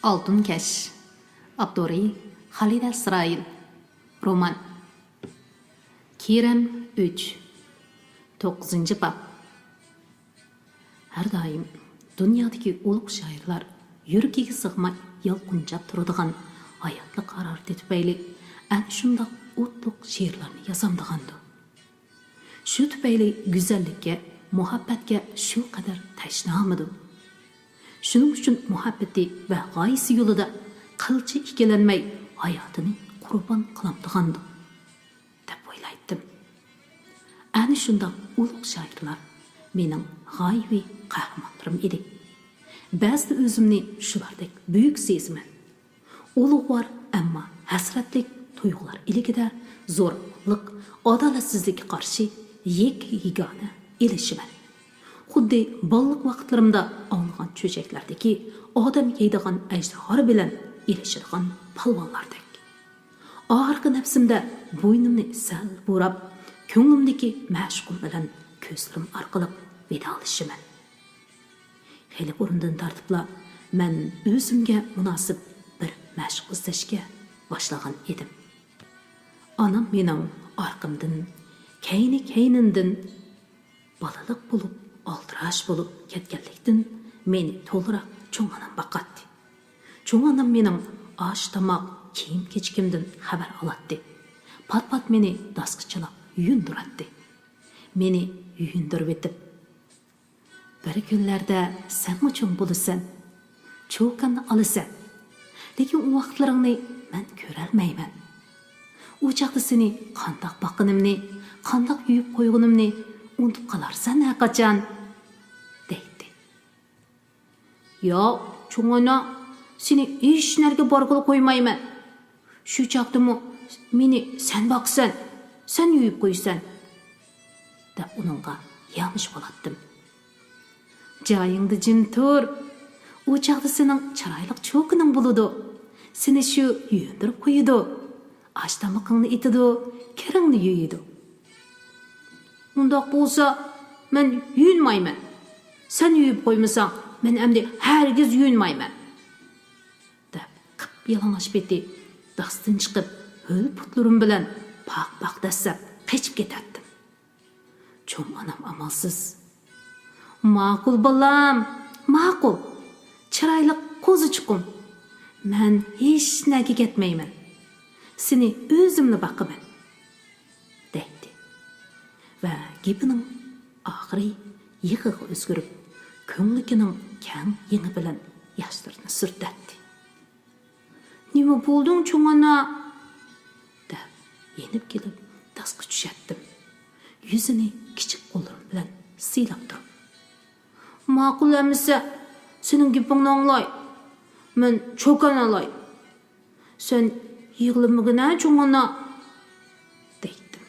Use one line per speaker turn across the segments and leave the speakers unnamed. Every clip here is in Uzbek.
Altın Keş Abduri Halid Esrail Roman Kerem 3 9. bab Her daim dünyadaki ulug' şairlar yürkiga sig'may yalqunjab turadigan hayotlik harorati tufayli ana shundoq o'tliq she'rlarni yozamdigandi. Shu tufayli go'zallikka, muhabbatga shu qadar tashnamidi. Shuning uchun muhabbati va g'oyasi yo'lida qilcha ikkilanmay hayotini qurbon qilamdigandi deb o'ylaydim. Ana shundoq ulug' shoirlar mening g'oyaviy qahramonlarim edi. Ba'zida o'zimni shulardek buyuk sezaman. Ulug'vor ammo hasratlik tuyg'ular iligida zo'rlik, adolatsizlikka qarshi yegona ilishiman. Xuddi bolalik vaqtlarimda avlagan cho'chaklardagi odam yeydigan ajdahor bilan ilishadigan palvonlardek. Oxirgi nafsimda bo'ynimni sal bo'rab, ko'nglimdagi mashqum bilan ko'zlarim orqali vidolashiman. Hali burundan tortibla men o'zimga munosib bir mashq izlashga boshlagan edim. Onam mening orqamdan, kayni-kaynimdan balalik bo'lib, aldirash bo'lib ketganlikdan meni to'liq cho'ng onam boqatdi. Cho'ng onam mening osh tomoq kiyim-kechkimdan xabar oladi. Pat-pat meni dasqichalab yuyundiratdi. Meni yuyundirib etib, bir kunlarda senmi cho'ng bo'lasan, cho'kanni olasan. Lekin u vaqtlaringni men ko'rolmayman. U chaqda seni qandoq boqqanimni, qandoq yuyib qo'yganimni unutib qolarsan ha qachon deydi. Yo, cho'ng ona, seni hech narga borg'ili qo'ymayman. Shu chaqdimi meni sen boqsan, sen yuyib qo'ysan deb uningga yamish bo'latdim. Joyingda jim tur. U chaqda sening chiroyli cho'kining bo'ladi. Seni shu yuyindirib qo'yadi. Osh tomoqingni etadi, kiringni yuyadi. Undoq bo'lsa, men yuyinmayman. Sen yuyib qo'ymasang, men endi hargiz yuyinmayman deb qip yalang'och beti dastin chiqib, ho'l putlarim bilan paq-paq dasab qechib ketardim. Cho'ng onam amalsiz: "Ma'qul bolam, ma'qul. Chiroyli qo'zi chiqim. Men hech naga ketmayman. Seni o'zimni boqaman" deydi. Va gapining oxiri yig'iga o'zgarib, ko'nglining kang yengi bilan yoshlarni surtatdi. "Nima bo'lding, cho'ng ona?" deb yenib kelib dasqa tushatdim. Yuzini kichik qo'llarim bilan siylab turib: "Ma'qul emisa, sening gapingni anglay. Men cho'kan olay. Sen yig'lamagina, cho'ng ona" deydim.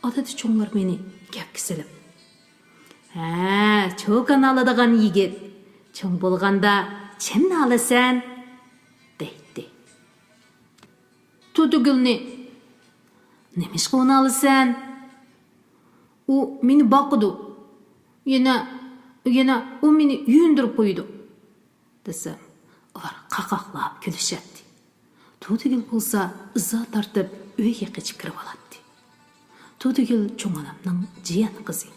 Odati cho'nglar meni gapga silib: "Ha, cho'kan oladigan yigit. Cho'ng bo'lganda chimni olasan" deydi. "Tutugilni nimishqa uni olasan? U meni boqidi. Yana u meni yuyindirib qo'ydi" desam, ular qaqoqlab kulishadi. Tutugil bo'lsa izza tortib uyga qochib kirib oladi. Tutugil cho'ng onamning jiyan qizi.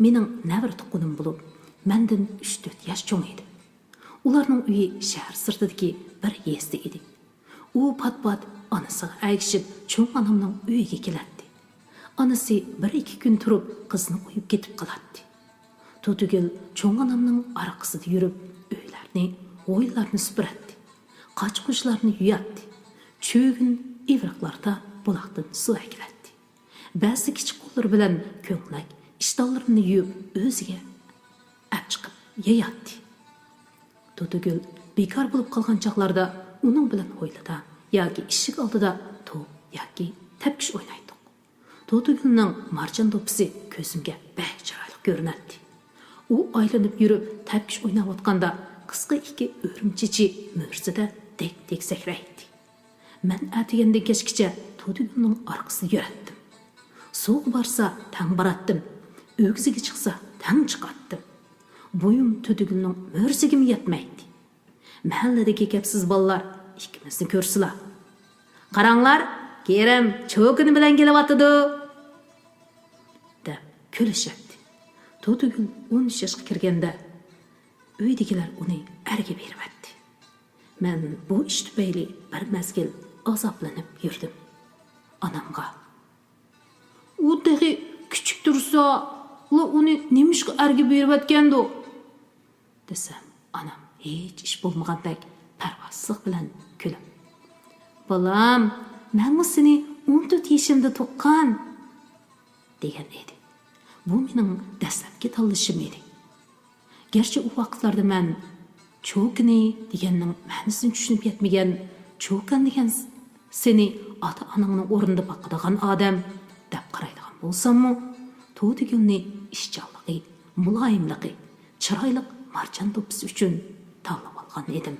Mening navir tuqqanim bo'lib, mendan 3-4 yosh cho'ng edi. Ularning uyi shahar sirtidagi bir yezda edi. U pat-pat onasiga aytishib cho'ng onamning uyiga keladi. Onasi 1-2 kun turib qizni qo'yib ketib qoladi. Tutugil cho'ng onamning orqasida yurib, uylarni, o'ylarni supuradi. Qochqishlarni yuyadi. Cho'gin ivriqlarda buloqdan suv akiladi. Ba'zi kichik qo'llar bilan ko'nglak, ishtonlarini yuvib o'ziga olib chiqib yeyadi. Tutugil bekor bo'lib qolgan chaqlarda uning bilan hovlida yoki eshik oldida to'p yoki tepkish o'ynaydi. Tutugilning marjon do'ppisi ko'zimga bek chiroyli ko'rinadi. U aylanib yurib tepkish o'ynayotganda qisqa 2 o'rimchichi mo'rsida tek-tek sakraydi. Men atiganda kechgacha Tutugilning orqasida yurardim. So'q borsa tang boratdim. O'g'ziga chiqsa tang chiqatdim. Bo'yim Tutugilning mo'rsiga yetmaydi. Мәлләдәге кепсіз балалар ikimizni көрсілер. Қараңлар, Керім чөкіні білән келіп атыды. Деп күлішетті. Тутыгүл 13 yaşқа кіргенде өйдегілер оны әрге беріп әтті. Мен бұл іш түпейлі бір мәзгіл азапланып жүрдім. Анамға: "У дағы küçük тұрса, оны немішкі әрге беріп әткенді?" Десем, анам hiç iş болмағандай parvasızlık bilen külüp: "Balam, men seni 14 yaşımda toqqan" degen edi. Bu mening dastlabki tanlışım edi. Gerçi o vaqtlarda men cho'kini deganning ma'nosini tushunib yetmagan, cho'kan degan seni ota-onangning o'rnida boqadigan odam deb qaraydigan bo'lsammi, To'tigilni ishchanligi, muloyimligi, chiroyli marjon to'pisi uchun tanlab olgan edim.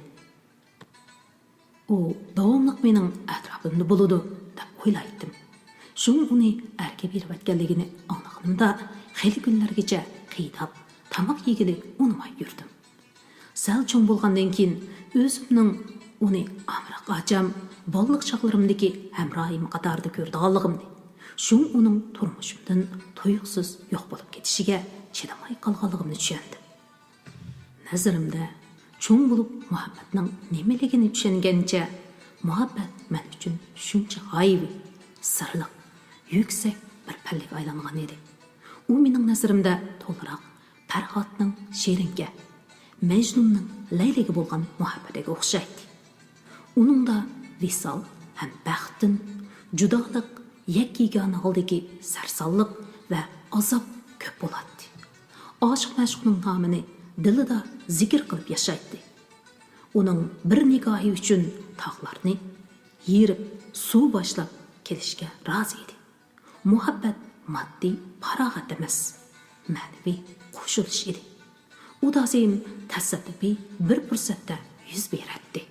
O davomliq mening atrofimda bo'ladi deb o'ylaydim. Şun uni erke berib etganligini anlaganimda xeyli kunlargacha qiynab, tamoq yegili unamay yurdim. Sal cho'ng bo'lgandan keyin o'zimning uni amroq ajam bolliq chaqlarimdagi hamrohim qatorida ko'rdiganligimni, shun uning turmushimdan tuyuqsiz yo'q bo'lib ketishiga chidamay qolganligimni tushundim. Nazarimda cho'ng bo'lib muhabbatning nimaligini tushungancha, muhabbat men uchun shuncha g'oyibi, sirliq, yüksek bir pallik aylangan edi. U mening nazarimda to'liq Farhodning Shiringa, Majnunning Layliga bo'lgan muhabbatiga o'xshaydi. Uningda visol ham baxtdan, judolik, yakkigona holdagi sarsalliq va azob ko'p bo'ladi. Oshiq mashqning nomini dilida zikr qilib yashaydi. Uning bir nigohi uchun tog'larni yerib, suv boshlab kelishga rozi edi. Muhabbat maddi farog'at emas, ma'naviy qo'shilish edi. U doim tasoddifiy bir fursatda yuz beradi.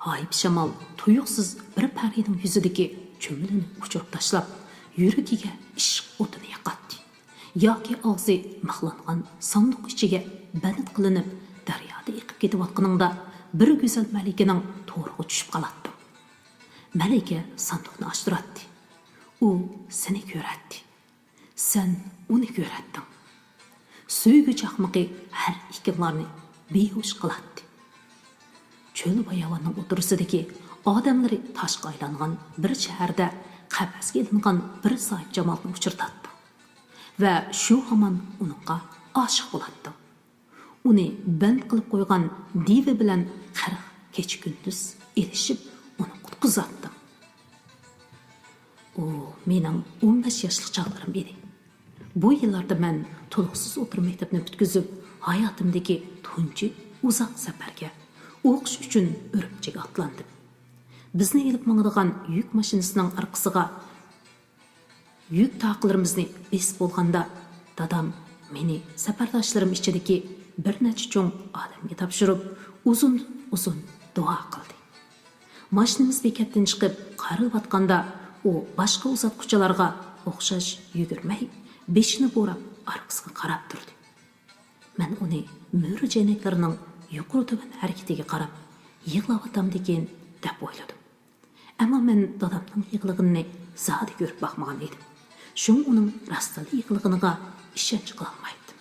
G'oyib shamol tuyuqsiz bir parining yuzidagi cho'milini uchirib tashlab, yuragiga ishq o'tini yoqadi. Yoki og'zi mixlangan sanduq ichiga banit qilinib, daryoda eqib ketayotganingda bir go'zal malikaning to'rig'i tushib qoladi. Malika sanduqni ochtiradi. U seni ko'radi. Sen uni ko'rading. Suygu chaqmaqi har ikkilarni behush qiladi. Cho'l bayavonning o'tirisidagi odamlari toshqa aylangan bir shaharda qafasga ilingan bir sohib jamolni uchirtadi. Va shu hamon uningga oshiq bo'ladi. Uni band qilib qo'ygan divi bilan 40 kecha kunduz erishib uni qutqizadi. O mening 15 yoshlik chog'larim edi. Bu yillarda men to'liqsiz o'tirib maktabni bitkizib, hayotimdagi tunji uzoq safarga o'qish uchun Urumchiga otlandim. Bizni elib mangadigan yuk mashinasining orqasiga yuk taqlarimizni besib bo'lganda, dadam meni safardoshlarim ichidagi bir necha cho'ng odamga topshirib, uzun duo qildi. Mashinamiz bekatdan chiqib qarilayotganda u boshqa uzatquchilarga o'xshash yugurmay, beshini bo'rab orqasiga qarab turdi. Men uni mo'ri jaynaklarining yuqori-tuban harakatiga qarab, yig'layotamdikin deb o'yladim. Ammo men dadamning yig'lig'ini zodi ko'rib boqmagan edim. Shun uning rostali yig'lig'iga ishonch qilolmaydim.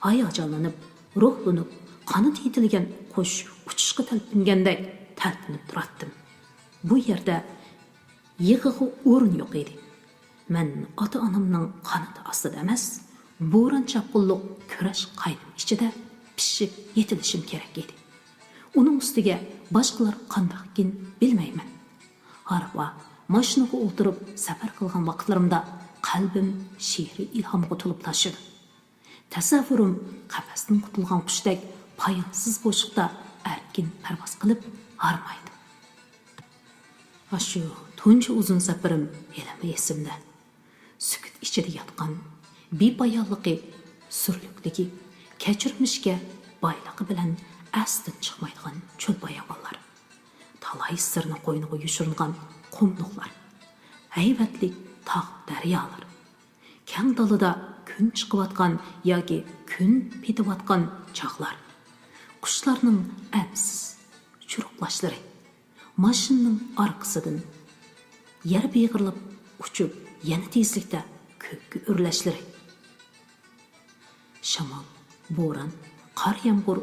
Hayajonlanib, ruhlanib, qoni yetilgan qush uchishga talpingandek talpinib turatdim. Bu yerda yig'iga o'rin yo'q edi. Men ota-onamning qanoti ostida emas, bo'ron chapqulliq kurash qaynim ichida pishib yetilishim kerak edi. Uning ustiga boshqalar qandoqkin bilmayman. Harva mashinaga o'tirib safar qilgan vaqtlarimda qalbim she'riy ilhomga to'lib toshidi. Tasavvurim qafasdan qutulgan qushdek poyonsiz bo'shliqda erkin parvoz qilib harmaydi. Shu tunji uzun safarim elimi esimda. Sukut ichida yotgan bepoyonligi, surlikligi, kechirmishga boyligi bilan asdan chiqmaydigan cho'l bayavonlar, talay sirni qo'yniga yushiringan qumliqlar, haybatli tog' daryolar, kang dalida kun chiqayotgan yoki kun petayotgan chog'lar, Quşlarning amsiz churuqlashlari, mashinaning orqasidan yer beg'irlab uchib, yana tezlikda ko'kka o'rlashlari. Shamol, bo'ron, qor yomg'ir,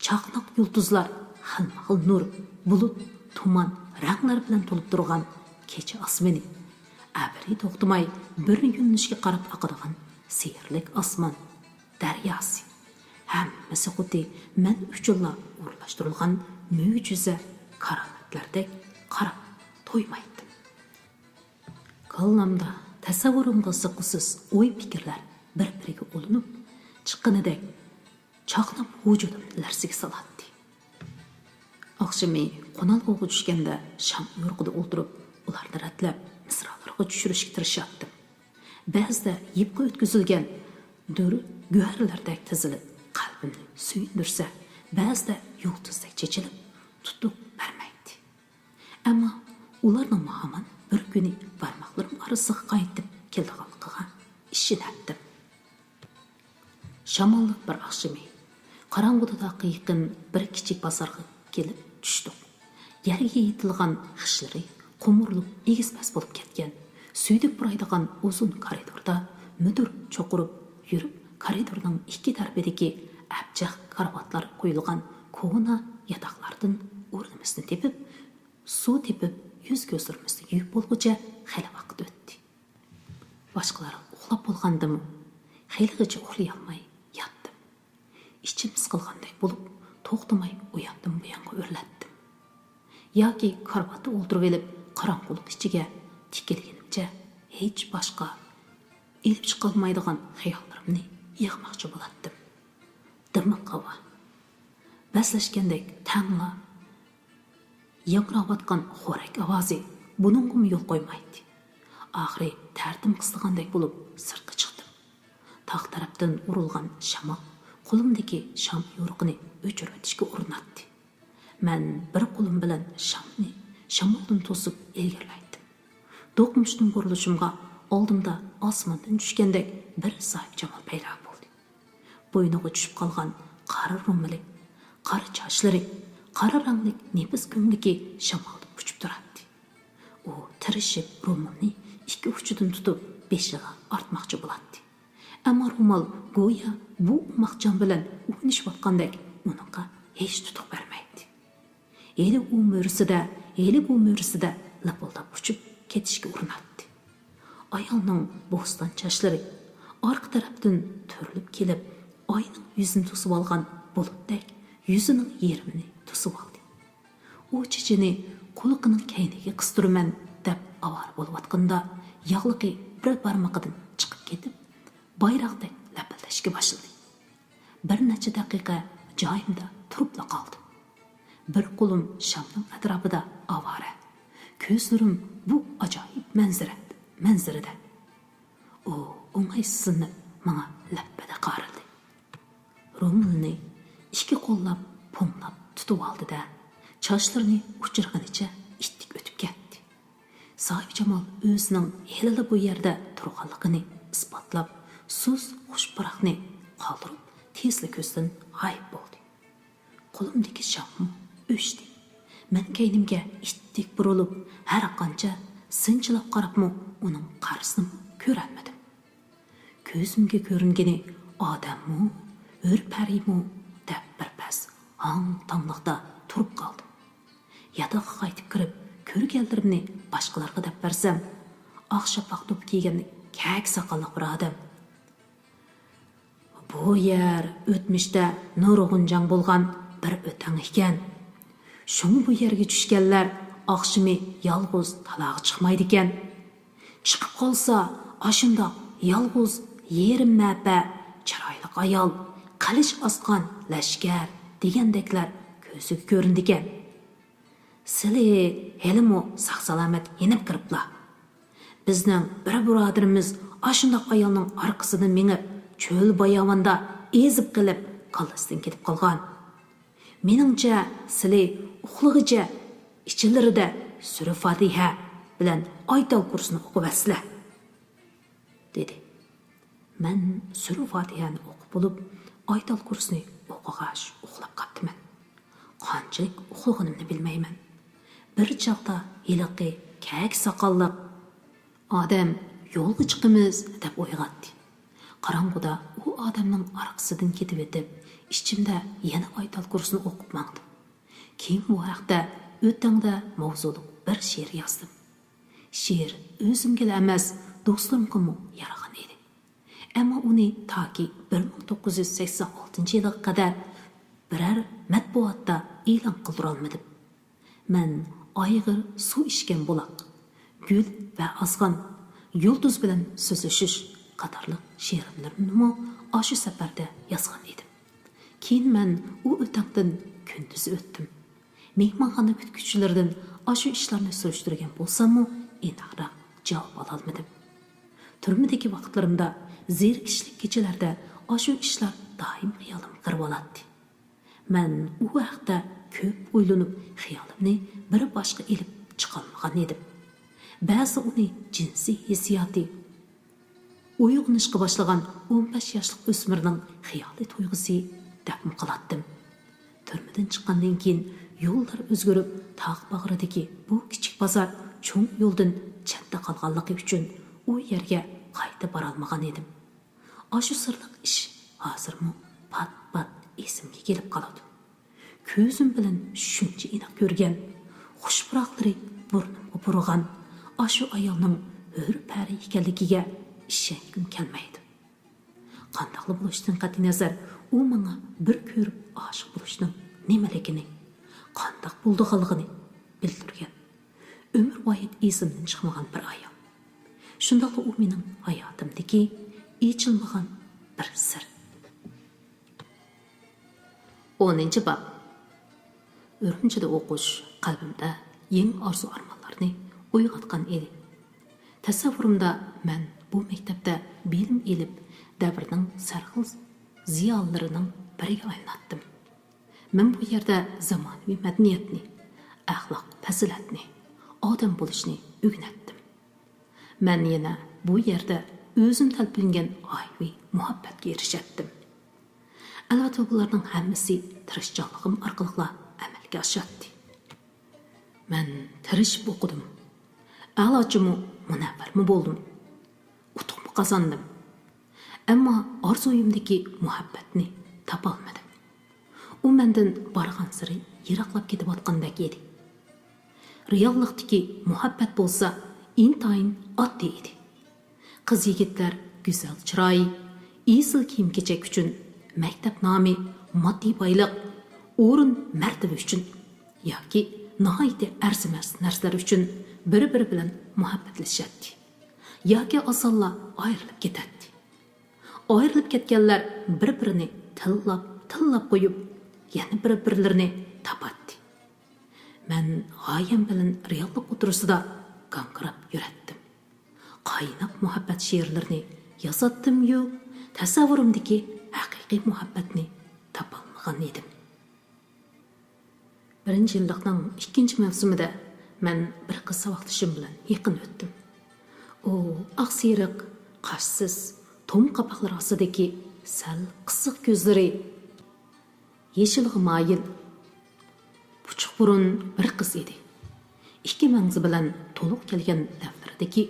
chaqnaq yulduzlar, xilma-xil nur, bulut, tuman, ranglar bilan to'lib turgan kecha osmoni, abri to'xtamay bir yo'nalishga qarab oqadigan sehrli osmon daryosi. Hammasi xuddi men uchunla o'rlashtirilgan mo'jiza karomatlardek qarab to'ymaydi. Qallamda tasavvurimga sig'usiz o'y fikrlar bir-biriga ulinib chiqqanidek chaqnab vujudimni larzaga soladi. Oqshimi qo'nalg'uga tushganda sham yo'rqida o'tirib, ularni ratlab misralarga tushirishga tirishdim. Ba'zida yipga o'tkazilgan dur guharlardek tizilib qalbimni suyundirsa, ba'zida yulduzdek chechilib tutib bermaydi. Ammo ularning hamon bir kuni barmoqlarim orasiga qaytib kelganligiga ishondim. Shamollik bir oqshimi qorong'uda qiyiqin bir kichik bozorga kelib tushdik. Yerga yetilgan xishlari qo'murlib egiz-pas bo'lib ketgan, suydib buraydigan uzun koridorda mudir cho'qirib yurib, koridorning ikki tarafidagi abjaq karvatlar qo'yilgan ko'na yotoqlardan o'rnimizni tepib, suv tepib, yuz ko'zlarimizni yuvib bo'lguncha xeyli vaqt o'tdi. Boshqalar uxlab bo'lgandimi, xeyligacha uxlay olmay yotdim. Ichim siqilgandek bo'lib, to'xtamay uyandim, bu yoqqa o'rlatdim. Yoki karvatda o'ltirib olib, qorong'ulik ichiga tikilganimcha hech boshqa ilib chiqolmaydigan xayollarimni yig'moqchi bo'latdim. Dimiq havo, baslashgandek tangla yangrayotgan xo'rak ovozi buningga yo'l qo'ymaydi. Oxiri tartim qistigandek bo'lib sirtqa chiqdim. Tog' tarafdan urilgan shamol qo'limdagi sham yo'riqini o'chirishga urinatdi. Men bir qo'lim bilan shamoldan to'sib ilgarilaydim. Do'qmishdan burilishimga oldimda osmondan tushgandek bir soyib jamol paydo bo'ldi. Bo'yniga tushib qolgan qora rumlik, qora sochlari, qora rangli nefis ko'ngligi shamolda uchib turardi. U tirishib rumimni ikki uchidan tutib beshiga ortmoqchi bo'ladi. Ammo rumal go'yo bu mahjon bilan o'ynashayotgandek uningga hech tutuq bermaydi. Eli u mo'risida lapildab uchib ketishga urinadi. Ayolning bo'ston sochlari orqa tarafdan to'rilib kelib, oyning yuzini to'sib olgan bulutdek yuzining yerimini to'sib oldi. U chichini quliqining kayniga qistiraman deb avor bo'layotganda yog'liqi bir barmoqidan chiqib ketib, bayroqdek lapildashga boshladi. Bir necha daqiqa joyimda turib qoldim. Bir qo'lim shamning atrofida avora, ko'zlarim bu ajoyib manzarada. U o'ng'aysizlanib menga labbada qarildi. Rumilni ikki qo'llab po'nglab tutib oldi-da, sochlarini uchirganicha ittik o'tib ketdi. Sohib Jamol o'zining helali bu yerda turganligini isbotlab, so'z xushbiroqni qoldirib, tezli ko'zdan g'oyib bo'ldi. Qo'limdagi sham o'chdi. Men kaynimga ittik burilib, har qancha sinchilab qarabmi, uning qarsini ko'rolmadim. Ko'zimga ko'ringani odammi, o'rparimu deb birpas hang-tanglikda turib qoldim. Yotoqqa qaytib kirib, ko'rganlarimni boshqalarga deb bersam, oq shapaq to'p kiygan kak soqolli bir odam: "Bu yer o'tmishda nurg'unjang bo'lgan bir o'tang ekan. Shuni bu yerga tushganlar oqshimi yolg'iz taloq chiqmaydi ekan. Chiqib qolsa, ashundoq yolg'iz yerim mapa, chiroyli ayol, qilish osqon lashkar degandeklar ko'ziga ko'rindi ekan. Sizlar helimu sog'-salomat yenib kiriblar. Bizning bir birodarimiz ashundoq ayolning orqasidan minib, cho'l bayovonda ezib qilib, qallasdan ketib qolgan. Meningcha, sizlar uxlig'icha ichlarida sura Fatiha bilan oytal kursini o'qibasizlar," dedi. Men sura Fatihani o'qib bo'lib, oytal kursini o'qig'ach uxlab qaptiman. Qanchalik uxlaganimni bilmayman. Bir chaqda yiliqi kak soqolliq odam yo'lga chiqimiz deb o'yg'atdi. Qarong'uda u odamning orqasidan ketib o'tib, ichimda yana oytal kursini o'qib mangdim. Keyin bu haqda o'tangda mavzuliq bir she'r yozdim. She'r o'zimga emas, do'stlarimga yaragan edi. Ammo uni toki 1986-yilga qadar biror matbuotda e'lon qildira olmadim. Men ayg'ir suv ichgan buloq, gul va azg'on, yulduz bilan so'zlashish qatorliq she'rlarimni shu safarda yozgan edim. Keyin men u o'taqdan kunduz o'tdim. Mehmonxona kutkuvchilaridan shu ishlarni surishtirgan bo'lsam-mu, aniqroq javob ola olmadim. Turmadagi vaqtlarimda, zerikishlik kechalarda shu ishlar doim xayolim qirib oladi. Men u vaqtda ko'p o'ylanib, xayolimni bir boshqa ilib chiqolmagan edim. Ba'zi uni jinsiy hissiyoti uyg'onishga boshlagan 15 yoshlik o'smirning xiyoliy tuyg'usi deb qilatdim. Turmadan chiqqandan keyin yo'llar o'zgarib, tog' bag'ridagi bu kichik bozor cho'ng yo'ldan chetda qolganligi uchun u yerga qayta bora olmagan edim. Shu sirliq ish hozirmi pat-pat esimga kelib qoladi. Ko'zim bilan shuncha aniq ko'rgan, xushpuroqlari burnimga burg'an shu ayolning hur-pari ekanligiga ishongim kelmaydi. Qandaqli bo'lishdan qat'iy nazar, u menga bir ko'rib oshiq bo'lishning nimaligini, qandaq bo'lganligini bildirgan. Umr bo'yi esimdan chiqmagan bir ayol. Shundaqla u mening hayotimdagi yechilmagan bir sir. 10-bob. Urumchida o'qish qalbimda yangi orzu-armonlarni uyg'otgan edi. Tasavvurimda men bu maktabda bilim elib, davrning sarxil ziyolilarining biriga aylandim. Men bu yerda zamonaviy madaniyatni, axloq fazilatni, odam bo'lishni o'rgandim. Men yana bu yerda o'zim talpingan oilaviy muhabbatga erishatdim. Albatta bularning hammasi tirishchiligim orqali amalga oshadi. Men tirishib o'qidim. A'lochimi, munavvarmi bo'ldim. Utuqmi qozondim. Ammo orzuyimdagi muhabbatni topa olmadim. U mendan borgan sari yiroqlab ketayotgandek edi. Reallikdagi muhabbat bo'lsa, intayin oddiy edi. Qiz yigitlar go'zal chiroy, esil kiyim-kechak uchun, maktab nomi, moddiy boylik, o'rin martaba uchun yoki nihoyatda arzimas narsalar uchun bir-biri bilan muhabbatlashadi. Yoki osonla ayrilib ketadi. Ayrilib ketganlar bir-birini tillab qo'yib, yana bir-birlarini topadi. Men g'oyam bilan reallik o'tirisida qanqirab yuratdim. Qaynoq muhabbat she'rlarini yozatdim-yu, tasavvurimdagi haqiqiy muhabbatni topolmagan edim. 1-yillikning 2-mavsumida men bir qiz savoqdishim bilan yaqin o'tdim. U oqsiriq, qashsiz, tom qapoqlar ostidagi sal qisiq ko'zlari, yeshilga moyil, puchuq burun bir qiz edi. Ikki mangzi bilan to'liq kelgan daftaridagi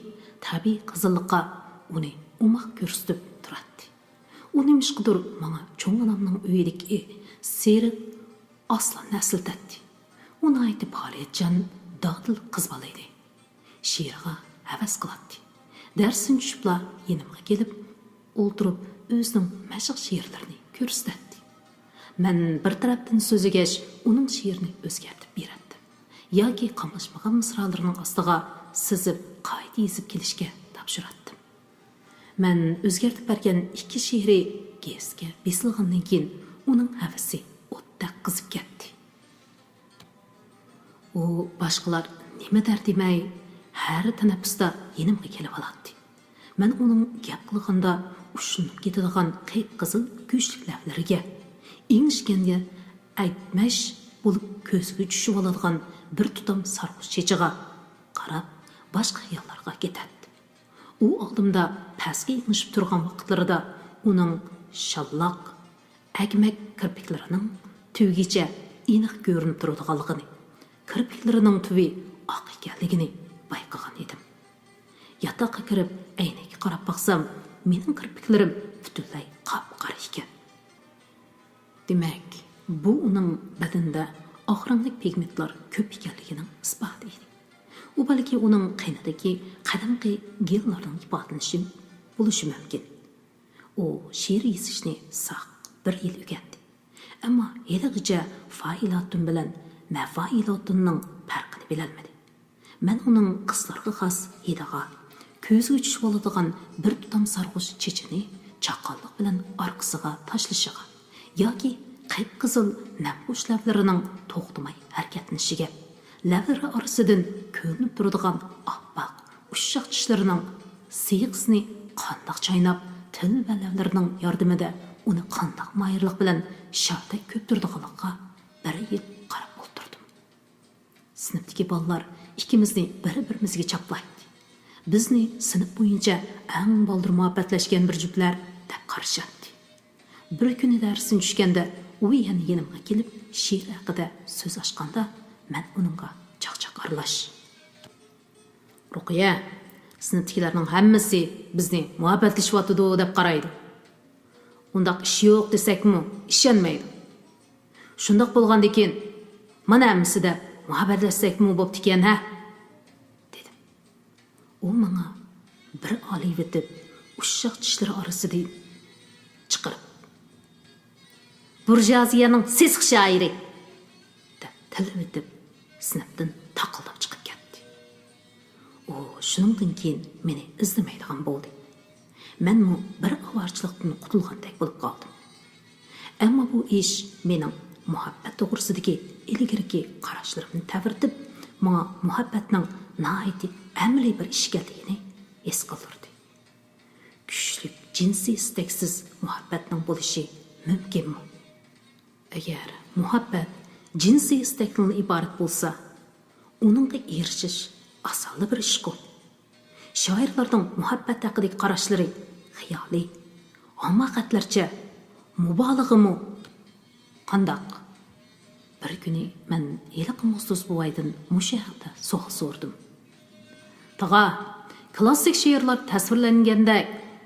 tabiiy qizillikqa uni umoq ko'rsatib turadi. U nimishqidir menga cho'ng onamning uyidagi seriq aslan nasildadi. U nihoyatda faoliyatchan, dodil qiz bola edi. She'rga havas qiladi. Darsdan tushibla yanimga kelib, o'ltirib o'zining mashq she'rlarini ko'rsatdi. Men bir tarafdan so'zigach, uning she'rini o'zgartib beradi. Yoki qamlashmagan misralarining ostiga sizib, qayta yezib kelishga topshirdim. Men o'zgartib bergan ikki she'ri gezga besilgandan keyin uning havasi o'tdaq qizib ketdi. U boshqalar nima der demay, har tanaffusda yenimga kelib oladi. Men uning gap qilganda ushunib ketadigan qip-qizil kuchli lablariga, ingishganga aytmash bo'lib ko'zga tushib oladigan bir tutam sarg'ush chechiga qarab, boshqa xayollarga ketadi. U oldimda pastga ingishib turgan vaqtlarida uning shalloq, әгмәк кірпіклерінің төвгече iniq көрініп тұрдығалығыны, кірпіклерінің түві ақ екенлігіні байқаған едім. Ятаққа кіріп, әйнекке қарап бақсам, менің кірпіклерім бүтінләй қап-қара екен. Демәк, бұл оның бәдінде ақыраңлық пигментлар көп екенлігінің іспаты еді. О бәлки оның қайнадығы қадамғы геллардың ипатынышын болушы мүмкін. О шер есішіне сақ бір ел өгенді. Әмі елігіже файлатын білін, мәфайлатынның пәрқіні біләлмеді. Мен оның қыздарға қас едіға, көзі өчішіп оладыған бір тұтам сарғыш чечені чақаллық білін арқысыға ташлышыға, яки қайып қызыл нәмгөш ләвлерінің тоқтымай әркетін шігеп, ләвлері арысыдың көрініп тұрдыған аппақ, ұшшақ тішлерінің сыйықсыны қандақ чайнап, тіл бәләвлерінің ярдымыды оны қандақ майырлық білін шартай көп тұрдығалыққа бір ел қарап олтырдым. Сыныптығы балалар ikimizni bir-birimizga chaplaydi. Bizni sinf bo'yicha eng baldir muhabbatlashgan bir juftlar deb qarashadi. Bir kuni darsin tushganda u yana yanimga kelib she'r haqida so'z ochganda men uningga chaqchaq aralash. Ruqiya, sinfdagilarning hammasi bizni muhabbatlashyapti deb qaraydi. Undaq ish yo'q desakmi, ishonmaydi. Shundoq bo'lgandan keyin mana hammasida muhabbatlashsakmi bo'pti ekan, ha? Dedim. U menga bir oliy etib, ushshaq tishlari orasidan chiqarib, burjuaziyaning sesiq shoiri deb tilib etib, sinfdan taqildab chiqib ketdi. U shuningdan keyin meni izlamaydigan bo'ldi. Men bir avarchilikdan qutulgandek bo'lib qoldim. Ammo bu ish mening muhabbat to'g'risidagi ilgirki qarashlarimni ta'virtib, menga muhabbatning nihoyatda amaliy bir ish ekanligini his qildirdi. Kuchli jinsiy istaksiz muhabbatning bo'lishi mumkinmi? Agar muhabbat jinsiy istakdan iborat bo'lsa, uningga erishish osonli bir ish-ku. Shoirlarning muhabbat haqidagi qarashlari xiyoliy, hamoqatlarcha mubolag'imi qandaq? Bir kuni men Eliqim Ustoz buvaydan mushu haqda savol so'rdim. Tag'a, klassik she'rlar tasvirlanganda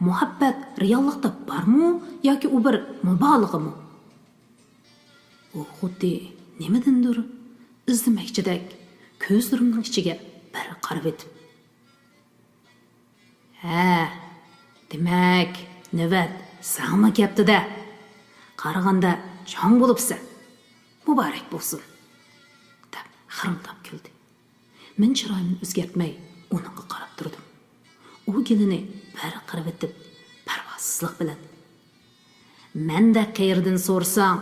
muhabbat reallikda bormi yoki u bir mubolag'imi? U xuddi nimadandir izlamoqchidek ko'zlarimning ichiga bir qarab etib, "Ha, demak, navbat sanga kelibdi-da. Qaraganda jon bo'libsan. Muborak bo'lsin," deb xirildab kuldi. Men chiroyimni o'zgartmay uningga qarab turdim. U gelini bir qarab etib, parvozsizlik bilan, "Menda qayerdan so'rsam,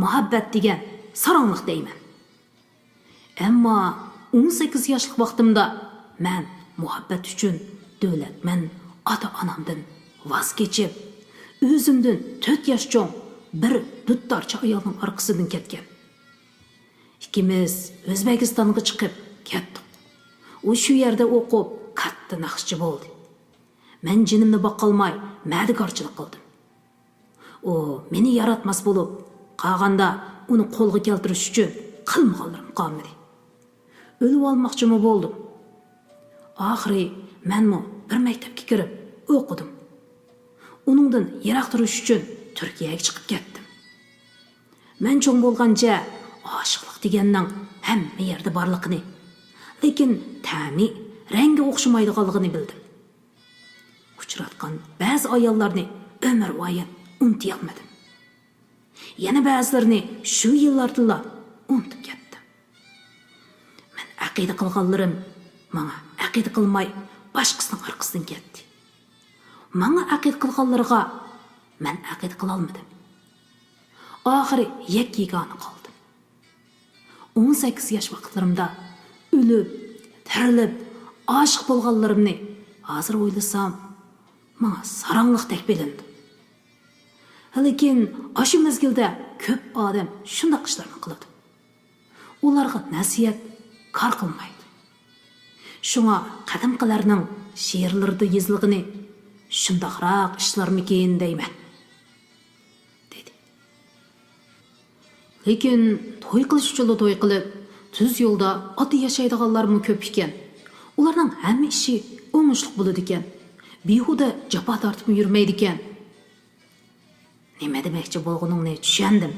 muhabbat degan saronliq deyman. Ammo 18 yoshlik vaqtimda men muhabbat uchun davlatman ota-onamdan voz kechib, o'zimdan 4 yosh cho'ng bir duttordcha ayolning orqasidan ketgan. Ikkimiz O'zbekistonga chiqib ketdik. U shu yerda o'qib, katta naqshchi bo'ldi. Men jinimni boqolmay, ma'dikorchilik qildim. U meni yaratmas bo'lib, qolganda uni qo'lga keltirish uchun qilmoqlarim qolmadi. O'lib olmoqchimi bo'ldim. Oxiri menmi bir maktabga kirib o'qidim. Uningdan yiroq turish uchun Turkiyaga chiqib ketdim. Men cho'ng bo'lgancha oshiqlik deganning hamma yerda borligini, lekin ta'mi, rangi o'xshamaydiganligini bildim. Uchratgan ba'zi ayollarni umr bo'yi unutay olmadim. Yana ba'zilarini shu yillarda unutib ketdim. Men aqida qilganlarim menga aqida qilmay boshqasining orqasidan ketdi. Menga aqida qilganlarga men aqida qila olmadim. Oxiri yakkigona qoldim. 18 yosh vaqtlarimda o'lib, tirilib, oshiq bo'lganlarimni hozir o'ylasam, menga saranliqdek bilindi. Lekin o'sha mezgilda ko'p odam shunday ishlarni qiladi. Ularga nasihat kor qilmaydi. Shunga qadimqilarning she'rlarida yozilgani shundaqroq ishlarmikin deyman, dedi. Lekin to'y qilish uchun to'y qilib, tuz yo'lda oddiy yashaydiganlarmi ko'p ekan. Ularning hamma ishi o'ngishli bo'ladi ekan. Behuda jafo tortib yurmaydi ekan. Nima demoqchi bo'lganingni tushundim.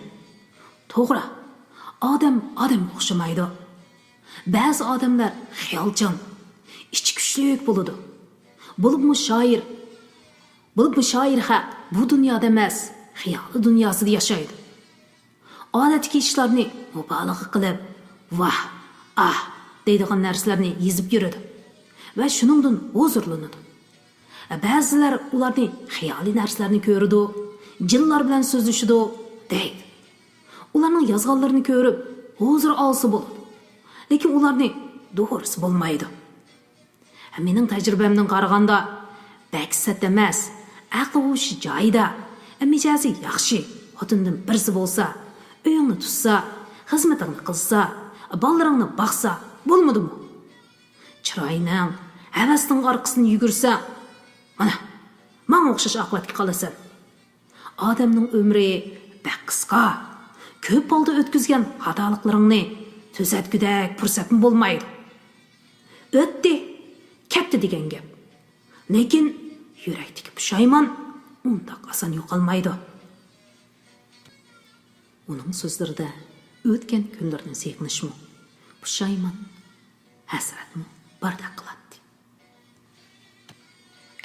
To'g'ri. Odam o'xshamaydi. Ba'zi odamlar xiyolchan, ichi kuchlik bo'ladi. Bo'libmi shoir bu dunyoda emas, xiyoli dunyosida yashaydi. Odatdagi ishlarni mubolag'a qilib, vah, deydigan narsalarni yezib yuradi va shuningdan huzurlanadi. Ba'zilar ularning xiyoliy narsalarni ko'radi, jinlar bilan so'zlashadi, deydi. Ularning yozganlarini ko'rib, huzur olsa bo'ladi. Lekin ularning to'g'risi bo'lmaydi. Mening tajribamdan qaraganda, baksat emas, aqli o'shi joyida, mijozi yaxshi, xotindan birisi bo'lsa, uyingni tutsa, xizmatini qilsa, bolalaringni boqsa, bo'lmadimi? Chiroying, havasning orqasidan yugursa, mana, menga o'xshash oqibatga qolasan. Odamning umri qisqa. Ko'p holda o'tkazgan xatoliklaringni tuzatgudak fursatni bo'lmaydi. O'tdi, ketdi degan gap. Lekin yurakdagi pushaymon unda oson yo'qolmaydi. Uning so'zlarida o'tgan kunlarni saqlashmi, pushaymon, hasratmi bardak qiladi.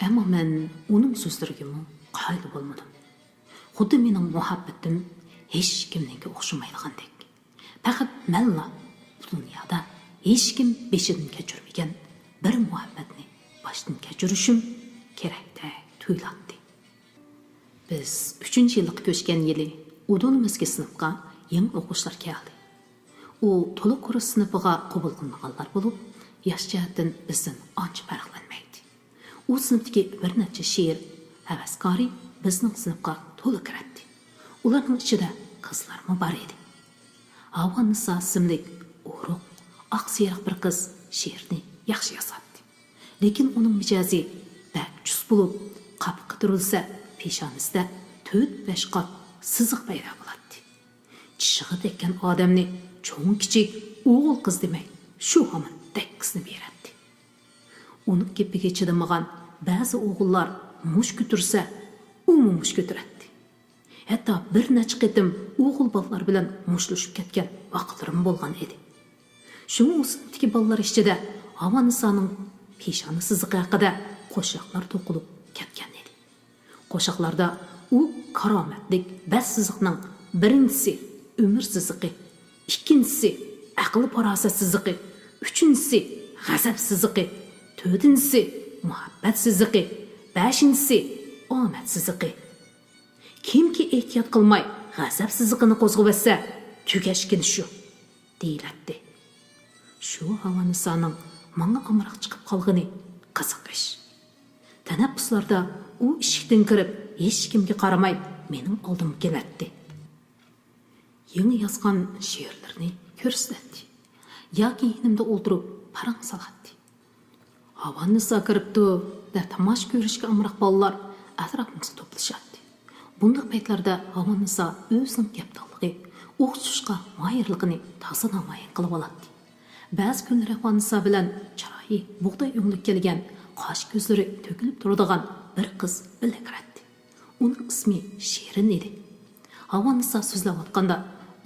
Ammo men uning so'zlariga qoyil bo'lmadim. Xuddi mening muhabbatim hech kimningga o'xshamaydigandek. Faqat menla bu dunyoda hech kim beshidan kechirmagan bir muhabbatni boshdan kechirishim kerakdek tuyuladi. Biz 3-yillik ko'chgan yili o'donimizga sinfga yangi o'quvchilar keldi. U to'liq kurs sinfiga qabul qilinganlar bo'lib, yosh jihatdan bizdan ancha farqlanmaydi. U sinfdagi bir necha she'r havaskori bizning sinfga to'liq kiradi. Ularning ichida qizlarmi bor edi. Havanisa ismli o'roq, oqsiyroq bir qiz she'rni yaxshi yozadi. Lekin uning mijozi chus bo'lib, qap qidirilsa, peshonasida 4-5 qat siziq paydo bo'ladi. Chishiga tekkan odamni cho'ng kichik o'g'il qiz demay, shu hamon tekkisni beradi. Uning gapiga chidamagan ba'zi o'g'illar mush ko'tursa, u mush ko'taradi. Hatto bir necha qitim o'g'il bolalar bilan mushlashib ketgan vaqtlarim bo'lgan edi. Shu sinfdagi bolalar ichida Havanisaning peshona siziqi haqida qo'shiqlar to'qilib ketgan edi. Qo'shiqlarda u karomatlik bas siziqning birinchisi umr siziqi, ikkinchisi aql farosat siziqi, uchinchisi g'azab siziqi, to'rtinchisi muhabbat siziqi, beshinchisi omad siziqi. Kimki ehtiyot qilmay g'azab siziqini qo'zg'avatsa, tugashgin shu deyiladi. Shu Havanisaning menga amroq chiqib qolgani qiziq ish. Tanaffuslarda u eshikdan kirib, hech kimga qaramay mening oldimga keladi. Yangi yozgan she'rlarni ko'rsatdi. Yoki yonimda o'tirib parang soladi. Havanisa kiribdi deb tamash ko'rishga amroq bolalar atrofimizga to'plashadi. Bunday paytlarda Havanisa o'zining kaptalligi, o'qitishga moyilligini toza namoyon qilib oladi. Ba'zi kunlar Havanisa bilan chiroyi bug'doy o'nglik kelgan, qosh ko'zlari to'kilib turadigan bir qiz birga kiradi. Uning ismi Shirin edi. Havanisa so'zlayotganda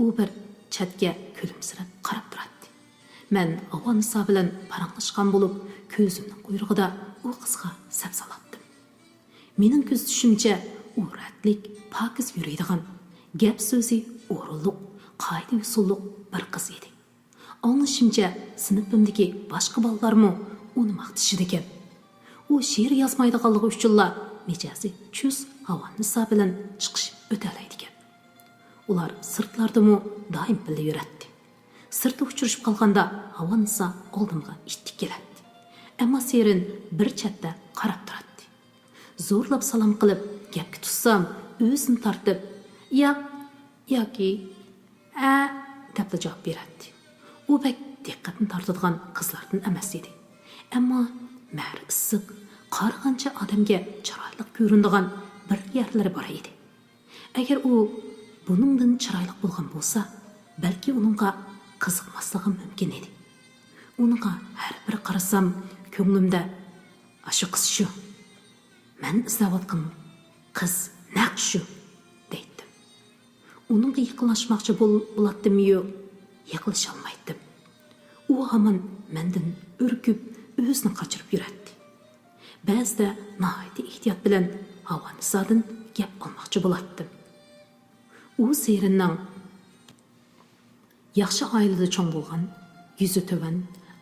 u bir chatga kulimsirab qarab turadi. Men Havanisa bilan paranglashgan bo'lib, ko'zimning quyrug'ida u qizga sap solatdim. Mening ko'z tushimcha u ratlik, pokiz yuradigan, gap so'zi o'rinliq, qoida usulliq bir qiz edi. Anglashimcha sinfimdagi boshqa bolalarmi uni maqtashidi ekan. U she'r yozmaydiganligi uchunla mijozi chus Havanisa bilan chiqishib o'talaydi ekan. Ular sirtlardami doim birga yuradi. Sirtda uchrashib qolganda Havanisa oldimga ittik keladi. Ammo Shirin bir chatda qarab turadi. Zo'rlab salom qilib gapga tutsam, o'zini tortib, yoki deb javob beradi. U bek diqqatni tortadigan qizlardan emas edi. Ammo mer issiq, qarg'ancha odamga chiroyli ko'rinadigan bir yerlari bor edi. Agar u buningdan chiroyli bo'lgan bo'lsa, balki uningga qiziqmasligim mumkin edi. Uningga har bir qarasam, ko'nglimda shu qiz shu. Men izlayotgan qiz naq shu deydim. Uningga yaqinlashmoqchi bo'latdim-yu, yaqinlasha olmaydim. U hamon mendan urkib, o'zini qochirib yuradi. Ba'zida nihoyatda ehtiyot bilan Havanisadan gap olmoqchi bo'latdim. U Serinning yaxshi oilada cho'ng bo'lgan, yuzi to'van,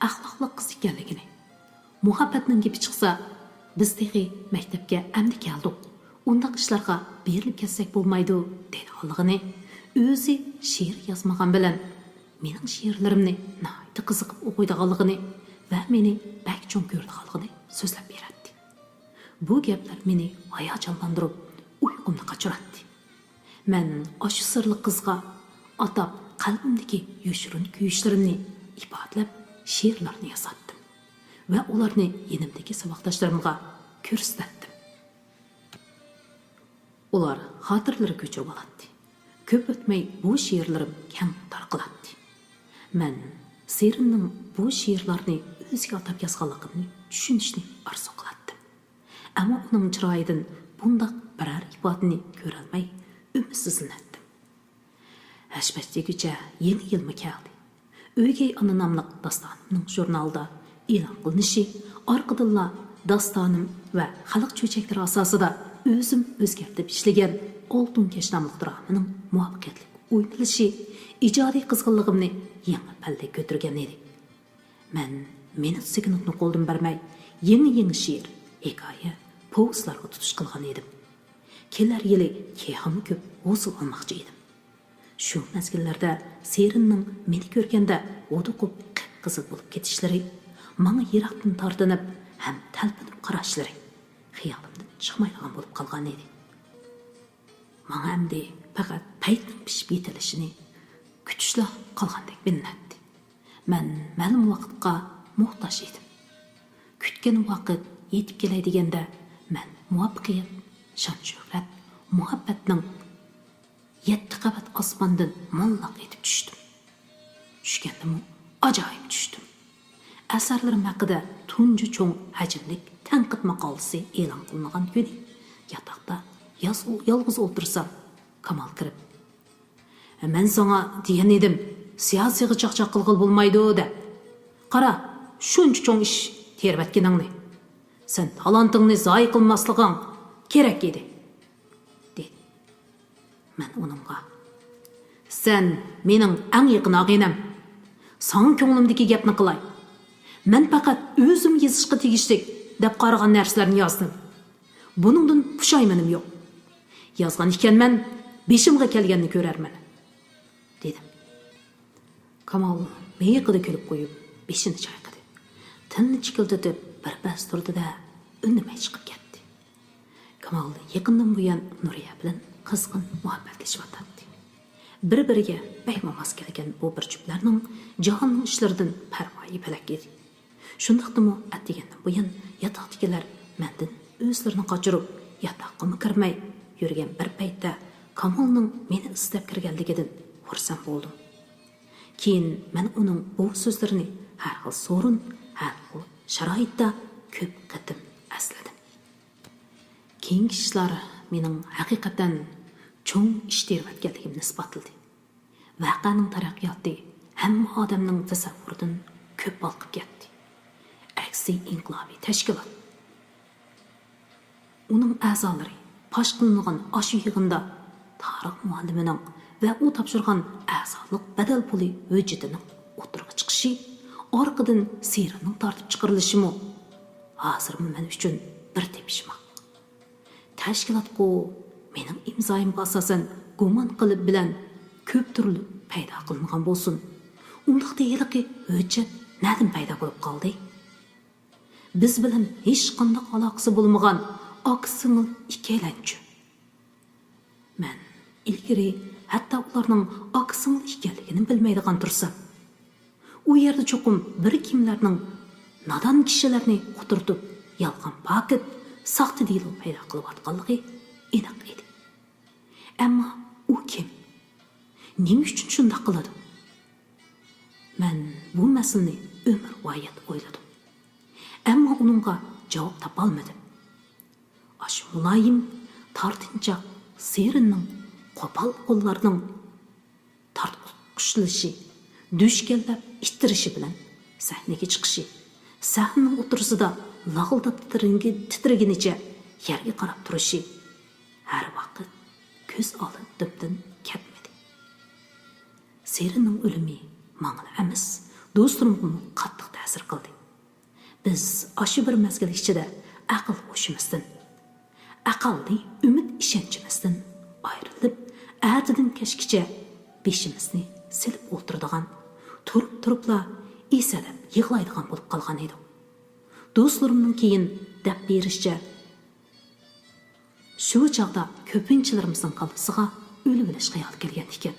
axloqli qiz ekanligini, muhabbatning gapi chiqsa, biz teg'i maktabga amdi keldik. Undaq ishlarga berilib ketsak bo'lmaydi deydiganligini, o'zi she'r yozmagan bilan mening she'rlarimni nihoyatda qiziqib o'qiydiganligini va meni bak cho'ng ko'rdiganligini so'zlab beradi. Bu gaplar meni hayajonlantirib, uyqumni qochiradi. Men shu sirli qizga atab qalbimdagi yoshirin kuyishlarimni ifodalab she'rlarni yozatdim va ularni yenimdagi saboqdoshlarimga ko'rsatdim. Ular xotirlari ko'chirib oladi. Ko'p o'tmay bu she'rlarim keng tarqaladi. Men Serinning bu she'rlarni o'ziga atab yozganligini tushunishni orzu qilardim. Ammo uning chiroyidan bundaq biror ifodani ko'ra olmay umidsizlandim. Hashbatgacha yangi yilmi keldi. O'ygay ona nomli dostonimning jurnalida e'lon qilinishi orqadilla dostonim va xalq cho'chaklari asosida o'zim o'zgartib ishlagan Oltin Kech nomli dramaning muvaffaqiyatli o'ynalishi ijodiy qizg'inligimni yangi pallaga ko'targan edi. Men minut sekundni qo'ldan bermay yangi she'r, hikoya, povestlarga tutish qilgan edim. Kelar yili keham ko'p hosil olmoqchi edim. Shu mezgillarda Serinning meni ko'rganda o'diqib qip-qizil bo'lib ketishlari, menga yiroqdan tortinib ham talpinib qarashlari xiyolimdan chiqmaydigan bo'lib qolgan edi. Menga endi faqat paytning pishib yetilishini kutishla qolgandek bilinadi. Men ma'lum vaqtga muhtoj edim. Kutgan vaqt yetib kelay deganda men muvaffaqiyat, shon-shuhrat, muhabbatning 7 qavat osmondan mo'llaq etib tushdim. Tushgandim, ajoyib tushdim. Asarlarim haqida tunji cho'ng hajmlik tanqid maqolasi e'lon qilingan kuni yotoqda yolg'iz o'tirsam, Kamal kirib, "Men sana degan edim, siyosiga chaqchaq qilg'il bo'lmaydi" deb. "Qara, shuncha cho'ng ish terbatganingni. Sen talantingni zoyi qilmasliging kerak edi" dedi. Men uningga, "Sen mening eng yaqin og'inam. San ko'nglimdagi gapni qilay. Men faqat o'zim yozishga tegishlik deb qaragan narsalarni yozdim. Buningdan pushaymanim yo'q. Yozgan ekanman, beshimga kelganini ko'rarman" dedim. Kamal meyiqida kulib qo'yib, beshini chayqadi. Tilni chikildatib bir bas turdi-da, indamay chiqib ketdi. Kamal yaqindan buyon Nuriya bilan qizg'in muhabbatlashib bir-biriga baymomas kelgan bu bir juftlarning jahonning ishlaridan parvoyi palak edi. Shundaqdimi atdigandan buyon yotoqdagilar mendan o'zlarini qochirib, yotoqqa kirmay yurgan bir paytda Kamalning meni istab kirganligidan xursand bo'ldim. Keyin men uning bu so'zlarini har xil so'rin, har xil sharoitda ko'p qatim esladim. Keyingi ishlar mening haqiqatan cho'ng ish terayotganligimni isbotladi. Voqeaning taraqqiyoti hamma odamning tasavvuridan ko'p balqib ketdi. Aksiy inqilobiy tashkilot. Uning a'zolari fosh qilingan ashu yig'inda tarix muallimining va u topshirgan a'zolik badal puli hujjatining o'tirg'i chiqishi, orqadan Serinning tortib chiqarilishimi hozirmi men uchun bir tepishmoq. Tashkilotga mening imzoyimga asosan gumon qilib bilan ko'p turli paydo qilingan bo'lsin. Undaq deyilki hujjat nadan paydo bo'lib qoldi? Biz bilan hech qanday aloqasi bo'lmagan oqsingil ikkilanchi. Men ilgari hatto ularning oqsingil ekanligini bilmaydigan tursam, u yerda cho'qim bir kimlarning nodon kishilarni quturtib, yolg'on paket, soxta deyilib paydo qilayotganligi aniq edi. Ammo u kim? Nima uchun shunday qiladi? Mən bu məsələni ömür vayət oyladım. Әмма оныңға жауап таба алмадым. Ашу мұлайым, тартынчақ серінің қопал қолларының тартқышлышы, дүшкелдеп иттіріші білән сәхнеге чықшы. Сәхненің отырысыда лағылдап тітіргеніче yerге қарап тұрышы. Әр вақыт көз алын дөптін кәтмеді. Серінің өлімі маңын әміз, достырымғымы қаттық тәсір қылды. Biz aşı bir mezgil içinde akıl hoşumuzdan, akallı ümit işençimizden ayrılıp, erteden keşkice beşimizni silip oturduğun, turup-turupla eselep yığılaydıgan bulup kalgan edi. Dostlarımның keyin dep berişçe, şu çağda köpünçilerimizin kalısıga ölü biliş hayal kelgen iken.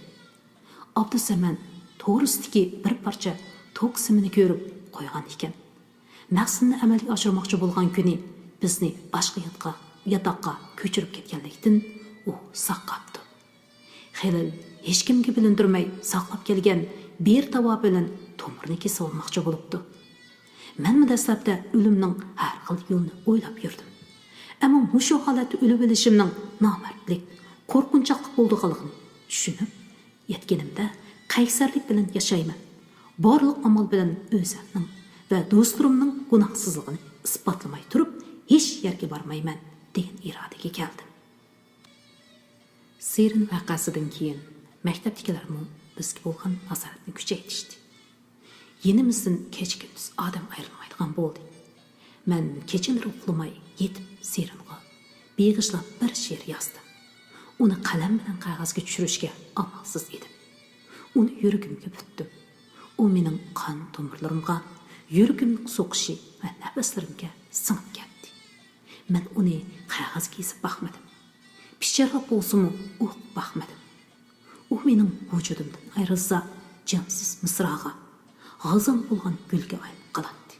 Abdüsemen to'g'risidagi bir parcha tok simini ko'rib qo'ygan ekan. Maqsadni amalga oshirmoqchi bo'lgan kuni bizni boshqa yotoqqa ko'chirib ketganlikdan u saqlabdi. Xelil hech kimga bilindirmay saqlab kelgan bir tavo bilan tomirni kesib olmoqchi bo'libdi. Men dastlabda o'limning har xil yo'lini o'ylab yurdim. Ammo mushu holatda o'lib bilishimning nomardlik, qo'rqinchaqlik bo'lganligini tushunib yetganimda qaysarlik bilan yashayman. Borliq amal bilan o'zimning va do'stlarimning gunohsizligini isbotlamay turib, hech yerga bormayman degan irodaga keldim. Serin vaqasidan keyin maktabdagilarmi bizga bo'lgan nazoratni kuchaytirishdi. Yenimizdan kecha-kunduz odam ayrilmaydigan bo'ldi. Men kechalari uxlamay yetib Seringa beg'ishlab bir she'r yozdim. Uni qalam bilan qog'ozga tushirishga amalsiz edim. Uni yuragimga bitdim. U mening qon tomirlarimga, yuragimning so'qishi va nafaslarimga singib ketdi. Men uni qog'ozga yozib baxmadim. Picharroq bo'lsa-mu o'qib baxmadim. U mening vujudimdan ayrilsa, jonsiz misraga, g'azam bo'lgan gulga aylanib qoladi.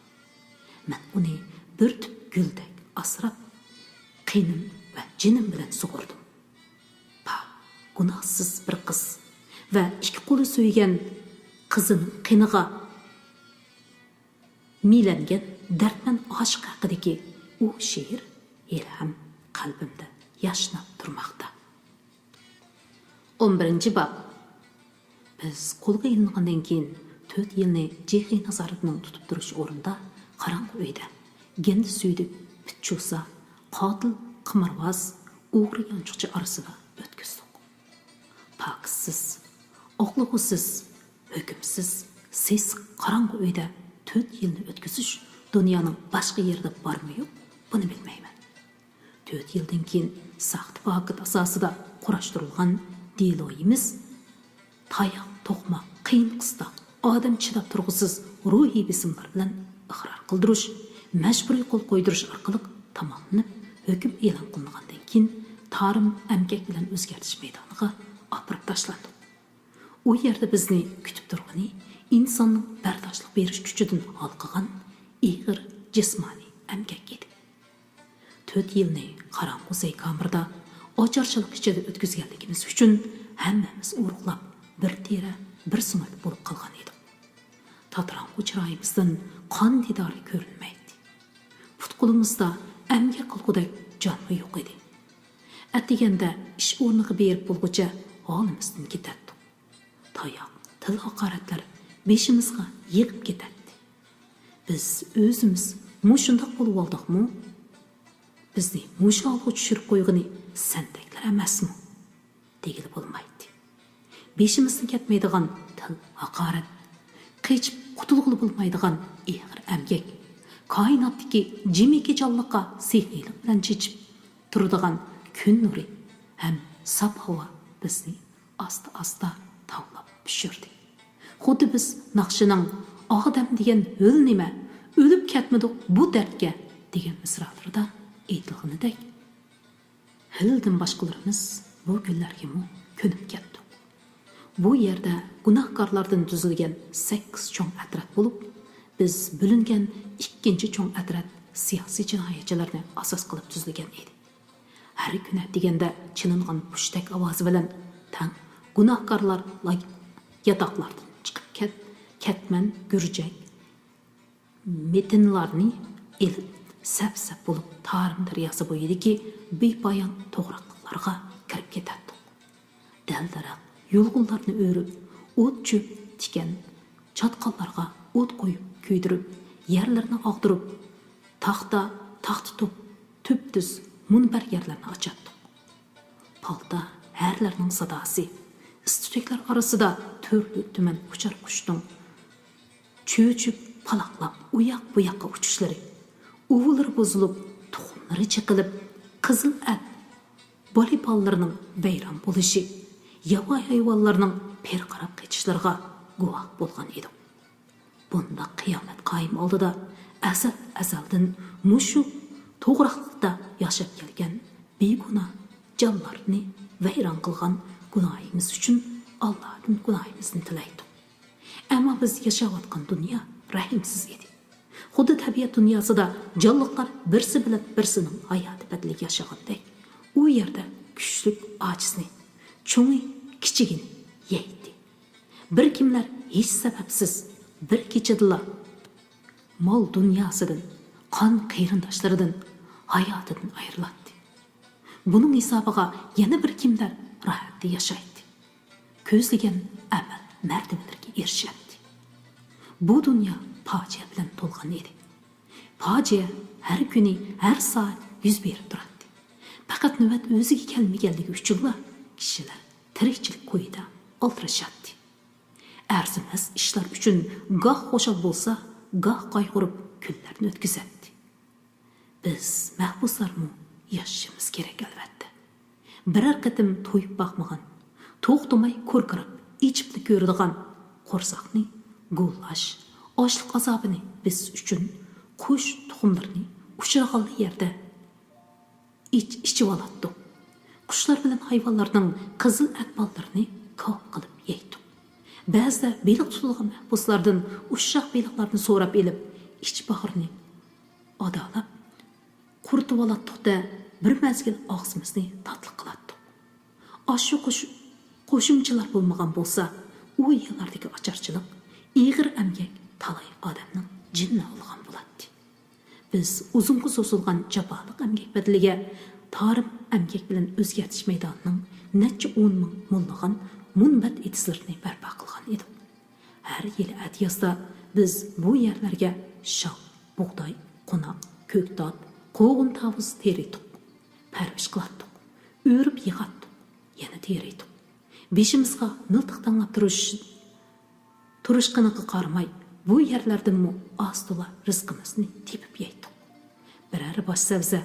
Men uni bir tüp guldek asrab, qinim va jinim bilan sug'urdim. Gunohsiz bir qiz va ikki qo'li so'ygan qizining qiniga milangan dardman oshiq haqidagi u she'r ham qalbimda yashnab turmoqda. 11-bob. Biz qo'lga ilingandan keyin 4 yilni jehiy nazoratining tutib turish o'rinda qorong'u uyda gendi suydik, bitchusa, qotil, qimirvoz, o'g'ri yanchiqchi orasida o'tkazdik. Paksiz, oqlig'usiz, hukmsiz, sessiz qorong'u uyda 4 yilni o'tkazish dunyoning boshqa yerida bormi yo'q, buni bilmayman. 4 yildan keyin saxt vaqt asosida qurashtirilgan deloyimiz tayoq, to'qmoq, qiyin qistoq, odam chidab turg'isiz ruhiy besimlar bilan iqror qildirish, majburiy qo'l qo'ydirish orqali tamomlanib, hukm e'lon qilingandan keyin tarim amgak bilan o'zgartish maydoniga opirib tashlandi. U yerda bizni kutib turgani insonning bardoshlik berish kuchidan halqagan ig'ir jismoniy amgak edi. 4 yilni qorong'u kamerada ocharchilik ichida o'tkazganligimiz uchun hammamiz o'ruqlab bir tera, bir sumak bo'lib qolgan edik. Tatrang'u chiroyimizdan qon didori ko'rinmaydi. Put-qo'limizda amgak qilgudek jonmi yo'q edi. Atiganda ish o'rniga berib bo'lguncha holimizdan ketadi. Tayoq, til haqoratlar beshimizga yig'ib ketadi. Biz o'zimiz mushundoq bo'lib oldikmi? Bizni musholga tushirib qo'ygani sendeklar emasmi? Degili bo'lmaydi. Beshimizdan ketmaydigan til haqorat, qechib qutulg'ili bo'lmaydigan ig'ir amgak, koinotdagi jimiki jonliqqa sehriylik bilan chechib turadigan kun nuri ham sap havo bizni asta-asta tavlab pishirdi. Xuddi biz naqshining odam degan o'l nima, o'lib ketmadik bu dardga degan misralarida aytilganidek, Hildan boshqalarimiz bu kunlarga ko'nib ketdi. Bu yerda gunohkorlardan tuzilgan 8 cho'ng atrat bo'lib, biz bo'lingan 2-chi cho'ng atrat siyosiy jinoyatchilarni asos qilib tuzilgan edi. Har kuni deganda chilingan pushtak ovozi bilan tang gunohkorlar yotoqlardan chiqib ket, ketman, gürjek, metinlarni elib, sap-sap bo'lib Tarim daryosi bo'yidagi bepoyon to'g'riqlarga kirib ketadi. Dal-daraq yo'lg'unlarni o'rib, o't cho'p tikan, chatqallarga o't qo'yib, kuydirib, yerlarni og'dirib, taxta top, tüp-tüz munbar yerlarni ochadi. Palta herlarning sadosi, istuteklar orasida turli tuman uchar qushning cho'chib, palaqlab, uyoq bu yoqqa uchishlari, uvulari buzilib, tuxumlari chiqilib, qizil at bolipallarning bayram bo'lishi, yovvoyi hayvonlarning perqarab qechishlariga guvoh bo'lgan edi. Bunda qiyomat qoyim oldida azaldan mushu to'g'riqlikda yashab kelgan beguna jonlarni vayron qilgan gunohimiz uchun Allohdan gunohimizni tilaydi. Ammo biz yashayotgan dunyo rahimsiz edi. Xuddi tabiat dunyosida jonliqlar birsi bilan birsining hayoti badliga yashagandek, u yerda kuchlik ojizni, cho'ngi kichigini yeydi. Bir kimlar hech sababsiz bir kechadila mol dunyosidan, qon qarindoshlaridan, hayotidan ayriladi. Buning hisobiga yana bir kimlar rohatda yashaydi. Ko'zlagan amal martabalarga erishadi. Bu dunyo fojia bilan to'lgan edi. Fojia har kuni, har soat yuz berib turadi. Faqat navbat o'ziga kelmaganligi uchunla kishilar tirikchilik qo'yida o'ltirishadi. Arzimas ishlar uchun goh xo'shal bo'lsa, goh qayg'urib kunlarni o'tkazadi. Biz mahbuslarmi yashashimiz kerak albatta. Biror qatim to'yib boqmagan, to'xtamay ko'rkirib, ichib ko'radigan qo'rsoqni go'llash, ochliq azobini biz uchun qush tuxumlarini uchirg'anli yerda ichib oladi. Qushlar bilan hayvonlarning qizil atballarini ko'p qilib yeydi. Ba'zida beliq tutilgan mahbuslardan ushshoq beliqlarni so'rab elib, ich bag'rini odolab, quritib oladi-da, bir mazgil og'zimizni tatliq qiladi. Ashu qo'shimchalar bo'lmagan bo'lsa, u yillardagi ocharchilik, ig'ir amgak talay odamning jinni olgan bo'ladi. Biz uzunga so'zilgan jaboliq amgak badaliga Tarim amgak bilan o'zgartish maydonining necha 10 ming mo'llagan munbat etislarni barpo qilgan edi. Har yili atyozda biz bu yerlarga shoh, bug'doy, qo'noq, ko'ktot, qo'g'in tavus teriydik, parvish qildik, o'rib yig'atdik, yana teriydik. Beshimizga miltiq tanlab turishqiniga qaramay, bu yerlardanmi ostola rizqimizni tepib yeydik. Biror bosh sabza,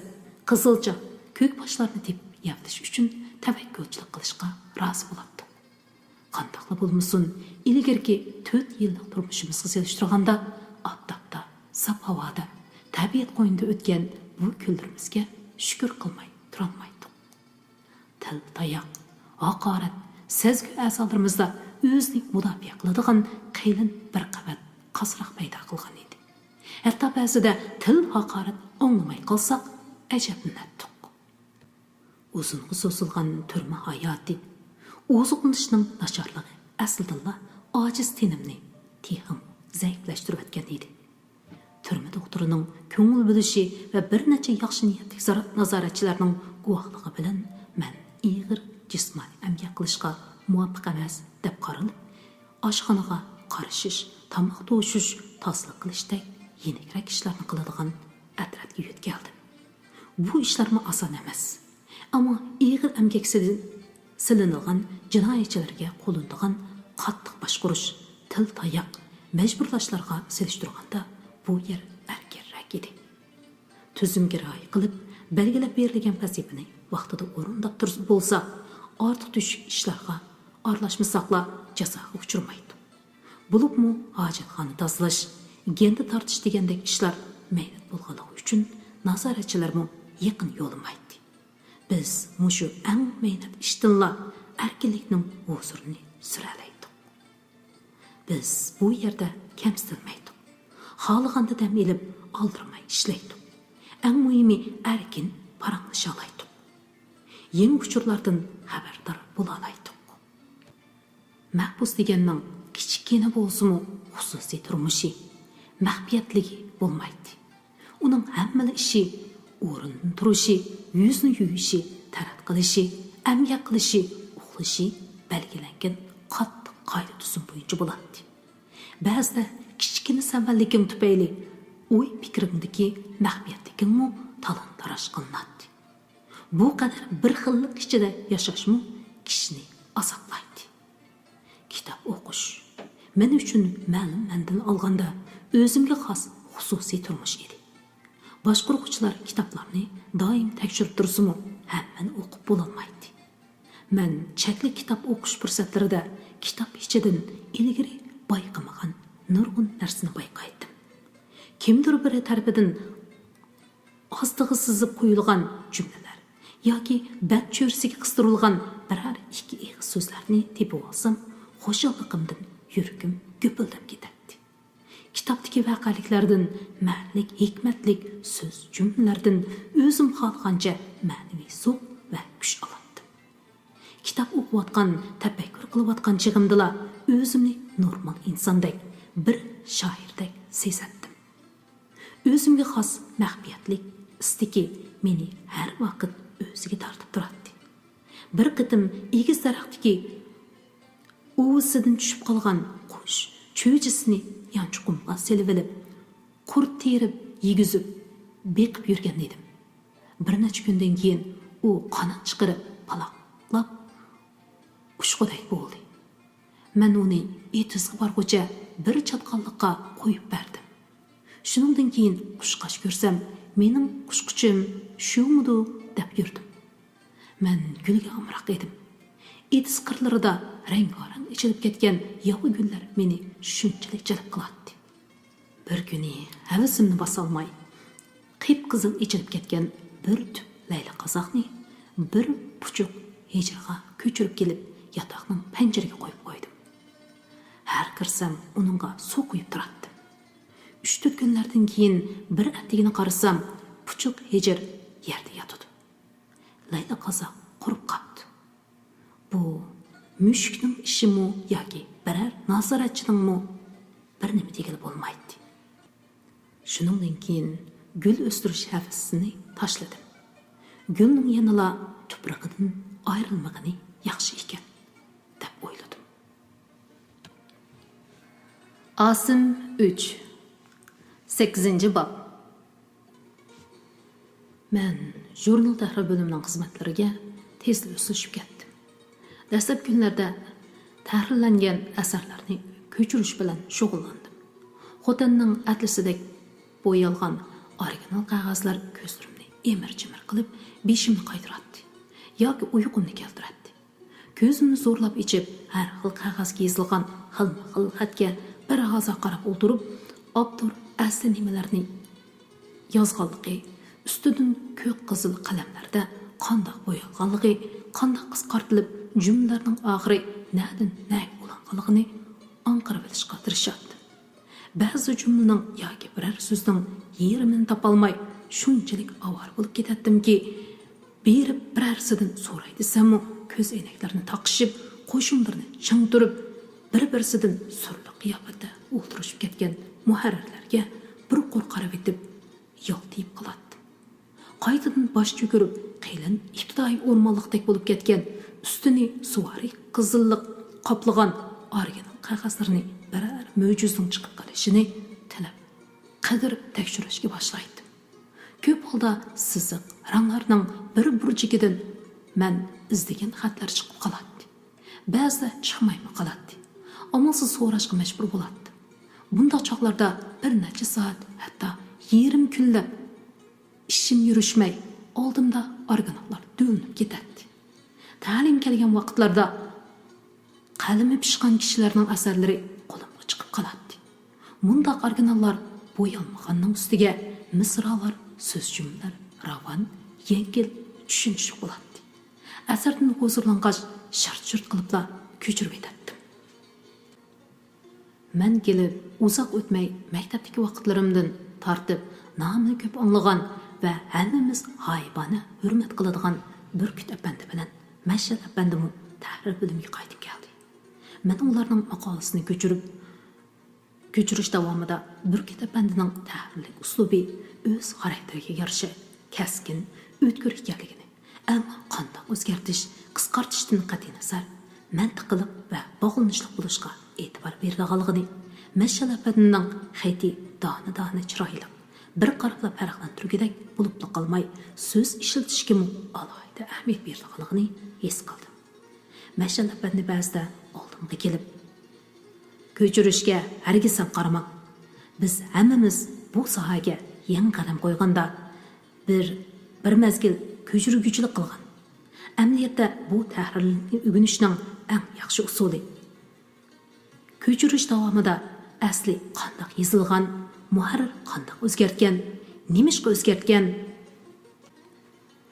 qizilcha, ko'k boshlarni tepib yavlish uchun tavakkulchilik qilishga rozi bo'ladi. Qandaqla bo'lmasin, ilgirki 4 yillik turmushimizga solishtirganda, oftobda, sap havoda, tabiat qo'ynida o'tgan bu kunlarimizga shukr qilmay turolmaydik. Til, tayoq, haqorat, sezgi a'zolarimizda o'zini mudofaa qiladigan qiyin bir qavat qasroq paydo qilgan edi. Hatto ba'zida til haqorat o'nglamay qolsak, ajablanardik. Uzunga so'zilgan turma hayoti, oziqlanishning nacharligi aslida ojiz tenimni texim zaiflashtirib o'tgan edi. Turma doktorining ko'ngil bo'lishi va bir necha yaxshi niyatli nazoratchilarning guvohligi bilan men ig'ir jismoniy amgak qilishga muvaffaq emas deb qaralib, oshxonaga qarishish, tomoq to'shish, tasliq qilishda yenikroq ishlarni qiladigan atrofga yetib bu ishlarmi oson emas. Ammo ig'ir amgak silinilgan jinoyatchilarga qo'llanadigan qattiq boshqurish, til tayoq, majburlashlarga selishtirganda bu yer erkinroq edi. Tuzumga rioya qilib, belgilab berilgan vazifani vaqtida o'rindab turib bo'lsa, ortiq tushuk ishlarga aralashmasaqla jazoga uchirmaydi. Bo'libmi hojatxona tozalash, genda tortish degandek ishlar mayli bo'lganligi uchun nazoratchilarmi yaqin yo'lamaydi. Biz mushu eng mehnat ishtinla erkinlikning huzurini suralaydik. Biz bu yerda kamsitilmaydik. Xohlaganda dam elib oldirmay ishlaydik. Eng muhimi erkin paranglasha olaydik. Yangi uchurlardan xabardor bo'la olaydik. Mahbus deganning kichkina bo'lsa-mu xususiy turmushi, mahfiyatligi bo'lmaydi. Uning hamma ishi, o'rnidan turishi, yuzni yuyishi, tarat qilishi, amgak qilishi, uxlashi belgilangan qattiq qoida tuzum bo'yicha bo'ladi. Ba'zida kichkina savalliking tufayli o'y fikringdagi mahfiyatligingmi talon-taroj qilinadi. Bu qadar bir xillik ichida yashashmi kishini azoqlaydi. Kitob o'qish men uchun ma'lum manzil olganda o'zimga xos xususiy turmush edi. Boshqa o'quvchilar kitoblarni doim tekshirib tursimi, hammani o'qib bo'lolmaydi. Men chekli kitob o'qish fursatlarida kitob ichidan ilgari bayqamagan nurg'un narsani bayqaydim. Kimdir biri tarafidan ostig'i sizib qo'yilgan jumlalar yoki bat cho'rsiga qistirilgan biror ikki ig'iz so'zlarni tepib olsam, xo'shalligimdan yuragim gupildab ketadi. Kitobdagi voqealiklardan, ma'nilik, hikmatlik so'z jumlalardan o'zim xohlagancha ma'naviy suv va kuch oldim. Kitob o'qiyotgan, tafakkur qilayotgan chig'imdala o'zimni normal insondek, bir shoirdek sezatdim. O'zimga xos mahfiyatlik istiki meni har vaqt o'ziga tortib turadi. Bir qitim egiz daraxtdagi o'visidan tushib qolgan qush cho'jisini yanchiqumga selib olib, qurt terib, yegizib, beqib yurgan edim. Bir necha kundan keyin u qanot chiqarib, paloqlab ushquday bo'ldi. Men uni etizga borguncha bir chatqonliqqa qo'yib berdim. Shuningdan keyin qushqash ko'rsam, mening qushquchim shumidi deb yurdim. Men gulga amroq edim. Etiz qirlarida rang-barang ichilib ketgan yovi gullar meni shunchalik jalb qiladi. Bir kuni havasimni bosolmay, qip-qizil ichilib ketgan bir tub layla qozoqni bir puchuq hijraga ko'chirib kelib, yotoqning panjaraga qo'yib qo'ydim. Har kirsam uningga suv quyib turardim. 3-4 kunlardan keyin bir atigini qarasam, puchuq hijr yerda yotadi. Layla qozoq qurib qoldi. Bu mushukning ishimi yoki biror nazoratchining bir nima degili bo'lmaydi. Shuningdan keyin gul o'stirish havasini tashladim. Gulning yanala tuprog'idan ayrilmagani yaxshi ekan deb o'yladim. Asim 3 8-bob. Men jurnal tahrir bo'limining xizmatlariga tezda o'sishib ketdim. Dastlab kunlarda tahrirlangan asarlarni ko'chirish bilan shug'ullandim. Xotinning atlasidek bo'yalgan original qog'ozlar ko'zlarimni emir-chimir qilib, beshimni qaytaradi yoki uyqumni keltiradi. Ko'zimni zo'rlab ichib, har xil qog'ozga yozilgan xilma-xil xatga bir g'aza qarab o'tirib, avtor asli nimalarni yozganligi, ustidan ko'k qizil qalamlarda qandoq bo'yalganligi, qandoq qisqartilib, jumlalarning oxiri nadan naq bo'lanligini aniqlab bilishga tirishadi. Ba'zi jumlaning yoki biror so'zning yerini topolmay shunchalik avor bo'lib ketadimki, berib birarsidan so'ray desam-mu, ko'z aynaklarini taqishib, qo'shimlarni ching turib, bir-birsidan surli qiyofatda o'ltirishib ketgan muharrirlarga bir qo'r qarab etib, yoltiyib qoladi. Qaytadan bosh cho'kirib, qiylin ibtidoiy o'rmonliqdek bo'lib ketgan, ustini suvari qizilliq qoplagan original qog'ozlarni biror mo'jizning chiqib qolishini tilab, qidirib tekshirishga boshlaydi. Ko'p holda siziq ranglarning bir burchigidan men izlagan xatlar chiqib qoladi. Ba'zida chiqmaymi qoladi. Amalsiz so'rashga majbur bo'ladi. Bunda chaqlarda bir necha soat, hatto 20 kunlab ishim yurishmay, oldimda originallar do'linib ketadi. Ta'lim kelgan vaqtlarda qalami pishgan kishilarning asarlari qo'limga chiqib qoladi. Bunda originallar bo'yalmaganning ustiga misralar, so'z jumlalar ravon, yengil tushunish bo'ladi. Asardan huzurlangach, shart-shurt qilibla ko'chirib etadi. Men kelib uzoq o'tmay maktabdagi vaqtlarimdan tortib nomini ko'p anglagan va hammamiz g'oyibona hurmat qiladigan Burkut apandi bilan Mashhad apandimu tahrir bo'limiga qaytib keldi. Men ularning maqolasini ko'chirib ko'chirish davomida Burkut apandining tahrirlik uslubi o'z xarakteriga yarasha kaskin, o'tkir ekanligini, ammo qanday o'zgartish, qisqartishdan qat'iy nazar mantiqliq va bog'lanishli bo'lishga e'tibor berganligini, Mashal apandining xati dona chiroyli, bir qaraqla farqlantirgudek bo'lib qolmay, so'z ishlatishga alohida ahamiyat berganligini his qildim. Mashal apandi ba'zida oldimga kelib, ko'chirishga hargiz ham qaramang. Biz hammamiz bu sohaga yangi qadam qo'yganda bir mezgil ko'chiruvchilik qilgan. Amaliyotda bu tahrirlikni o'rganishning eng yaxshi usuli. Ko'chirish davomida asli qanday yozilgan, muharrir qanday o'zgartgan, nimishqa o'zgartgan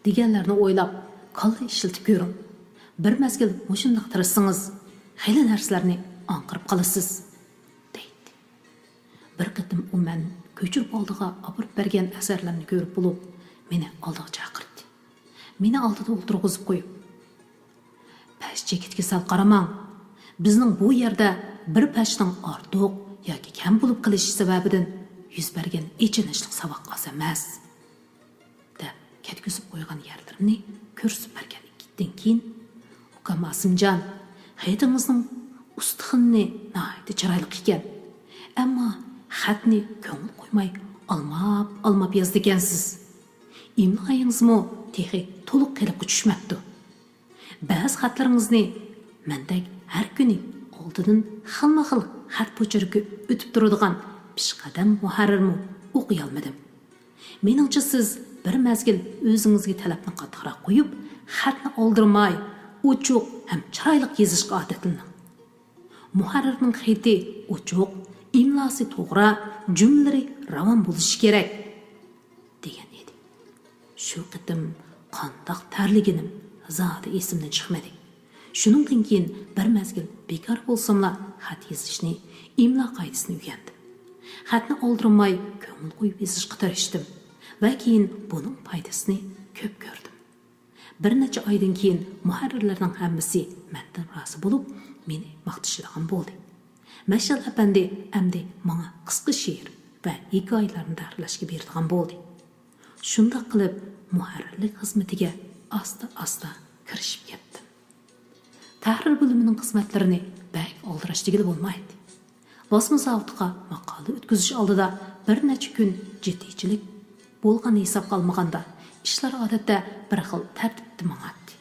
deganlarni o'ylab, qo'lda ishlatib ko'ring. Bir mezgil mushundaq tirishsangiz, xeyli narsalarni anqirib qolasiz, deydi. Bir qitim u men ko'chirib oldiga olib bergan asarlarni ko'rib bo'lib, meni oldiga chaqirdi. Meni oldida o'tirg'izib qo'yib, "Pash chekitga sal qaramang. Bizning bu yerda bir pashning ortiq yoki kam bo'lib qilish sababidan yuz bergan ichinishlik saboq oz emas", deb ketkizib qo'ygan yerlarini ko'rsatib bergandan keyin "Ukam Asimjon, xatingizning ustixini nihoyatda chiroyli ekan. Ammo xatni ko'ngil qo'ymay almab yozdi ekansiz. Imloyingizmi texi to'liq qilib tushmabdi. Ba'zi xatlaringizni mendek har kuni oldidan xilma-xil xat pochariga o'tib turadigan pishqadam muharrirmi o'qiy olmadim. Meningcha siz bir mezgil o'zingizga talabni qattiqroq qo'yib, xatni oldirmay, ochiq ham chiroyli yozishga odatlaning. Muharrirning xati ochiq, imlosi to'g'ri, jumlalari ravon bo'lishi kerak", degan edi. Shu qitim qandoq tarliginim zodi esimdan chiqmadi. Shuningdan keyin bir mezgil bekor bo'lsamla xat yozishni, imlo qoidasini o'rgandim. Xatni oldirmay ko'ngil qo'yib yozishga tirishdim va keyin buning foydasini ko'p ko'rdim. Bir necha oydan keyin muharrirlarning hammasi mendan rozi bo'lib, meni maqtashadigan bo'ldi. Mashal apandi amdi menga qisqa she'r va hikoyalarni tahrirlashga beradigan bo'ldi. Shunda qilib muharrirlik xizmatiga asta kirishib ketdim. Tahrir bo'limining xizmatlarini bak oldirashdigili bo'lmaydi. Bosma zavodiga maqola o'tkazish oldida bir necha kun jiddiychilik bo'lgan hisob qolmaganda ishlar odatda bir xil tartibda mangadi.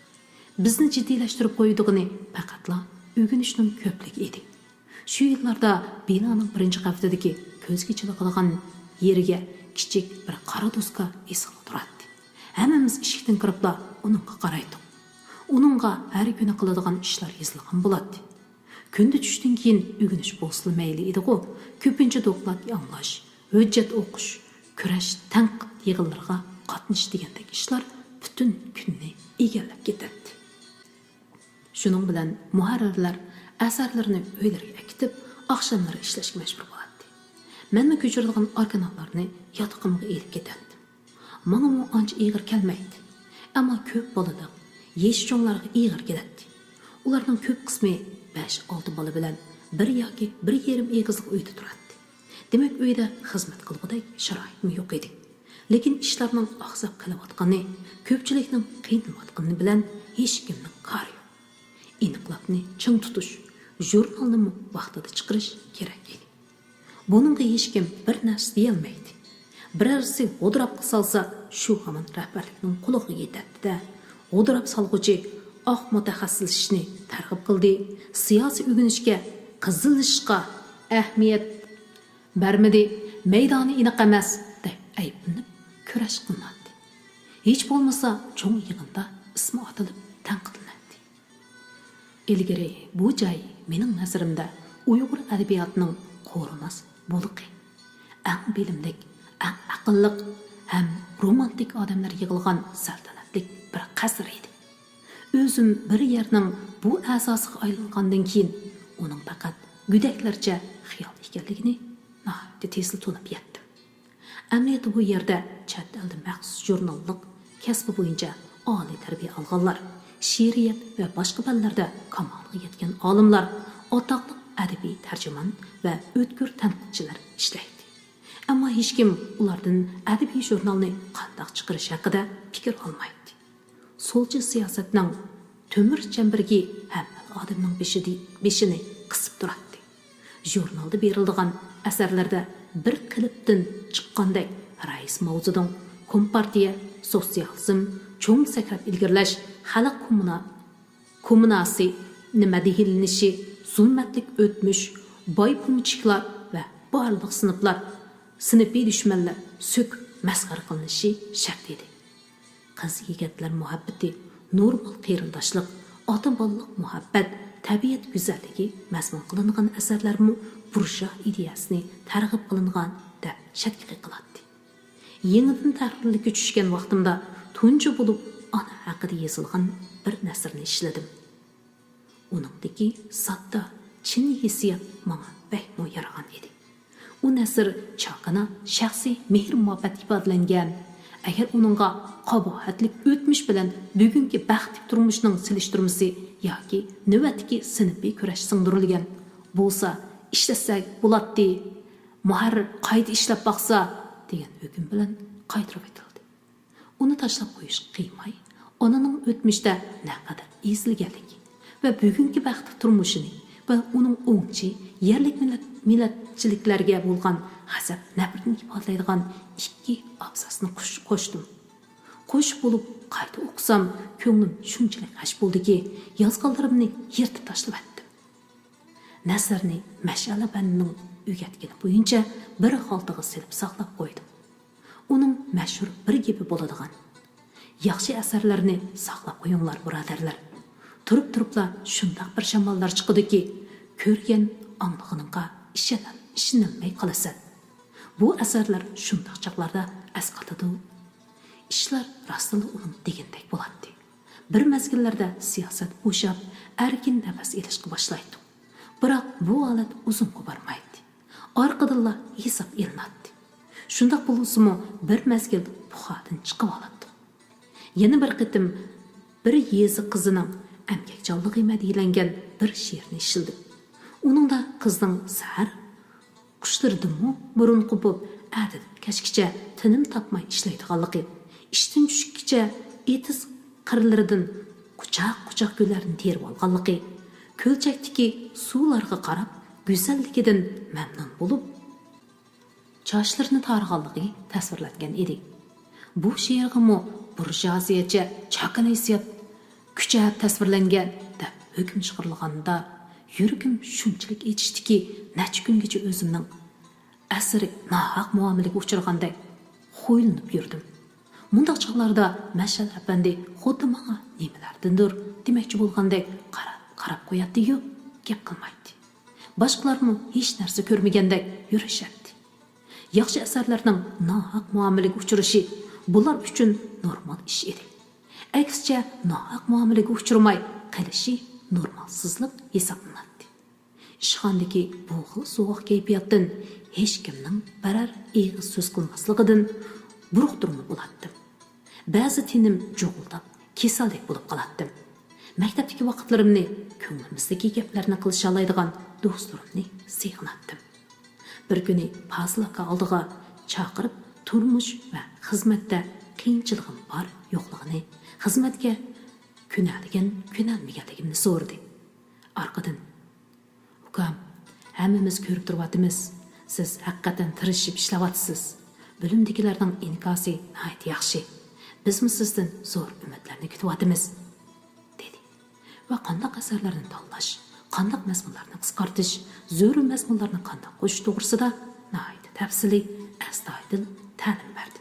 Bizni jiddiylashtirib qo'ydig'ini faqatla o'rganishning ko'pligi edi. Shu yillarda binoning birinchi qavatidagi ko'zga chiliqadigan yeriga kichik bir qora doska esib turardi. Hammamiz eshikdan kiribla uningga qaraydik. Uningga har kuni qiladigan ishlar yozilgan bo'ladi. Kunda tushdan keyin o'rganish bo'lsa mayli edi-ku, ko'pincha doklad anglash, hujjat o'qish, kurash, tanqid yig'inlariga qatnash degandek ishlar butun kunni egallab ketadi. Shuning bilan muharrirlar asarlarini uylariga akitib, oqshomlari ishlashga majbur bo'ladi. Menmi ko'chiradigan originallarni yotiqimga elib ketadi. Menga ancha ig'ir kelmaydi. Ammo ko'p bolalar yesh cho'nglarga ig'ir keladi. Ularning ko'p qismi 5-6 bola bilan bir yoki 1,5 egizlik uyda turadi. Demak, uyda xizmat qilgudek sharoitim yo'q edi. Lekin ishlarning oqsab qilayotgani, ko'pchilikning qiynalotgani bilan hech kimning qari yo'q. Iniqlikni ching tutish, jurnalni vaqtida chiqarish kerak edi. Buningga hech kim bir narsa deyolmaydi. Birarsi o'dirab qilsa, shu hamon rahbarlikning quloqiga yetadi-da. O'dirab solg'uchi oq mutaxassislikni targ'ib qildi, siyosiy o'rganishga, qizilishga ahamiyat bermadi, maydoni aniq emas deb ayblanib kurash qilmadi. Hech bo'lmasa cho'ng yig'inda ismi atilib tanqidlanadi. Ilgari bu joy mening nazarimda Uyg'ur adabiyotining qo'rimas bo'liqi, eng bilimlik, eng aqlliq ham romantik odamlar yig'ilgan saltanatli bir qasr edi. O'zim bir yerning bu asosiga aylangandan keyin uning faqat gudaklarcha xiyol ekanligini nihoyatda tezda to'lib yetdim. Amaliyotda bu yerda chet elda maxsus jurnallik kasbi bo'yicha oliy tarbiya olganlar, she'riyat va boshqa fanlarda kamolga yetgan olimlar, o'taqli adabiy tarjimon va o'tkir tanqidchilar ishlaydi. Ammo hech kim ulardan adabiy jurnalni qandoq chiqarish haqida fikr olmaydi. Solchi siyosatning to'mir chambirgi hamma odamning beshini qisib turadi. Jurnalda beriladigan asarlarda bir klipdan chiqqandek rais Mavzudong Kompartiya, sotsializm, cho'ng sakrab ilgirlash, xalq kommunasi nima deyilinishi, zulmatlik o'tmish, boy pulchilar va barliq sinfiy dushmanlar sök masxar qilinishi shart edi. Qiz yigitlar muhabbati, normal qeyrindoshlik, ota-bolalik muhabbat, tabiat go'zalligi mazmun qilingan asarlarmi burja ideyasini targ'ib qilingan deb shakl qiladi. Yenidan tahrirlikka tushgan vaqtimda tunji bo'lib ona haqida yozilgan bir nasrni ishladim. Uningdagi sodda, chin hissiyat menga bahmo yaragan edi. U nasr chaqana shaxsiy mehr-muhabbat ifodalangan. Agar uningga qabohatlik o'tmish bilan bugungi baxtli turmushning silishtirmasi yoki navbatdagi sinfiy kurash singdirilgan bo'lsa, ishlasak bo'ladi. Muharrir qayta ishlab baqsa degan hukm bilan qaytarib aytildi. Uni tashlab qo'yish qiymay, onaning o'tmishda naqadar ezilganligi va bugungi baxtli turmushini va uning o'ngchi yerlik millatchiliklarga bo'lgan hasab nafratini ifodalaydigan ikki abzasni qo'shdim. Qo'shib bo'lib qayta o'qisam, ko'nglim shunchalik g'ash bo'ldiki, yozganlarimni yirtib tashlab etdim. Nasrni mash'ala bandining o'rgatgani bo'yicha bir xaltaga silib saqlab qo'ydim. Uning mashhur bir gapi bo'ladigan: yaxshi asarlarni saqlab qo'yinglar, birodarlar. Turib-turibla shundoq bir shamollar chiqadiki, ko'rgan anglag'iningga ishonilmay qolasan. Bu asarlar shundoq chaqlarda asqatadi. Ishlar rostila uning degandek bo'ladi. Bir mezgillarda siyosat bo'shab, erkin nafas ilishga boshlaydi. Biroq bu holat uzunga bormaydi. Orqadan hisob ilinadi. Shundoq bo'lsa-mu, bir mezgil buxadan chiqib oladi. Yana bir qitim bir yezi qizining amgakchanligi madiylangan bir she'rni ishildim. Uningda qizning sahar qushlardimu burun qupib, adil kashkicha tinim topmay ishlaydiganligi, ishdan tushkicha etiz qirlaridan quchoq gullarni terib olganligi, ko'lchakdagi suvlarga qarab go'zalligidan mamnun bo'lib, chochlarini targ'anligi tasvirlangan edi. Bu she'rg'imi burjuaziyacha chaqanasiyat kuchab tasvirlangan deb hukm chiqarilganda yuragim shunchalik etishdiki, necha kungacha o'zimning asri nohaq muomalaga uchraganday xo'ylinib yurdim. Mundaq chog'larda Mashal apandi xuddi menga nimalardandir demoqchi bo'lgandek qarab qo'yadi-yu, gap qilmaydi. Boshqalarmi hech narsa ko'rmagandek yurishadi. Yaxshi asarlarning nohaq muomalaga uchrashi bular uchun normal ish edi. Aksicha nohaq muomalaga uchramay qilishi normalsizlik hisoblanadi. Ishxonadagi bu xil sovuq kayfiyatdan hech kimning barar eg'iz so'z qilmasligidan buruqtirma bo'lardim. Ba'zi tinim jo'g'ildab, kasaldek bo'lib qolardim. Maktabdagi vaqtlarimni ko'nglimizdagi gaplarni qilisha oladigan do'stlarimni siyqinatdim. Bir kuni Fazilaka oldiga chaqirib, turmush va xizmatda qiyinchiligim bor yo'qligini, xizmatga ko'nalmaganligimni so'radi. Orqadan: "Ukam, hammamiz ko'rib turibmiz. Siz haqiqatan tirishib ishlayapsiz. Bilimdagilarning inkosi nihoyat yaxshi. Bizmi sizdan zo'r umidlarni kutyapmiz" dedi. Va qanday asarlarni tanlash, qanday mazmunlarni qisqartish, zo'r mazmunlarni qanday qo'shish to'g'risida nihoyat tafsili, astoydil ta'lim berdi.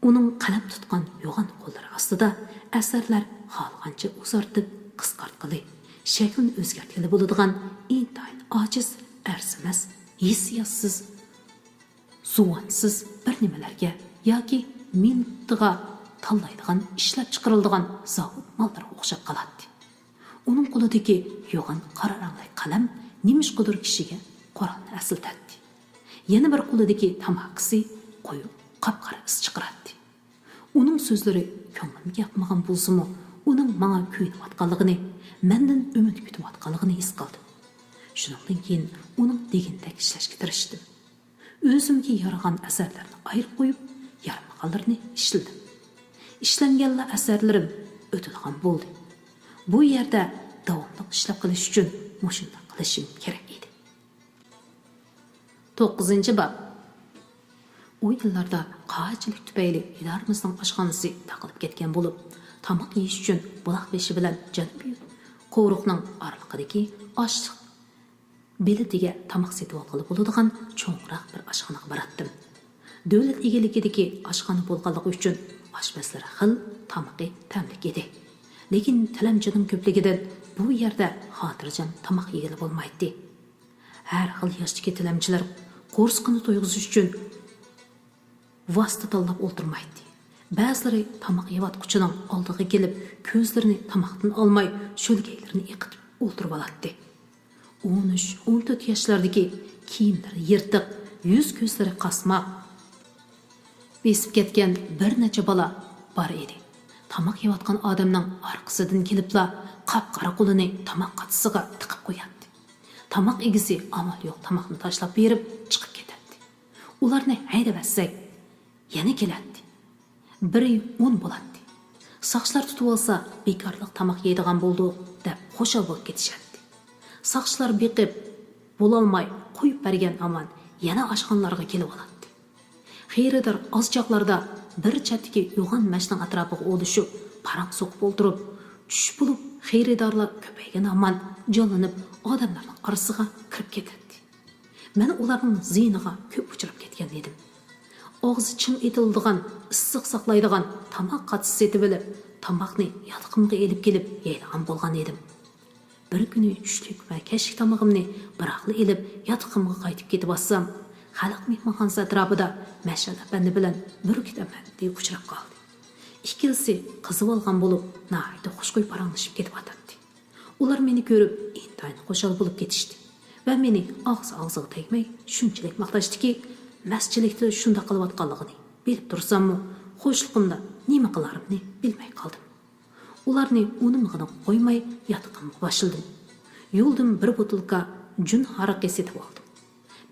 Uning qalam tutgan yo'g'on qo'llari ostida asarlar xohlagancha uzartib, qisqartqili, shaklini o'zgartgili bo'ladigan intayin ojiz, arzimas, hissiyotsiz, suvansiz bir nimalarga yoki minutga tanlaydigan, ishlab chiqariladigan zavod mollarga o'xshab qoladi. Uning qo'lidagi yo'g'on qora rangli qalam nimishqidir kishiga Qur'onni aslatadi. Yana bir qo'lidagi tamoqisi qo'yib qop-qora is chiqaradi. Uning so'zlari ko'nglimga yoqmagan bo'lsa-mu, uning menga kuyinayotganligini, mendan umid kutayotganligini his qildim. Shundan keyin uning degandek ishlashga tirishdim. O'zimga yaragan asarlarni ayirib qo'yib, yaramaqanlarni ishladim. Ishlanganlar asarlarim o'tilgan bo'ldi. Bu yerda davomli ishlab qilish uchun mushunda qilishim kerak edi. 9-bob. O yillarda qachilik tufayli idoramizning oshxonasi taqilib ketgan bo'lib, tamoq yeyish uchun buloq beshi bilan janubiy qo'riqning oraliqidagi oshliq beletiga tamoq setib olg'ili bo'ladigan cho'ngroq bir oshxonaga boratdim. Davlat egaligidagi oshxona bo'lganligi uchun oshpazlar xil, tamoqi tamlik edi. Lekin tilamchining ko'pligidan bu yerda xotirjam tamoq yegili bo'lmaydi. Har xil yoshdagi tilamchilar qo'rsqini to'yg'izish uchun vosita tanlab o'ltirmaydi. Ba'zilari tamoq yeyotquchining oldiga kelib, ko'zlarini tamoqdan olmay, sho'lgaylarini yiqitib o'ltirib oladi. 13-14 yoshlardagi kiyimlari yirtiq, yuz ko'zlari qasmoq, besib ketgan bir necha bola bor edi. Tamoq yeyotgan odamning orqasidan kelibla qap-qora qo'lini tamoq qatisiga tiqib qo'yadi. Tamoq egisi amal yo'q tamoqni tashlab berib chiqib ketadi. Ularni haydab atsak, yana keladi. Biri 10 bo'ladi. Soqchilar tutib olsa, bekorliq tamoq yeydigan bo'ldi deb xo'shal bo'lib ketishadi. Soqchilar beqib bo'lolmay qo'yib bergan aman yana oshxonalarga kelib oladi. Xeyridor ozchoqlarda bir chatdagi yo'g'on mashning atrofiga o'lishib, paraq so'qib o'ltirib, tush bo'lib xeyridorlar ko'paygan aman jonlanib odamlarning orasiga kirib ketadi. Men ularning ziyniga ko'p uchrab ketgan edim. Og'zi chim etildigan, issiq saqlaydigan tamoq qatisi setib olib, tamoqni yotqimga elib kelib yeydigan bo'lgan edim. Bir kuni tushlik va kechki tomog'imni biroqli elib yotqimga qaytib ketib olsam, xalq mehmonxonasi atrofida Mashal apandi bilan bir kitamanni uchrab qoldi. Ikkilisi qizib olgan bo'lib, nihoyatda xushqo'y paranglashib ketib atadi. Ular meni ko'rib, intayin qo'shal bo'lib ketishdi va meni og'ziga tegmay shunchalik maqtashdiki, masjilikda shunda qilayotganligini bilib tursammi, xo'shliqimda nima qilarimni bilmay qoldim. Ularni unimg'ina qo'ymay yotqimga boshladim. Yo'ldim bir butilka jun haraqi setib oldim.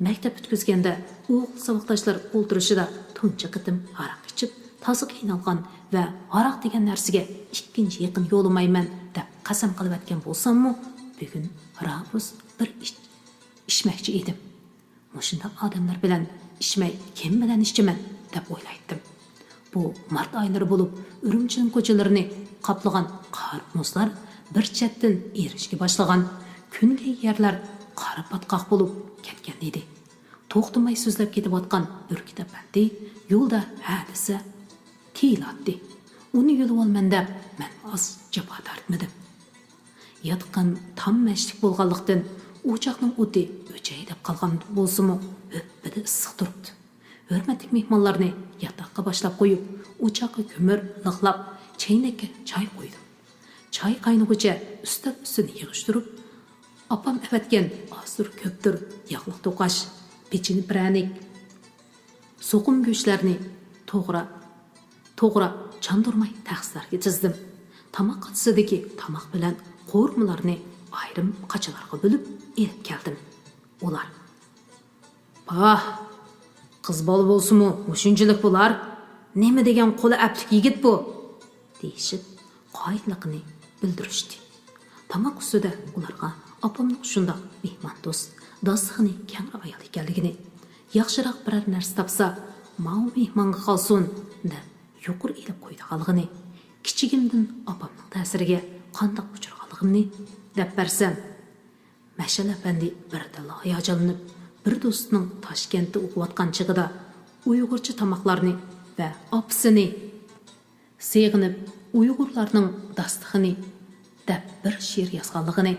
Maktab bitkizganda o'g'il saboqdoshlar o'ltirishida tuncha qitim haraq ichib, toza qiynalgan va haraq degan narsaga ikkinchi yaqin yo'lamayman deb qasam qilib aytgan bo'lsammi, bugun ravus bir ishmoqchi edim. Mushunda odamlar bilan ishmay kim bilan ishchiman deb o'ylaydim. Bu mart oylari bo'lib, Urumchining ko'chalarini qoplagan qor muzlar bir chatdan erishga boshlagan, kunga yerlar qora patqoq bo'lib ketgan edi. To'xtamay so'zlab ketayotgan Urkit apandi yo'lda ha desa tiyiladi. Uni yo'lib olman deb men oz jafo tortmadim. Yotqin tam mashlik bo'lganlikdan o'choqning o'ti o'chay deb qolgan bo'lsa-mu, o'pida issiq turibdi. Hurmatli mehmonlarni yotoqqa boshlab qo'yib, o'choqqa ko'mir liqlab, chaynakka choy qo'ydim. Choy qaynag'icha ustal ustini yig'ishtirib, opam avatgan ozdir ko'pdir yog'liq to'qash, pechini pranik, so'qim go'shtlarni to'g'ra chandurmay taxslarga chizdim. Tamoq qatisidagi tamoq bilan qo'rmalarni ayrim qachalarga bo'lib elib keldim. Ular: "Bah, qiz bola bo'lsa-mu, mushunchalik bo'lar. Nima degan qo'li aplik yigit bu?" deyishib, qoyilligini bildirishdi. Tamoq ustida ularga opamning shundoq mehmon do'st, dostixini kangra ayol ekanligini, yaxshiroq biror narsa topsa, "Mau mehmonga qolsin" deb yuqur elib qo'ydiganligini, kichigimdan opamning ta'siriga qandoq uchirganligimni deb bersam, Mashal apandi birdala hayajonlanib, bir do'stining Toshkentda o'qiyotgan chig'ida Uyg'urcha tamoqlarni va opsini seg'inib, Uyg'urlarning dostixini deb bir she'r yozganligini,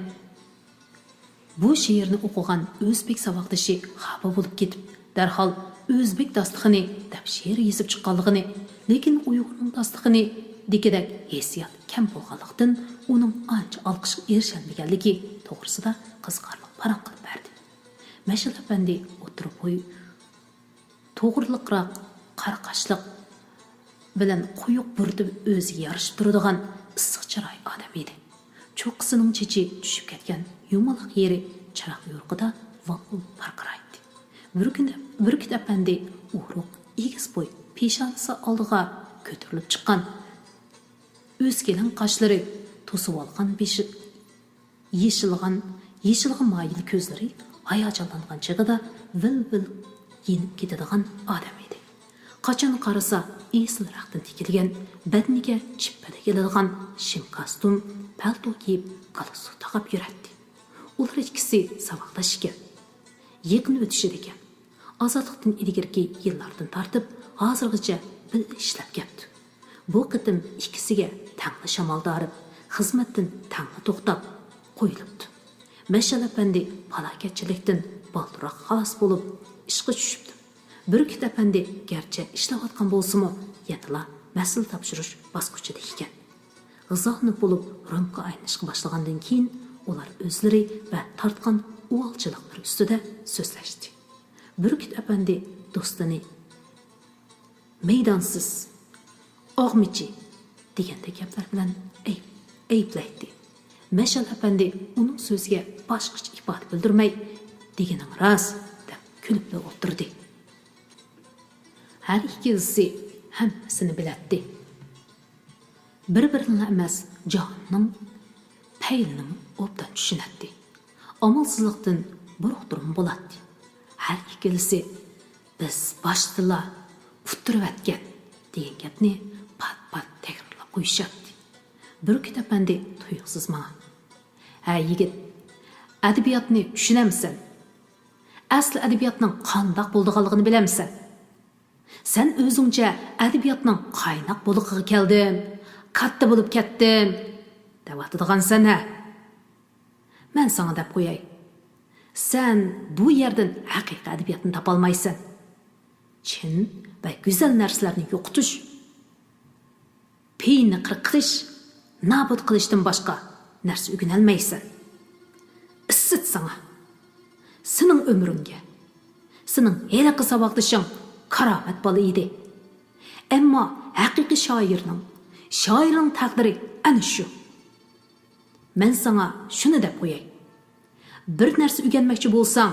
bu she'rni o'qigan o'zbek saboqdoshi xafa bo'lib ketib, darhol o'zbek dostixini deb she'r yozib chiqqanligini, lekin Uyg'urning dostixini dekidak hissiyot kam bo'lganlikdan uning ancha olqishga erisholmaganligi to'g'risida qiziqarli paraq qilib berdi. Mashal apandi o'tirib qo'yib, to'g'riliqroq qaraqashliq bilan quyuq burdi o'ziga yarashib turadigan issiq chiroy odam edi. Cho'qqisining chechi tushib ketgan yumaloq yeri chiroq yo'rqida valqib parqiraydi. Burkut apandi uruq egiz bo'y peshonasi oldiga ko'tarilib chiqqan. O'zganing qoshlari to'sib olgan beshi yeshilg'an mayil ko'zlari hayajonlangan chig'ida vil yenib ketadigan odam edi. Qachon qarasa esil raqtin tikilgan, badniga chippada keladigan shim kostyum, palto kiyib, galstuk taqib yuradi. Ular ikkisi saboqlashgan. Yaqin o'tishdi ekan. Ozodlikdan ilgirki yillardan tortib, hozirgacha bir ishlab ketdi. Bu qitim ikkisiga tangli shamoldarib, xizmatdan tangli to'xtab qo'yilibdi. Mashal apandi falokatchilikdan balduroq xalos bo'lib, ishga tushibdi. Burkut apandi garchi ishlayotgan bo'lsa-mu, yanala mas'ul topshirish bosqichida ekan. G'izonib bo'lib, rumka aylanishga boshlagandan keyin ular o'zlari va tortgan uvalchiliklar ustida so'zlashdi. Burkut apandi do'stini maydonsiz, og'michi degandek gaplar bilan ayblaydi. Mashal apandi uning so'ziga boshqacha ifoda bildirmay, deganing rost deb kulib o'tirdi. Har ikkisi hammasini biladi. Bir-birini emas, jahonning paylini obdan tushunadi. Amalsizlikdan buruqtirim bo'ladi. Har ikkisi biz boshdilar utirib atgan degan gapni pat takrorlab qo'yishadi. Burkut apandi tuyuqsiz menga: "Ha yigit, adabiyotni tushunamsan? Asli adabiyotning qandoq bo'lganligini bilamsan? Sen o'zingcha adabiyotning qaynoq bo'lig'iga keldim, katta bo'lib ketdim deb atadigansan ha? Men sana deb qo'yay. Sen bu yerdan haqiqiy adabiyotni topolmaysan. Chin va go'zal narsalarni yo'qotish, peyni qirqish, nabud qilishdan boshqa narsa o'rganolmaysan. Issit sana. Sening umringga, sening heliqi saboqdishing karomat bola edi. Ammo haqiqiy shoirning taqdiri ana shu. Men sana shuni deb qo'yay. Bir narsa o'rganmoqchi bo'lsang,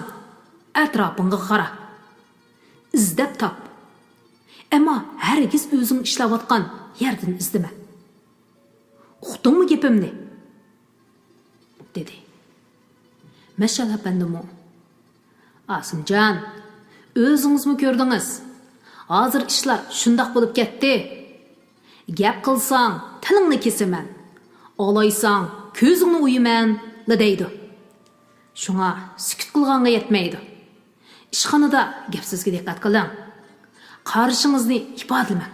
atrofingga qara. İzdab top. Ammo hargiz o'zing ishlayotgan yerdan izdama. Uqdingmi gapimni? dedi. Mashal apandimi: "Asimjon, o'zingizmi ko'rdingiz? Hozir ishlar shundoq bo'lib ketdi. Gap qilsang, tilingni kesaman. Olaysang, ko'zingni o'yiman", deydi. Shunga sukut qilganga yetmaydi. Ishxonada gapsizga diqqat qiling. Qarishingizni ifodalamang.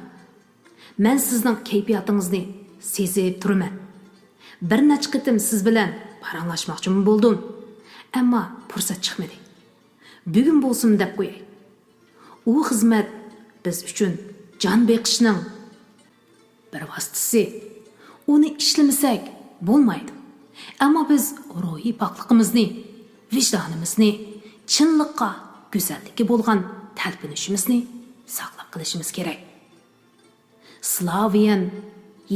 Men sizning kayfiyatingizni sezib turaman. Bir necha qitim siz bilan paranglashmoqchi bo'ldim, ammo fursat chiqmadi. Bugun bo'lsin deb qo'yay. U xizmat biz uchun jon beqishning bir vositasi. Uni ishlamasak bo'lmaydi. Ammo biz ruhiy pokligimizni, vijdonimizni, chinlikqa, go'zallikka bo'lgan talpinishimizni saqlab qilishimiz kerak. Slaviyan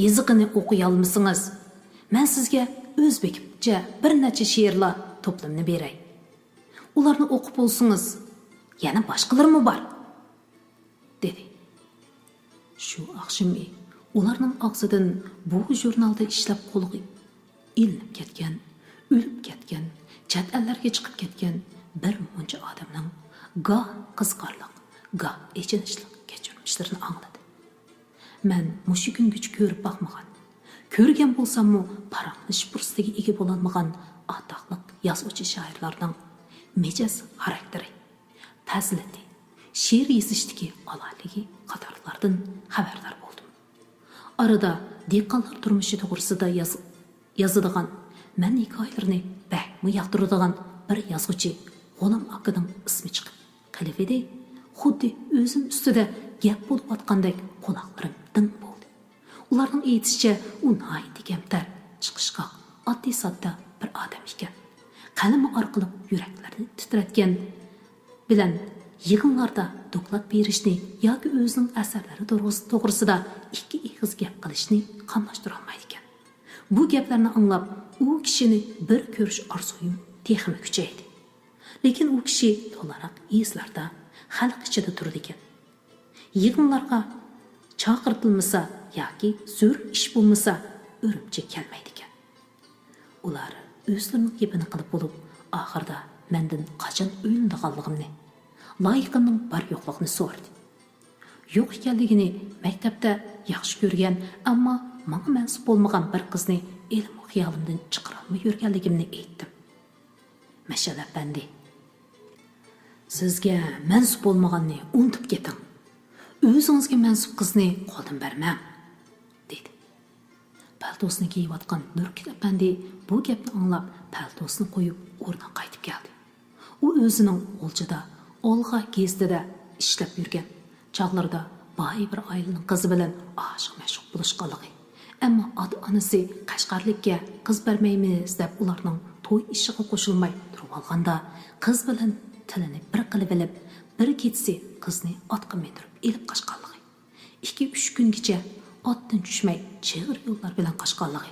yezigini o'qiy olmasangiz, men sizga o'zbekcha bir necha she'rlar to'plamini beray. Ularni o'qib bo'lsangiz, yana boshqalarmi bor? dedi. Shu oqshimi ularning og'zidan bu jurnalda ishlab qo'lga ilinib ketgan, o'lib ketgan, chet ellarga chiqib ketgan bir muncha odamning goh qiziqarliq, goh echinishlik kechirmishlarini angladi. Men mushu kungacha ko'rib boqmagan, ko'rgan bo'lsam-mu paranglish fursatiga ega bo'lolmagan atoqliq yozuvchi shoirlarning mijoz xarakteri, fazilati, she'r yozishdagi aloyligi qatorlardan xabardor bo'ldim. Arada dehqonlar turmushi to'g'risida yozadigan, men hikoyalarni bakmi yoqtiradigan bir yozuvchi G'olam akaning ismi chiqib qilib, xuddi o'zim ustida gap bo'lib atgandek quloqlarim ding bo'ldi. Ularning aytishicha, u nihoyatda kamtar, chiqishqoq, oddiy sodda bir odam ekan. Qalami orqali yuraklarni titratgan bilan yig'inlarda doklad berishni yoki o'zining asarlari to'g'risida ikki ig'iz gap qilishni qamlashtira olmaydi ekan. Bu gaplarni anglab, u kishini bir ko'rish orzuyim texmi kuchaydi. Lekin u kishi to'laroq izlarda xalq ichida turdi ekan. Yig'inlarga chaqirtilmasa yoki zo'r ish bo'lmasa, o'rimchi kelmaydi ekan. Ular o'zlarining gapini qilib bo'lib, oxirida mendan qachon o'yindiganligimni, loyiqimning bar yo'qligini so'radi. Yo'q ekanligini maktabda yaxshi ko'rgan, ammo menga mansub bo'lmagan bir qizni ilm xiyolimdan chiqarolmay yurganligimni aytdim. Mashallah bandi. Sizga mansub bo'lmaganni unutib keting. O'zingizga mansub qizni qo'ldan bermang, dedi. Paltosini kiyayotgan Nurkit apandi bu gapni anglab, paltosini qo'yib o'rniga qaytib keldi. U o'zining o'ljida, olg'a gezdida ishlab yurgan chog'larda boy bir oilaning qizi bilan oshiq mashq bo'lishganligi. Ammo ota-onasi Qashqarlikka qiz bermaymiz deb ularning to'y ishiga qo'shilmay turib olganda, qiz bilan tilini bir qilib olib, bir ketsi qizni otga mindirib elib qochganligi. 2-3 kungacha otdan tushmay chig'ir yo'llar bilan qochganligi.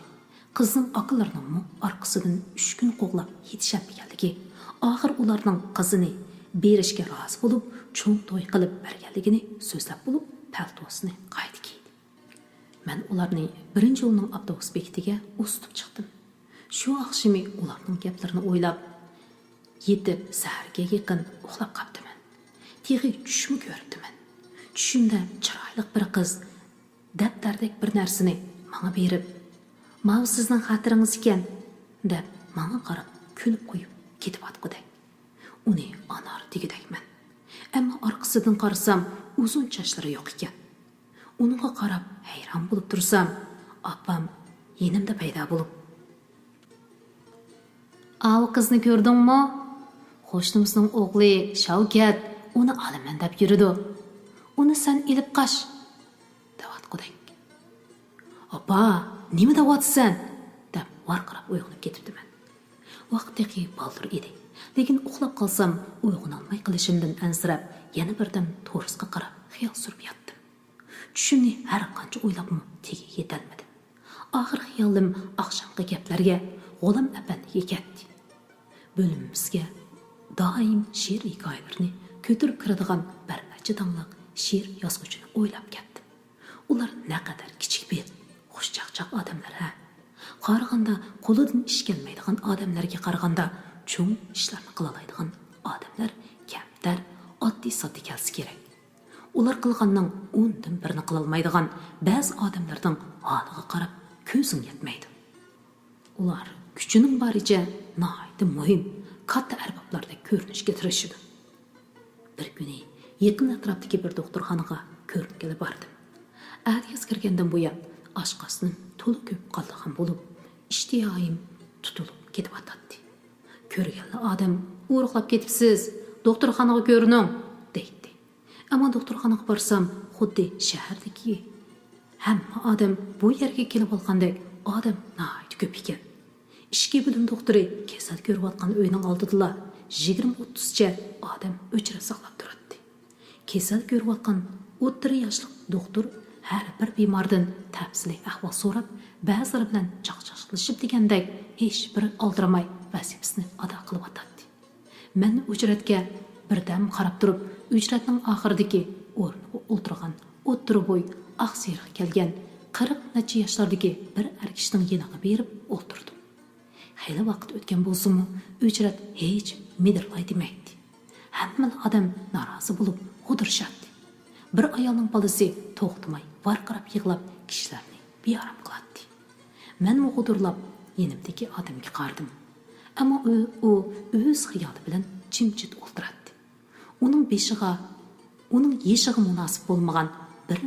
Qizning aqllarining orqasidan 3 kun qo'g'lab yetishmaganligi. Oxir ularning qizini berishga rozi bo'lib, cho'ng to'y qilib berganligini so'zlab bo'lib, paltosini qaytib kiydi. Men ularni birinchi yo'lning avtobus bekatiga ustib chiqdim. Shu oqshimi ularning gaplarini o'ylab, yetib saharga yaqin uxlab qoldim. Teg'i tushmi ko'ribdiman. Tushimda chiroyli bir qiz daftardek bir narsani menga berib, "Mana sizning xotiringiz ekan" deb menga qarab kulib qo'yib ketib atqiday. Uni anar degidayman. Ammo orqasidan qarasam, uzun sochlari yo'q ekan. Uningga qarab hayron bo'lib tursam, opam yenimda paydo bo'lib, "Av qizni ko'rdingmi? Qo'shnimizning o'g'li Shavkat uni olaman deb yurdi. Uni sen ilib qoch" deb atqiday. "Opa, nima deyapsan?" deb varqirab uyg'onib ketibdiman. Vaqtdagi baldir edi. Lekin uxlab qolsam, uyg'onolmay qilishimdan ansirab, yana birdan to'risga qarab xiyol surib yotdim. Tushimni har qancha o'ylabmi tegi yetolmadim. Oxir xiyolim oqshomgi gaplarga G'olam apandiga ketdi. Bo'limimizga doim she'r hikoyalarni ko'tarib kiradigan bir necha donliq she'r yozuvchini o'ylab ketdim. Ular naqadar kichik bir xushchaqchaq odamlar ha. Qaraganda qo'lidan ish kelmaydigan odamlarga qaraganda cho'ng ishlarni qila oladigan odamlar kamtar, oddiy-soddiy kelsa kerak. Ular qilganning 10dan birini qila olmaydigan ba'zi odamlarning holiga qarab ko'zing yetmaydi. Ular kuchining boricha nihoyatda muhim, katta arboblarda ko'rinishga tirishadi. Bir kuni yaqin atrofdagi bir doktorxonaga ko'rgani bordim. Adiyaz kirgandan buyon oshqoznim to'la ko'p qoldigan bo'lib, ishtiyoyim tutilib ketib atadi. Ko'rgan odam "O'ruqlab ketibsiz, doktorxonaga ko'rining" deydi. Ammo doktorxonaga borsam, xuddi shahardagi hamma odam bu yerga kelib olgandek odam nihoyat ko'p ekan. Ishki bilim doktori kasal ko'rayotgan uyning oldida 20-30 cha odam o'chira saqlab turadi. Kasal ko'rayotgan 30 yoshli doktor har bir bemordan tafsiliy ahvol so'rab, ba'zilari bilan chaqchaqlashib degandek hech bir oldiramay vazifasini ado qilib o'tadi. Men uchratga birdam qarab turib, uchratning oxiridagi o'rniga o'ltirgan, o'ttiri bo'y, oq siyriq kelgan 40 necha yoshlardagi bir erkishning yeniga berib o'ltirdim. Hali vaqt o'tgan bo'lsa-mu, uchrat hech midirlay demaydi. Hamma odam norozi bo'lib g'udirishadi. Bir ayolning bolasi to'xtamay varqirab yig'lab kishilarni bearam qiladi. Men g'udirlab yenimdagi odamga qaradim. Ammo u o'z xiyoli bilan jimjit o'ltiradi. Uning beshiga, uning yeshiga munosib bo'lmagan bir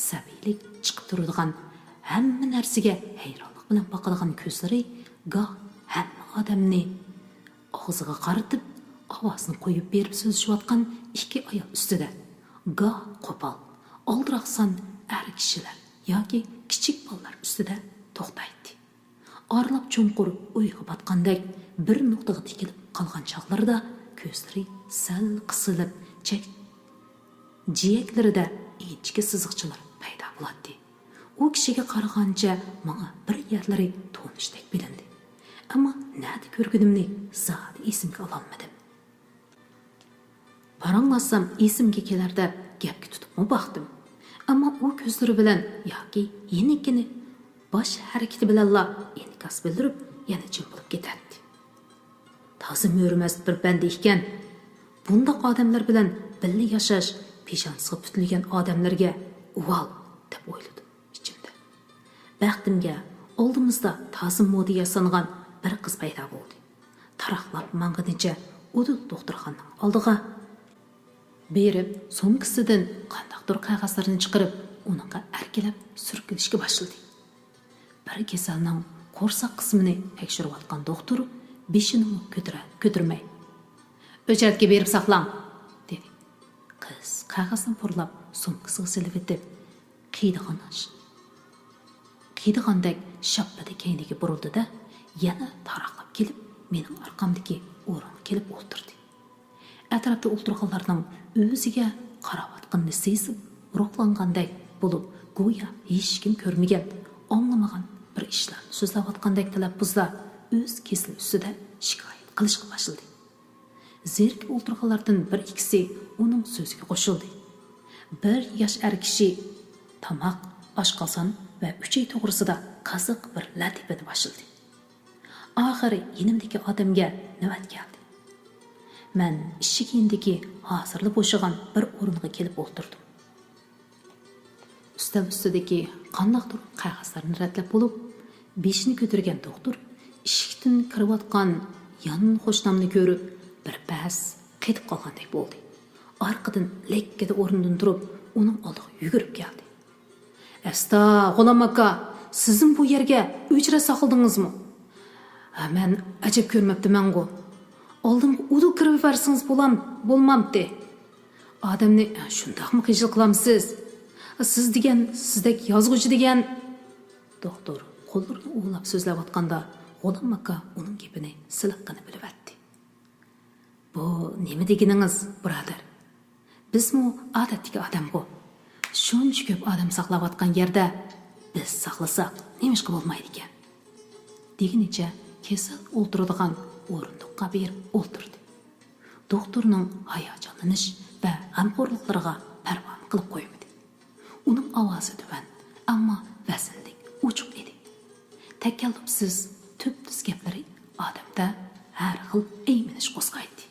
sabiylik chiqib turadigan, hamma narsaga hayronlik bilan boqadigan ko'zlari goh hamma odamni og'ziga qaratib, ovozini qo'yib berib so'zlashayotgan ikki ayol ustida, goh qo'pol, oldiroqsan er kishilar yoki kichik bolalar ustida to'xtaydi. Orlab cho'nqur o'yga botgandek bir nuqtaga tikilib qolgan chog'larda ko'zlari sal qisilib, jiyaklarida inchki siziqchalar paydo bo'ladi. o kishiga qaragancha menga bir yerlari tonishdek bilindi. Ammo nada ko'rganimni zodi esimga ololmadim. Paranglasam esimga kelar deb gapga tutibmi baxtim. Ammo u ko'zlari bilan yoki yenikini bosh harakati bilanla inkas bildirib, yana jim bo'lib ketadi. Tazim yurmas bir banda ekan, bundaq odamlar bilan birga yashash peshonasiga putilgan odamlarga uval deb o'yladim ichimda. Baxtimga oldimizda tazim modi yasangan bir qiz paydo bo'ldi. Taraqlab mang'inicha udul doktorxonaning oldiga berib, so'mkisidan qandaqdir qog'ozlarni chiqarib, uningga erkalab surkilishga boshladi. Bir kasalning qo'rsoq qismini tekshirayotgan doktor beshini ko'tarmay o'chatga berib saqlang dedi. Qiz qog'ozni purlab so'mkisiga silib etib, qiydigandek shappada keyniga burildi-da, yana taraqlab kelib, mening orqamdagi o'ringa kelib o'tirdi. Atrofda o'tirganlarning o'ziga qarayotganini sezib, ruhlangandek bo'lib, go'yo hech kim ko'rmagan, anglamagan bir ishlarni so'zlayotgandek talaffuzlar o'z kesili ustida shikoyat qilishga boshladi. Zerikib o'tirganlardan bir ikkisi uning so'ziga qo'shildi. Bir yosh er kishi tamoq, oshqozon va uchay to'g'risida qiziq bir latifani boshladi. Oxiri yenimdagi odamga navbat keldi. Men eshik yendagi hozirli bo'shagan bir o'ringa kelib o'tirdim. Ustal ustidagi qandaqdir qog'ozlarni ratlab bo'lib, beshini ko'targan doktor eshikdan kirayotgan yon qo'shnamni ko'rib, bir pas ketib qolgandek bo'ldi. Orqadan lekkada o'rnidan turib, uning oldiga yugurib keldi. "Asta, G'ulom aka, sizin bu yerga o'chira saqildingizmi? Men ajab ko'rmabdiman-ku. Oldimga udul kirib yuborsangiz bo'lmamdi. Odamni shundaqmi qiyjil qilamsiz? Siz degan, sizdek yozg'uchi degan." Doktor qo'llarini o'ylab so'zlayotganda G'ulom aka uning gapini siliqqina bilib aytdi. "Bu nima deganingiz, birodar? Bizmi odatdagi odam-ku. Shuncha ko'p odam saqlayotgan yerda biz saqlasak nemishqa bo'lmaydi ekan?" Deginicha kasal o'tiradigan o'rindiqqa berib o'tirdi. Doktorning hayajonlanish va g'amxo'rliklariga parvo qilib qo'ymadi. Uning ovozi tuban, ammo vaznlik uchuq edi. Takallufsiz, tubsiz gaplari odamda har xil eyminish qo'zg'aydi.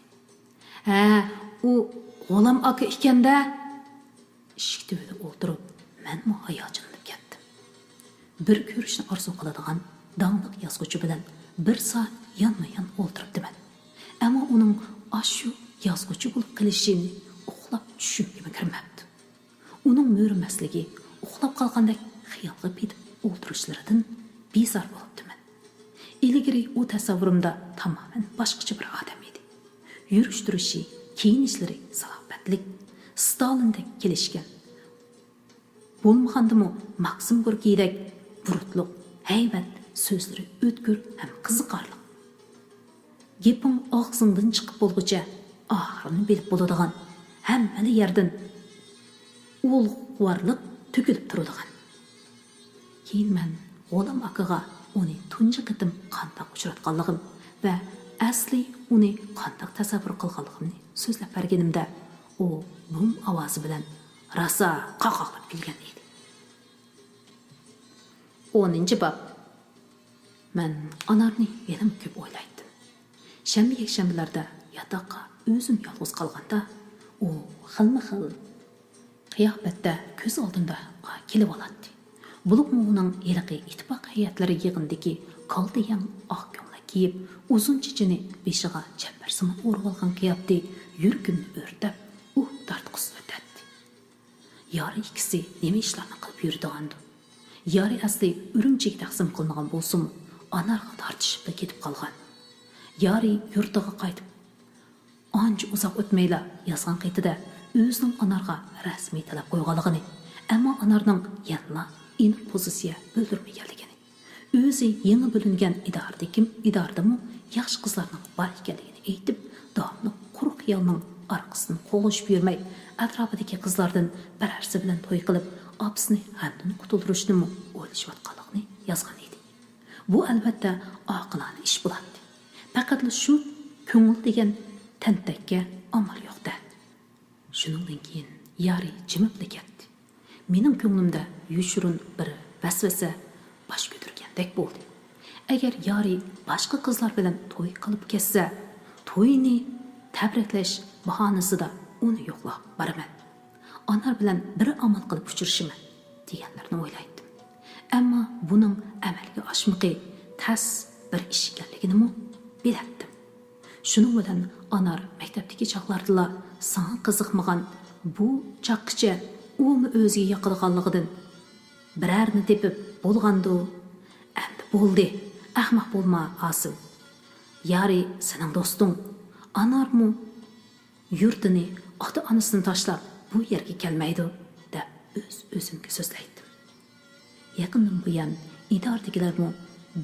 U G'ulom aka ekanda, eshik tubida o'tirib, men hayajonlanib ketdim. Bir ko'rishni orzu qiladigan dangliq yozuvchi bilan bir soat yonma-yon o'tiribdiman. Ammo uning ashu yozuvchi bo'lib qilishini uxlab tushimga kirmabdi. Uning mo'rimasligi, uxlab qolgandek xiyolga petib o'tirishlaridan bezor bo'libdiman. Ilgari u tasavvurimda tamoman boshqacha bir odam edi. Yurish turishi, kiyinishlari salobatlik, Stalindek kelishgan. Bo'lmagandimi Maksim Gorkiydek burutliq, haybat, so'zlari o'tkir ham qiziqarli. Gaping og'zingdan chiqib bo'lguncha oxirini bilib bo'ladigan, hammali yerdan ulug'vorlik to'kilib turadigan. Keyin men G'ulom akaga uni tunji qitim qandaq uchratganligim va asli uni qandaq tasavvur qilganligimni so'zlab berganimda, u bum ovozi bilan rosa qaqoqlab kulgan edi. 10-bob. Men anarni yana ko'p o'ylaydim. Shanba-yakshanbalarda yotoqqa o'zim yolg'iz qolganda, u xilma-xil qiyofatda ko'z oldimda kelib oladi. Bo'libmi uning yiliqi ittifoq hayotlari yig'indagi qaldiyan oq ko'ylak kiyib, uzun chechini beshiga chambarsimon o'rib olgan qiyofda yuragimni o'rtab, tortqus o'tadi. Yori ikkisi nima ishlarni qilib yurdigandi? Yori asli Urumchiga taqsim qilingan bo'lsin, anarga tortishib ketib qolgan. Yori yurtiga qaytib, ancha uzoq o'tmayla yozgan qaytida o'zining anarga rasmiy talab qo'yganligini, ammo anarning yanla aniq pozitsiya bildirmaganligini, o'zi yangi bo'lingan idoradami yaxshi qizlarning bor ekanligini aytib, davomli quruq xiyolning orqasidan qo'lishib yurmay, atrofidagi qizlardan birarsi bilan to'y qilib, apsini hamdan qutuldirishni o'ylashayotganligini yozgan edi. Bu albatta oqilona ish bo'ladi. Faqat shu ko'ngil degan tantakka amal yo'qda. Shuningdan keyin yari jimibli ketdi. Mening ko'nglimda yushurun bir vasvasa bosh ko'targandek bo'ldi. Agar yari boshqa qizlar bilan to'y qilib ketsa, to'yni tabriklash bahonasida uni yo'qlab boraman. Onlar bilan bir amal qilib uchrashiman deganlarni o'ylaydim. Ammo buning amalga oshmiqi tas bir ish ekanligini bilardim. Shuning bilan anar maktabdagi chaqlardila sana qiziqmagan bu chaqqicha umi o'ziga yoqilganligidan birarni tepib bo'lgandi. Endi bo'ldi. Ahmoq bo'lma, Asim. Yari sening do'sting. Anarmu yurtini, ota-onasini tashlab bu yerga kelmaydi deb o'zimga so'zlaydim. Yaqindan buyon idoradagilarmi,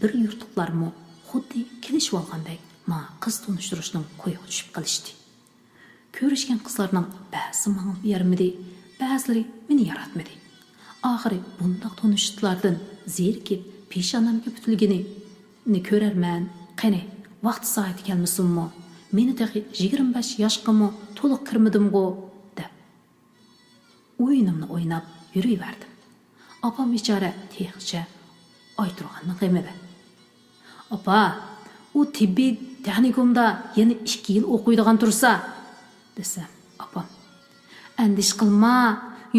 bir yurtliqlarmi xuddi kelishib olgandek ma qiz tunishtirishning qo'yiga tushib qolishdi. Ko'rishgan qizlarning ba'zi menga yarmidi, ba'zilari meni yaratmadi. Oxiri bundoq tunishlardan zerikib peshonamga putilgini ko'rarman. Qani, vaqt soati kelmasinmi? Meni taxi 25 yoshqami to'liq kirmadim-ku deb o'yinimni o'ynab yuraverdim. Opam bechora texcha ayturganni qilmadi. Opa, u tibbiy texnikumda yana 2 yil o'qiydigan tursa, desam, opam, andish qilma,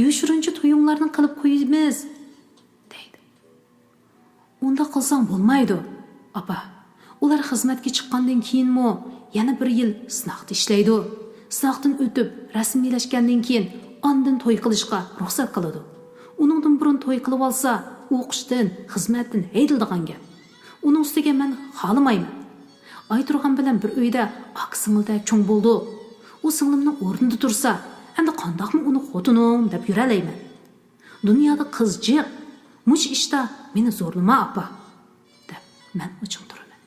yushirinchi to'yinglarni qilib qo'yamiz, deydi. Unda qilsang bo'lmaydi, opa. Ular xizmatga chiqqandan keyinmi yana 1 yil sinoqda ishlaydi. Sinoqdan o'tib, rasmiylashgandan keyin ondan to'y qilishga ruxsat qiladi. Uningdan burun to'y qilib olsa, o'qishdan, xizmatdan haydildigan gap. Uning ustiga men xohlamayman. Ayturgan bilan bir uyda aqsingilda cho'ng bo'ldi. U singlimning o'rnida tursa, endi qandoqmi uni xotinim deb yuralayman. Dunyoda qizjiq, mush ishda meni zo'rlama, opa, deb men uchun turaman.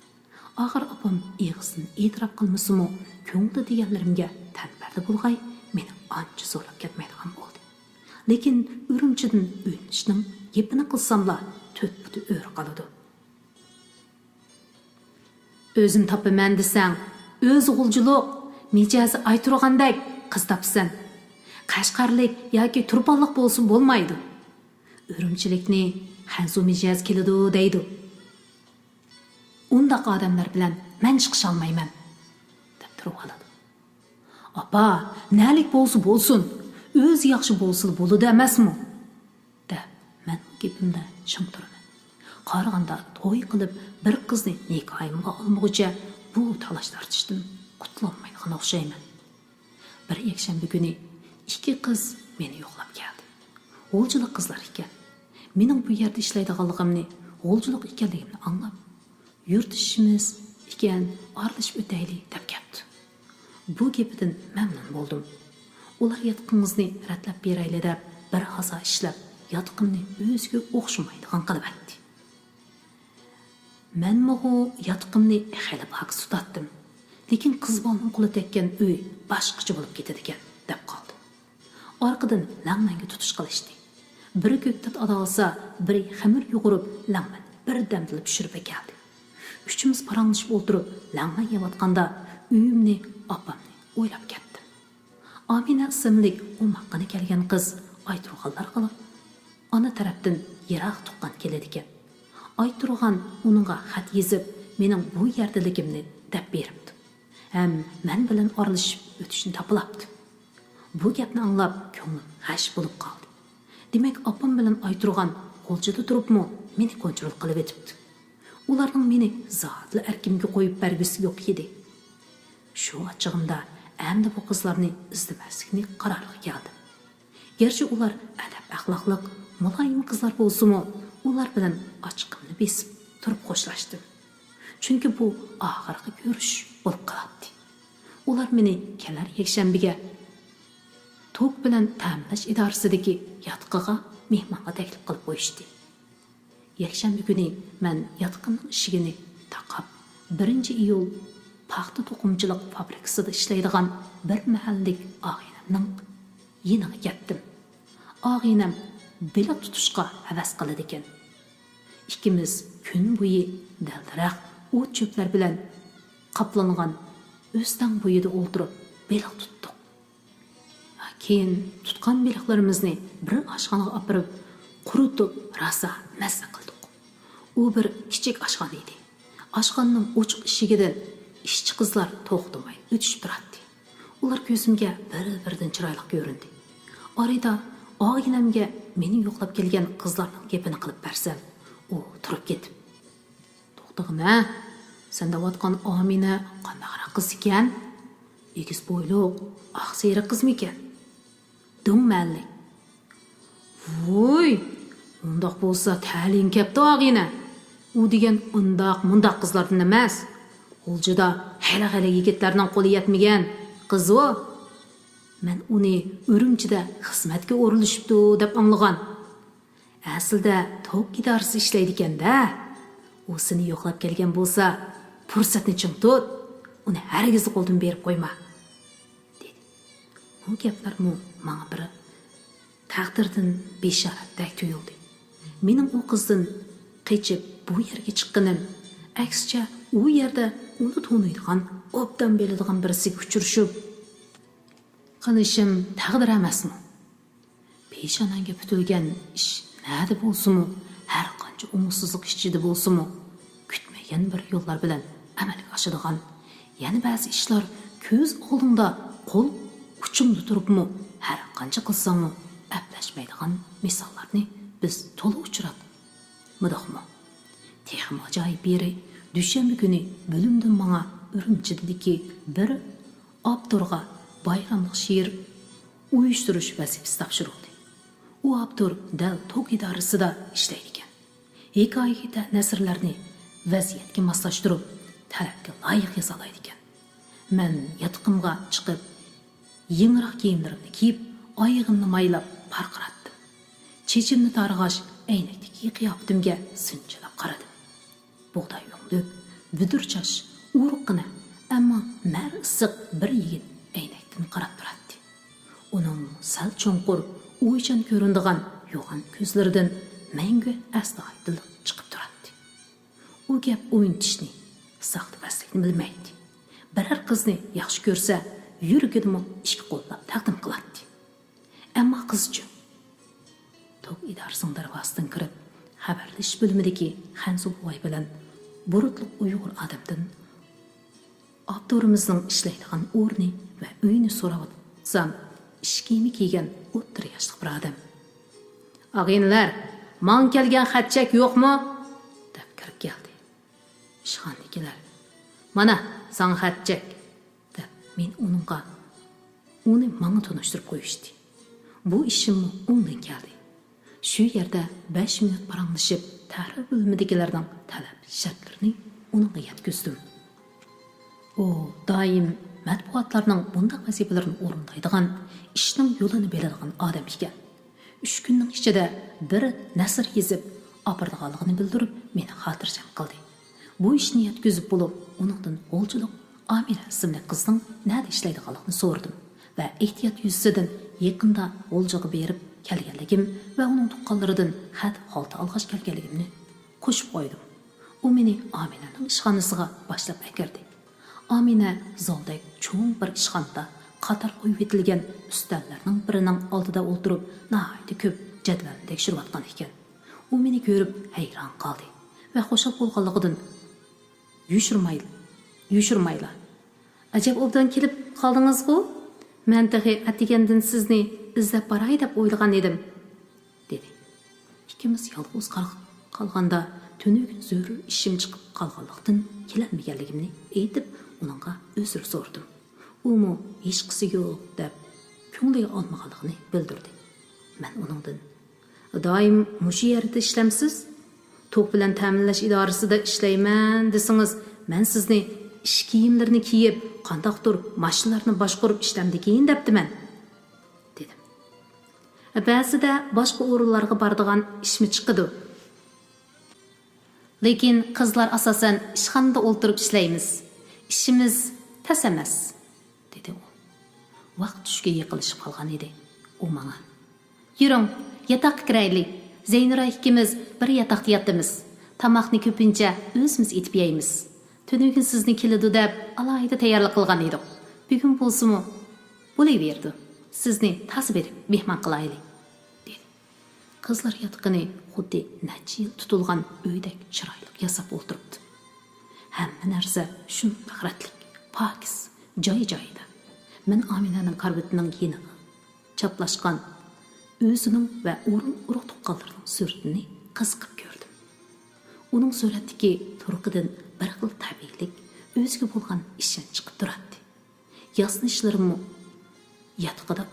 Axir opam eg'izini e'tirof qilmasimi, ko'ngli deganlarimga tanbarda bo'lg'ay, meni ancha zo'rlab ketmaydigan bo'ldi. Lekin Urumchidan o'ynashning yepini qilsamlar, 4 buti o'ri qoladi. O'zim topaman desang, o'z g'uljilik, mijozi ayturgandek qiz topsan. Qashqarlik yoki turponlik bo'lsin bo'lmaydi. Urumchilikni hanzu mijoz keladi deydi. Undaq odamlar bilan men chiqisha olmayman deb turib oladi. Opa, nalik bo'lsa bo'lsin, o'zi yaxshi bo'lsa bo'ladi emasmi? deb men gapimda ching turaman. Qaraganda to'y qilib bir qizni nikohimga olmoqcha bu talash tortishdan qutulolmaydigan o'xshayman. Bir yakshanba kuni 2 qiz meni yo'qlab keldi. G'uljilik qizlar ekan. Mening bu yerda ishlaydiganligimni, g'uljilik ekanligimni anglab, yurt ishimiz ekan, aralashib o'taylik deb ketdi. Bu gapidan mamnun bo'ldim. Ular yotqinimizni ratlab berayli deb bir hazo ishlab, yotqinni o'ziga o'xshamaydigan qilib aytdi. Men mo'g'u yotqinni xilib haq tutatdim. Lekin qiz bolaning qo'li tekkan uy boshqacha bo'lib ketadi ekan deb qoldi. Orqadan langmanga tutish qilishdi. Biri ko'ktat odolsa, biri xamir yo'g'irib, langman bir damdilib pishirib keldi. Uchimiz paranglashib o'tirib, langman yeyotganda uyimni, opamni o'ylab ketdim. Amina ismli o'maqqina kelgan qiz ayturganlar qilib, ona tarafdan yiroq tuqqan keladi ekan. Ayturgan uningga xat yezib, mening bu yerdaligimni deb beribdi. Ham men bilan oralashib o'tishni topilabdi. Bu gapni anglab, ko'nglim g'ash bo'lib qoldi. Demak, opam bilan ayturgan qo'lchada turibmi, meni kontrol qilib etibdi. Ularning meni zotli erkimga qo'yib bergisi yo'q edi. Shu ochig'imda endi bu qizlarni izlamaslikni qaroriga keldim. Gerçi ular adab axloqliq, muloyim qizlar bo'lsa-mu, ular bilan ochiqimni besib turib xo'shlashdim. Chunki bu oxirgi ko'rish bo'lib qoladi. Ular meni kelar yakshanbaga to'q bilan ta'minlash idorasidagi yotqiga mehmonga taklif qilib qo'yishdi. Yakshanba kuni men yotqinning ishigini taqab 1-iyul paxta to'qimchilik fabrikasida ishlaydigan bir mahallik og'inamning yeniga ketdim. Og'inam belaq tutishqa havas qiladi ekan. İkimiz kun bo'yi daldiroq o't cho'plar bilan qaplangan o'stan bo'yida o'ltirib belaq tutdik. Keyin tutgan belaqlarimizni bir oshxonaga olib quritib rosa mazza qildik. U bir kichik oshxona edi. Oshxonaning ochiq eshigidan ishchi qizlar to'xtamay o'tishib turardi. Ular ko'zimga bir-biridan chiroyli ko'rindi. Orada og'inamga meni yo'qlab kelgan qizlarning gapini qilib bersam, u turib ketib, "To'xtag'ina, sen davotgan Amina qanday qiz ekan? Egiz bo'yliq, oq seri qizmi ekan?" Do'ngmalli. "Voy, undoq bo'lsa ta'ling kapti og'ina. U degan undoq qizlardan emas. O'ljida hali yigitlarning qo'li yetmagan qiz u. Men uni Urumchida xizmatga o'rinlashibdi deb anglagan. Aslida to'q idorasi ishlaydi ekanda. U seni yo'qlab kelgan bo'lsa, fursatni ching tut, uni hargiz qo'ldan berib qo'yma." dedi. Bu gaplar menga bir taqdirdan besharatdek tuyuldi. Mening u qizdan qechib bu yerga chiqqanim, aksicha u yerda uni taniydigan, obdan biladigan birisiga uchrashib qilishim taqdir emasmi? Peshonanga putilgan ish nada bo'lsa-mu, har qancha umutsizlik ichida bo'lsa-mu, kutmagan bir yo'llar bilan amalga oshadigan, yana ba'zi ishlar ko'z oldingda qo'l uchimda turibmi, har qancha qilsang-mu aplashmaydigan misollarni biz to'liq uchratdik. Mudahmo. Texim ajoyib biri dushanba kuni bo'limdan menga Urumchidagi bir avtorga bayramlik she'r uyushtirish vazifasi topshirildi. U avtor dal to'q idorasida ishlaydi ekan. Hikoyaga nasrlarni vaziyatga moslashtirib, talabga loyiq yoza oladi ekan. Men yotqimga chiqib, yengroq kiyimlarimni kiyib, oyog'imni maylab parqiratdim. Chechimni targ'ash aynakdagi qiyofatimga sinchilab qaradim. Bug'doy yo'nglik, budurchash, uruqqina, ammo mar issiq bir yigit aynakdan qarab turardi. Uning sal cho'nqur, o'ychan ko'rinadigan yo'g'on ko'zlaridan mangu astoydillik chiqib turardi. U gap o'yintishni, saqlabaslikni bilmaydi. Biror qizni yaxshi ko'rsa, yuragidimi ikki qo'llab taqdim qiladi. Ammo qizchi to'q idorasining darvozasidan kirib, xabarlash bo'limidagi Hanzu boy bilan burutliq Uyg'ur odamdan avtorimizning ishlaydigan o'rni va uyini so'rab o'tsam, ish kiyimi kiygan 30 yoshli bir odam. "Og'inlar, man kelgan xatchak yo'qmi?" deb kirib keldi. Ishxonadagilar, "Mana, san xatchak" deb men uni menga tanishtirib qo'yishdi. Bu ishim o'ngdan keldi. Shu yerda 5 minut paranglashib, tahrir bo'limidagilarning talab shartlarini unga yetkazdim. U doim matbuotlarning bunday vazifalarini o'rindaydigan, ishning yo'lini biladigan odam ekan. 3 kunning ichida bir nasr yezib, opirdiganligini bildirib, meni xotirjam qildi. Bu ishni yetkazib bo'lib, uningdan o'lchilik Amira ismli qizning nada ishlaydiganligini so'radim va ehtiyot yuzasidan yaqinda o'ljaga berib kelganligim va uning tuqqanlaridan xat holta olg'ash kelganligimni qo'shib qo'ydim. U meni Aminaning ishxonasiga boshlab akirdi. Amina zoldek cho'ng bir ishxonada qator qo'yib etilgan ustallarning birining oldida o'tirib, nihoyat ko'p jadvalni tekshirayotgan ekan. U meni ko'rib hayron qoldi va xushal bo'lganligidan yushirmayla. "Ajab obdan kelib qoldingiz-ku? Men tahi atigandan sizni izlab boray deb o'ylagan edim", dedi. Ikkimiz yolg'iz qolganda tunugin zo'r ishim chiqib qolganlikdan kelolmaganligimni aytib, uningga uzr so'radim. U hech qisi yo'q deb ko'ngliga olmaganligini bildirdi. Men uningdan, "Doim mushu yerda ishlamsiz? To'q bilan ta'minlash idorasida ishlayman desangiz, men sizni ish kiyimlarini kiyib, qandaqdir mashinalarni boshqarib ishlamdikin debdiman", dedim. Ba'zida boshqa o'rinlarga boradigan ishmi chiqadi. Lekin qizlar asosan ishxonada o'ltirib ishlaymiz. Ishimiz tas emas, dedi u. Vaqt tushga yiqilishib qolgan edi. U menga, Yuring, yataqqa kiraylik. Zeynura ikkimiz bir yataqda yatamiz. Tamoqni ko'pincha o'zimiz etib yeymiz. Tunigun sizni keladi deb alohida tayyorlik qilgan edik. Bugun bo'lsa-mu bo'laverdi. Sizni tasib berib mehmon qilaylik, dedi. Qizlar yotqini xuddi necha yil tutilgan uydek chiroyli yasab o'tiribdi. Hamma narsa shunday g'ayratlik, pokiz, joyi-joyida. Men Aminaning qarvitining yeniga chaplashgan o'zining va o'rin-uruq tuqqanlarning suratini qiziqib ko'rdim. Uning suratdagi turqidan bir xil tabiiylik, o'ziga bo'lgan ishonch chiqib turadi. Yasnishlarimni yatqida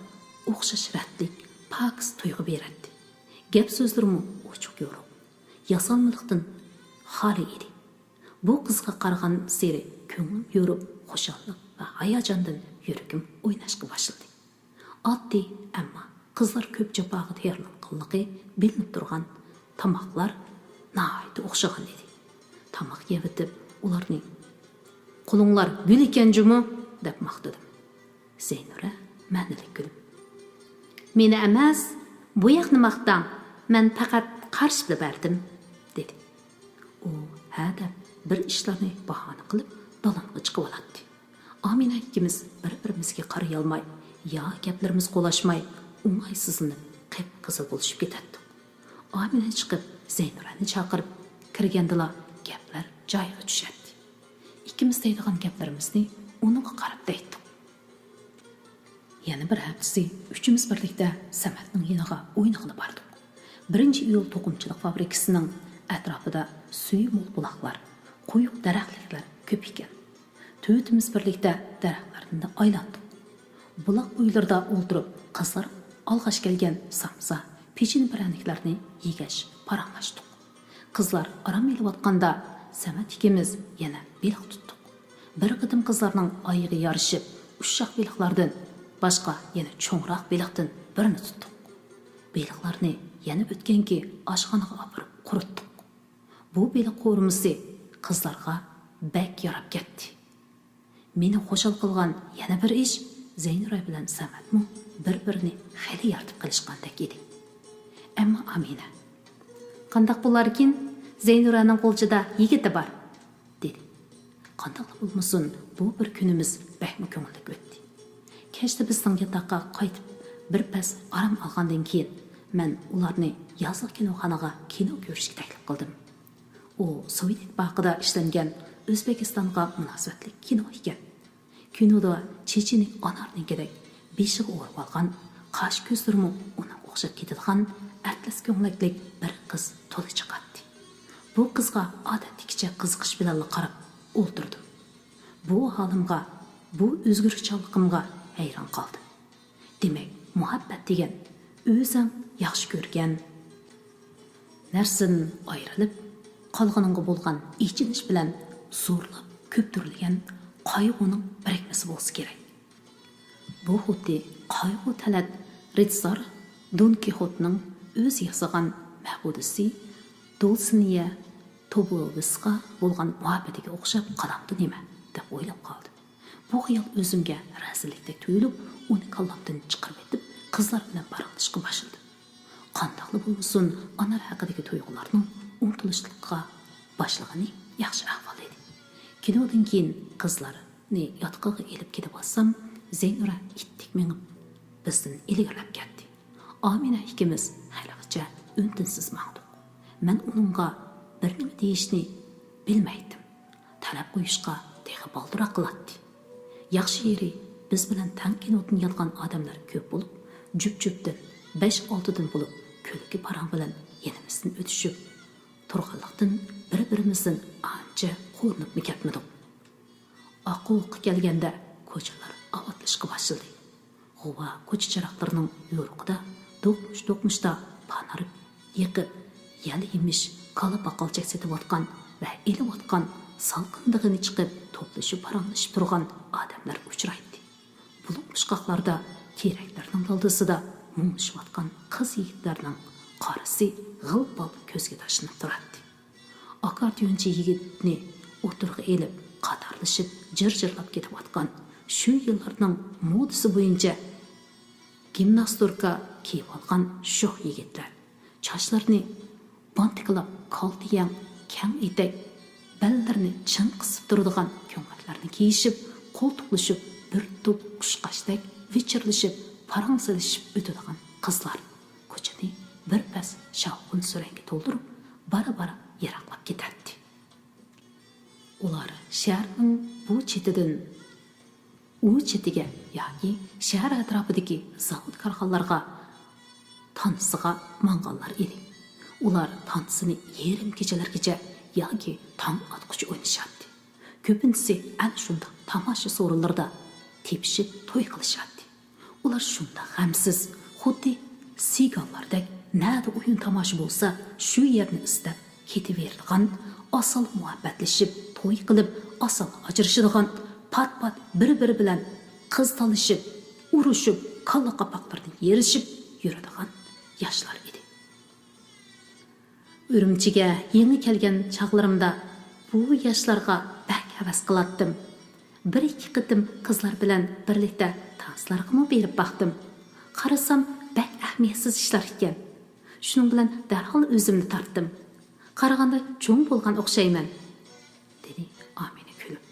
o'xshash ratlik, pokiz tuyg'u beradi. Gap so'zlarimni ochiq yo'ruq, yasalmalikdan xoli edi. Bu qizga qaragan seri ko'nglim yo'rib, xushallik va hayajondan yuragim o'ynashga boshladi. Oddiy, ammo qizlar ko'p jafoga tayyorlanganligi bilinib turgan tomoqlar nihoyatda o'xshagan edi. Tomoq yeyib ularni "Qo'linglar gul ekan-jumi?" deb maqtadim. Zeynura ma'nili kulib, "Meni emas, bu yoqni maqtang. Men faqat qarshi berdim", dedi. U hada bir ishlarni bahona qilib dalonga chiqib oladi. Amina ikkimiz bir-birimizga qaray olmay, yo gaplarimiz qo'lashmay, o'ng'aysizlanib, qip-qizil bo'lishib ketadi. Amina chiqib, Zeynurani chaqirib kirgandila gaplar joyiga tushadi. Ikkimiz deydigan gaplarimizni uningga qarab deydik. Yana bir haftasi uchimiz birlikda Samatning yeniga o'yinga bordik. 1-iyul to'qimchilik fabrikasining atrofida suvi mo'l buloqlar, quyuq daraxtlar ko'p ekan. To'yimiz birlikda daraxtlarni aylandik. Buloq bo'ylarida o'ltirib, qizlar olg'ash kelgan samsa, pechin praniklarini yegash, paranglashdik. Qizlar aram elayotganda Samat ikkimiz yana beliq tutdik. Bir qitim qizlarning oyiga yarishib, ushshaq beliqlardan boshqa yana cho'ngroq beliqdan birini tutdik. Beliqlarni yana o'tganki oshxonaga olib quritdik. Bu beliq qo'rimisi qizlarga bak yarab ketdi. Meni xo'shal qilgan yana bir ish Zeynura bilan Samatmi bir-birini xeli yartib qilishgandek edi. Ammo Amina, "Qandaq bo'larkin, Zeynuraning qo'lchida yigiti bor", dedi. Qandaq bo'lmasin, bu bir kunimiz bahmi ko'ngillik o'tdi. Kechda bizning yataqqa qaytib bir pas aram olgandan keyin men ularni yozgi kinoxonaga kino ko'rishga taklif qildim. U Sovet ittifoqida ishlangan O'zbekistonga munosabatli kino ekan. Kinoda Chechenik anarninkidek beshiga o'rib olgan, qash ko'zlarimi uni o'xshab ketadigan atlas ko'ngillik bir qiz to'la chiqadi. Bu qizga odatdagicha qiziqish bilan qarab o'ltirdim. Bu holimga, bu o'zgarishchanligimga hayron qoldim. Demak, muhabbat degan o'zing yaxshi ko'rgan narsadan ayrilib qolganingga bo'lgan ichinish bilan zo'rlab ko'ptirilgan qayg'uning birikmasi bo'lsa kerak. Bu xuddi qayg'u talat ritsar Don Kixotning o'zi yasagan mahbudasi Dulsinea Tobovisga bo'lgan muhabbatiga o'xshab qolamdi nima deb o'ylab qoldim. Bu xayol o'zimga razillikdek tuyulib, uni qalbimdan chiqarib etib, qizlar bilan paranglashga boshladim. Qandaqli bo'lsin, anar haqidagi tuyg'ularning umtilishlikqa boshlagani yaxshi ahvol edi. Kinodan keyin qizlarni yotqiga elib ketib olsam, Zeynura ittik minib bizdan ilgirlab ketdi. Amina ikkimiz haligacha untinsiz maqdik. Men uningga bir nima deyishni bilmaydim. Talab qo'yishga tehi baldiroq qiladi. Yaxshi yeri biz bilan tang kinotni yolgan odamlar ko'p bo'lib, jup-jupdan 5-6dan bo'lib, ko'lki parang bilan yenimizdan o'tishib turganlikdan bir-birimizdan ancha qo'rqib ketmadik. Oqo'qqa kelganda ko'chalar avatlashga boshladi. G'uva ko'cha chiroqlarining yo'riqida do'qmush-do'qmushda panarib, yiqib, yali yemish, qala baqalchak setayotgan va elayotgan salqindig'ini chiqib, to'plashib paranglashib turgan odamlar uchraydi. Buluq mushqoqlarda teraklarning daldisida mung'ishayotgan qiz yigitlarning qorasi g'ilbol ko'zga tashlanib turadi. Akordionchi yigitni o'tirg'i elib, qatorlashib, jir-jirlab ketayotgan shu yillarning modasi bo'yicha gimnasturka kiyib olgan sho'x yigitlar, chochlarini bantiklab kaltiyan kang etek, bellarini chin qisib turadigan ko'ngaklarni kiyishib, qo'ltiqlashib, bir to'p qushqashdek vichirlashib, parangsilishib o'tadigan qizlar ko'chani bir pas shavqin suranga to'ldirib, bara-bara yiroqlab ketardi. Ular shaharning bu chetidan u chetiga yoki shahar atrofidagi zavod korxonalarga tansiga manganlar edi. Ular tansini yarim kechalargacha yoki tong otqucha o'ynashardi. Ko'pincha ana shunda tomosha so'rinlarda tepishib to'y qilishadi. Ular shunda g'amsiz, xuddi sigallardek nada o'yin tomosha bo'lsa, shu yerni istab ketaveradigan, asal muhabbatlashib, to'y qilib, asal ajrashadigan, pat-pat bir-biri bilan qiz tanishib, urushib, kalla qapoqlarni yerishib yuradigan yoshlar edi. Urumchiga yangi kelgan chaqlarimda bu yoshlarga bak havas qilatdim. Bir-ikki qitim qizlar bilan birlikda danslarga berib baqdim. Qarasam, bak ahamiyatsiz ishlar ekan. Shuning bilan darhol o'zimni tortdim. Qaraganda cho'ng bo'lgan o'xshayman, dedi Amina kulib.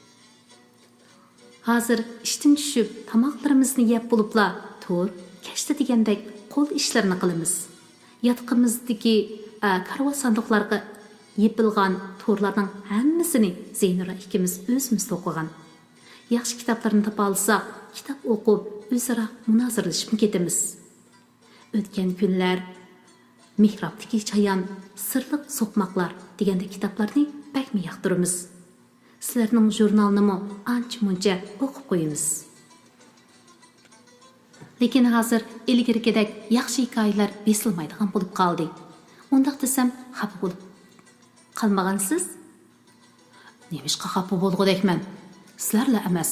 Hozir ishdan tushib, tamoqlarimizni yeb bo'libla, to'r, kashta degandek qo'l ishlarini qilamiz. Yotqimizdagi karvon sandiqlarga yepilgan to'rlarning hammasini Zeynura ikkimiz o'zimiz o'qigan. Yaxshi kitoblarni topa olsak, kitob o'qib, o'zaro munoziralashib ketamiz. O'tgan kunlar Mihrobdagi chayon, sirliq so'qmoqlar deganda kitoblarni bakmi yoqtiramiz. Sizlarning jurnalni ancha-muncha o'qib qo'yamiz. Lekin hozir ilgirgidek yaxshi hikoyalar besilmaydigan bo'lib qoldi. Undaq desam, xafa bo'lib qolmagansiz? Nemishqa xafa bo'lgudekman? Sizlarla emas.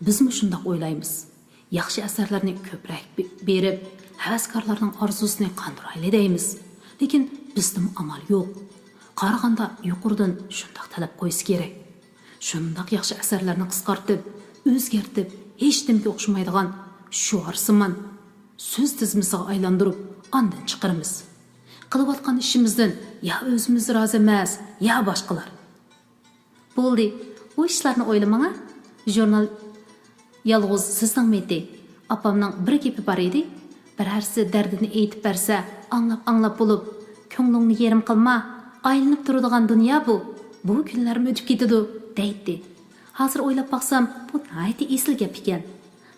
Bizmi shundoq o'ylaymiz. Yaxshi asarlarni ko'proq berib, havaskorlarning orzusini qondirayli deymiz. Lekin bizning amal yo'q. Qaraganda yuqoridan shundoq talab qo'yish kerak. Shundoq yaxshi asarlarni qisqartib, o'zgartib, hech kimga o'xshamaydigan shuarsimon so'z tizmasiga aylantirib, ondan chiqaramiz. Qilayotgan ishimizdan ya o'zimiz rozi emas, ya boshqalar. Bo'ldi, bu ishlarni o'ylamang. Jurnal yolg'iz sizning meti. Apamning bir gapi bor edi. Birarsi dardini aytib bersa, anglab bo'lib, ko'nglingni yerim qilma. Aylanib turadigan dunyo bu. Bu kunlarim o'tib ketadi, deydi. Hozir o'ylab baqsam, bu nihoyatda esil gap ekan.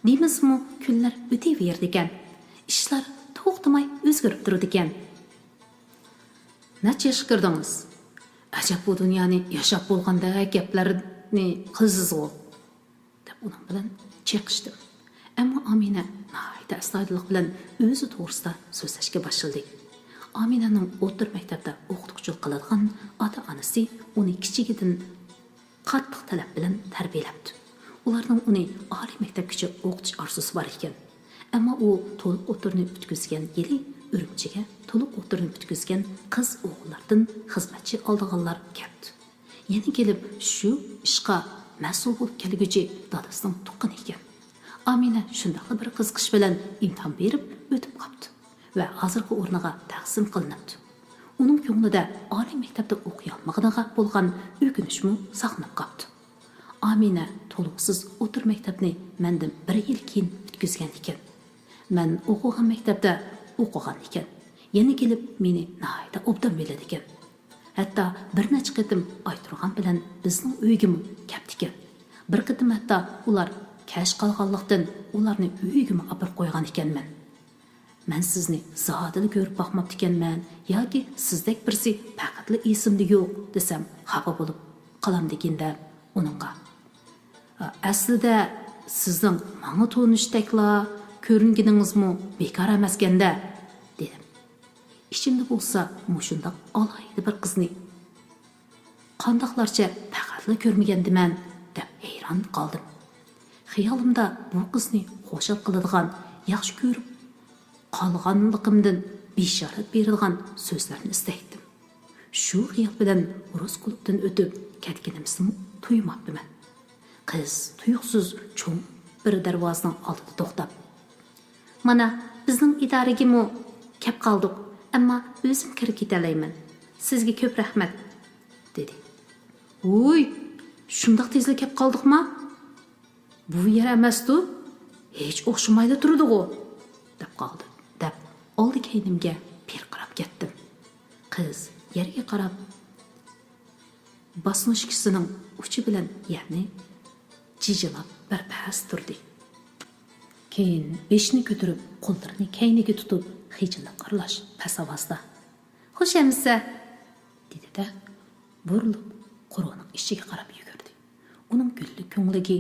Deymizmi, kunlar o'taverdi ekan. Ishlar to'xtamay o'zgarib turadi ekan. Necha yosh kirdingiz? Ajab bu dunyoni yashab bo'lganda gaplarni qilsiz-ku, deb uning bilan cheqishdim. Ammo Amina nihoyatda astoydillik bilan o'zi to'g'risida so'zlashga boshladi. Aminaning o'rta maktabda o'qituvchilik qiladigan ota-onasi uni kichigidan qattiq talab bilan tarbiyalabdi. Ularning uni oliy maktabgacha o'qitish orzusi bor ekan. Ammo u to'liq o'tirni o'tkazgan yili Urumchiga to'liq o'tirni o'tkazgan qiz o'g'illardan xizmatchi oldiganlar keldi. Yana kelib shu ishqa mas'ul bo'lib kelguchi dadasining tuqqani ekan. Amina shunday bir qiziqish bilan imtihon berib o'tib qoldi va hozirgi o'rniga taqsim qilinibdi. Uning ko'nglida oliy maktabda o'qiy olmaganiga bo'lgan o'kinishmi saqlanib qoldi. Amina to'liqsiz o'tir maktabni mendan 1 yil keyin o'tkazgan ekan. Men o'qigan maktabda o'qigan ekan. Yana kelib meni nihoyatda obdan biladi ekan. Hatto bir necha qitim ayturgan bilan bizning uyga keldi ekan. Bir qitim hatto ular kash qolganlikdan ularni uyga olib qo'ygan ekanman. Men sizni zodini ko'rib boqmabdi ekanman yoki sizdek birsi faqatli esimda yo'q desam xafa bo'lib qolam deganda uningga. Aslida sizning menga to'nishdekla ko'ringaningizmi bekor emaskanda dedim. İçimde bo'lsa mushundaq alayda bir qizni qandoqlarcha faqatli ko'rmagandiman deb hayron qoldim. Xiyolimda bu qizni xo'shal qiladigan, yaxshi ko'rib qolganligimdan bishorat beradigan so'zlarni istaydim. Shu xiyol bilan rus klubdan o'tib ketganimni tuymabdiman. Qiz tuyuqsiz cho'ng bir darvozaning oldida to'xtab, "Mana bizning idoragami kep qoldik, ammo o'zim kirib ketalayman. Sizga ko'p rahmat, dedi. Voy, shundoq tezlik kep qoldikmi? Bu yer emasdi, hech o'xshamaydi turdi-ku, deb qoldi. Deb oldi keynimga bir qarab ketdim. Qiz yerga qarab basnoshkisining uchi bilan yerni jijilab birpas turdi. Keyin beshini ko'tarib, qo'llarini kayniga tutib, hijilib qarlash past ovozda. "Xushemisa", dedi-da, burilib qo'rg'onning ichiga qarab yugurdi. Uning gulli ko'ngligi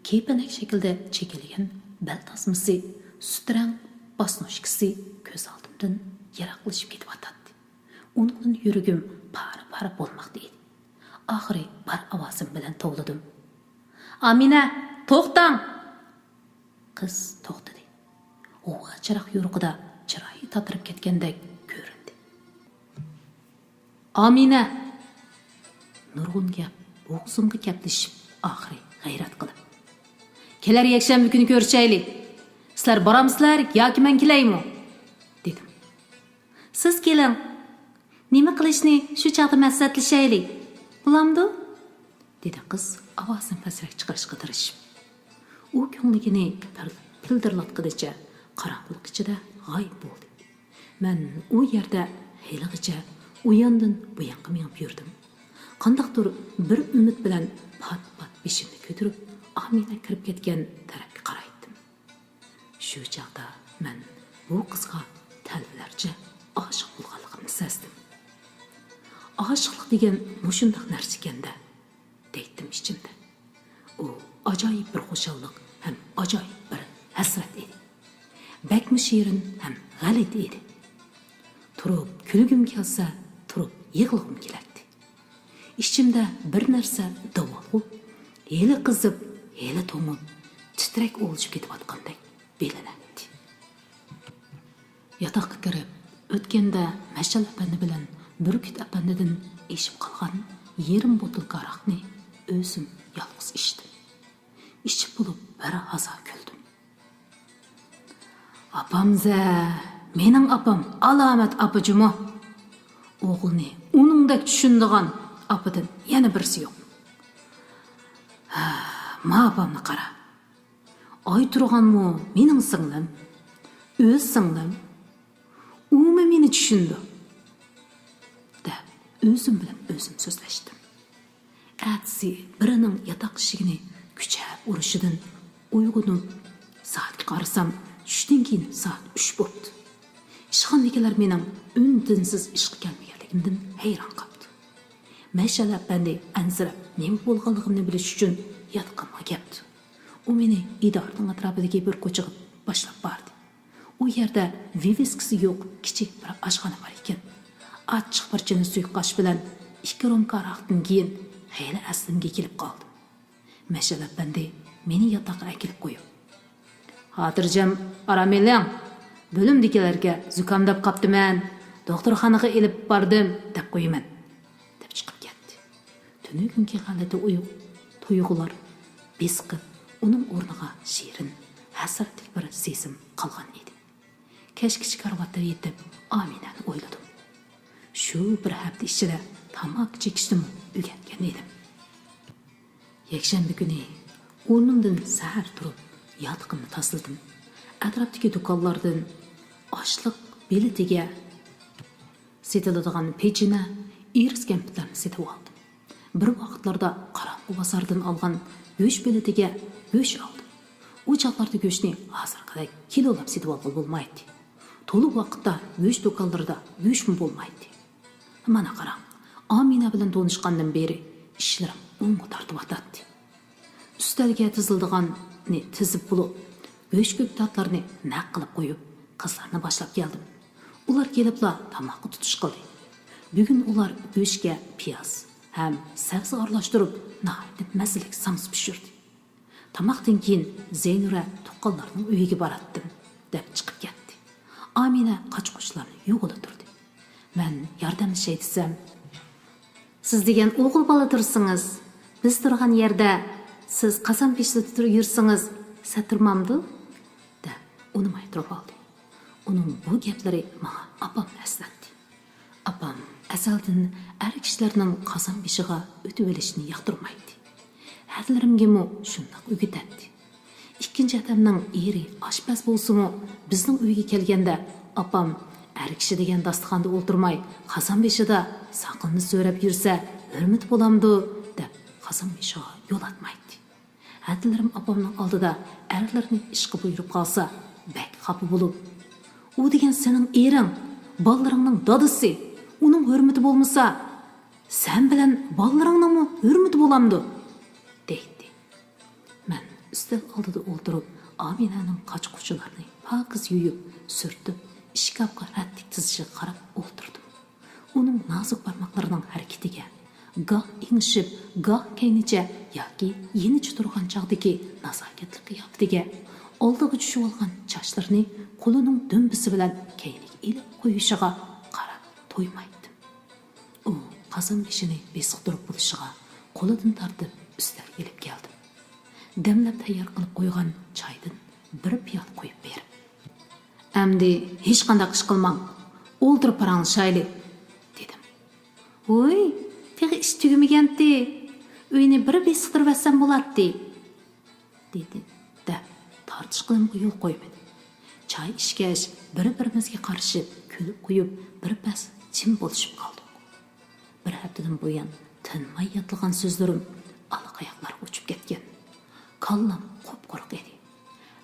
kepanak shaklda chekilgan bel tasmasi, sutrang basnoshkisi ko'z oldimdan yiroqlashib ketib o'tadi. Uningdan yuragim para bo'lmoqda edi. Oxiri bar ovozim bilan tovladim. "Amina, to'xtang!" Qiz to'xtadi. U chiroq yo'rug'ida chiroyi tatirib ketgandek ko'rindi. "Amina!" Nurg'un gap bo'g'zimga kaplashib, oxiri g'ayrat qilib. "Kelar yakshanba kuni ko'rishaylik. Sizlar boramsizlar yoki men kelaymi?" dedim. "Siz keling. Nima qilishni shu chaqda maslahatlashaylik. Bo'lamdi?" dedi qiz ovozini pastroq chiqarishga tirishib. U ko'ngligini pildirlatqidicha qorong'ulik ichida g'oyib bo'ldi. Men u yerda haligacha u yondan bu yoqqa minib yurdim. Qandaqdir bir umid bilan pat-pat beshimni ko'tarib, Amina kirib ketgan tarafga qaraydim. Shu chaqda men bu qizga talvalarcha oshiq bo'lganligimni sezdim. Oshiqlik degan mushundaq narsa ekanda, deydim ichimda. U ajoyib bir xushallik ham ajoyib bir hasrat edi. Bakmi shirin ham g'alit edi. Turib kulgim kelsa, turib yig'ligim kelardi. Ichimda bir narsa davolib, heli qizib, heli to'mib, titrak olishib ketayotgandek bilinadi. Yotoqqa kirib, o'tganda Mashal apandi bilan Burkut apandidan eshib qolgan yerim botilka aroqni o'zim yolg'iz ichdim. Ichib bo'lib bir haza kuldim. "Apamza, mening apam alomat apajimo. O'g'ilni uningdek tushundigan apadan yana birisi yo'q. Ma apamni qara. Oy turganmi mening singlim, o'z singlim. Umi meni tushundi." deb o'zim bilan o'zim so'zlashdim. Atsi birining yotoq eshigini kuchab urishidan uyg'onib soatga qarasam, tushdan keyin soat 3 bo'ldi. Ishxonaliklar mening undinsiz ishga kelmaganligimdan hayron qoldi. Mashal apandi ansirab nima bo'lganligimni bilish uchun yotqinga keldi. U meni idoraning atrofidagi bir ko'chaga boshlab bordi. U yerda viviskisi yo'q kichik bir oshxona bor ekan. Achchiq parchani suyuqosh bilan 2 romka aroqdan keyin hali aslimga kelib qoldi. Mashal apandi meni yotoqqa akilib qo'yib, "Xotirjam aramelang, bo'limdagilarga zukamdab qoptiman, doktorxonaga elib bordim deb qo'yaman", deb chiqib ketdi. Tunugunga g'alati tuyg'ular besqib, uning o'rniga shirin, hasratli bir sezim qolgan edi. Kashkish karvatda yetib, Aminani o'yladim. Shu bir hafta ichida tamak chekishdim, o'rgangan edim. Yakshanba kuni o'rnimdan sahar turib, yotiqimni tashladim. Atrofdagi do'konlardan oshliq beletiga setiladigan pechina, iris kampitlarni setib oldim. Bir vaqtlarda qorong'u bozordan olgan go'sht beletiga go'sht oldim. U chaqlarda go'shtni hozirgidek kilolab setib olib bo'lmaydi. To'liq vaqtda go'sht do'konlarida go'shtmi bo'lmaydi. Mana qarang, Amina bilan tanishgandan beri ishlarim o'ngga tortib o'tadi. Ustalga tizildiganni tizib bo'lib, go'sht ko'ktatlarni naq qilib qo'yib, qizlarni boshlab keldim. Ular kelibla tamoqqa tutish qildi. Bugun ular go'shtga piyoz ham sabzi aralashtirib, nahayat mazalik sams pishirdi. Tamoqdan keyin Zeynura to'qqanlarning uyiga boratdim, deb chiqib ketdi. Amina qochqochlarni yo'g'ida turdi. Men yordamlashay desam, "Siz degan o'g'il bola tursingiz, biz turgan yerda siz qasam pishlatib yursangiz, satirmamdi?" deb uni aytib oldi. Uning bu gaplari menga opamni eslatdi. Opam azaldan er kishilarning qozon beshiga o'tib olishni yoqtirmaydi. Hadlarimga shundoq o'rgatadi. Ikkinchi adamning eri oshpaz bo'lsa-mu, bizning uyga kelganda opam er kishi degan dasturxonda o'ltirmay, qozon beshida saqilni so'rab yursa, hurmat bo'lamdi deb qozon beshiga yo'l atmaydi. Hadlarim opamning oldida erlarni ishga buyurib qolsa, bak xafa bo'lib, u degan sening ering, bolalaringning dadisi, uning hurmati bo'lmasa, sen bilan bolalaringning hurmati bo'lamdi deydi. Men üstel oldida o'ltirib, Aminaning qochquchilarini pokiz yuyib, surtib, ishkabga rattik tizishiga qarab o'ltirdim. Uning nozik barmoqlarining harakatiga, goh ingishib, goh kaynicha yoki yenicha turgan chog'dagi nazokatli qiyofatiga, oldiga tushib olgan chochlarini qo'lining dumbisi bilan kayniga ilib qo'yishiga qarab to'ymaydim. U qozon beshini besiqtirib bo'lishiga qo'lidan tortib ustalga ilib keldim. Demlab tayyor qilib qo'ygan choydan bir piyola qo'yib berib, "Amdi hech qanday ish qilmang, o'ltirib paranglashayli" dedim. "Voy, tegi ish tugamaganti. Uyni bir besiqtirib olsam bo'ladi" dedi. Da tortish qilimga yo'l qo'ymadi. Choy ichgach, bir-birimizga qarashib, kulib qo'yib, bir pas jim bo'lishib qoldik. Bir haftadan buyon tinmay yotgan so'zlarim allaqayoqlarga uchib ketgan. Kallam qop-quruq edi.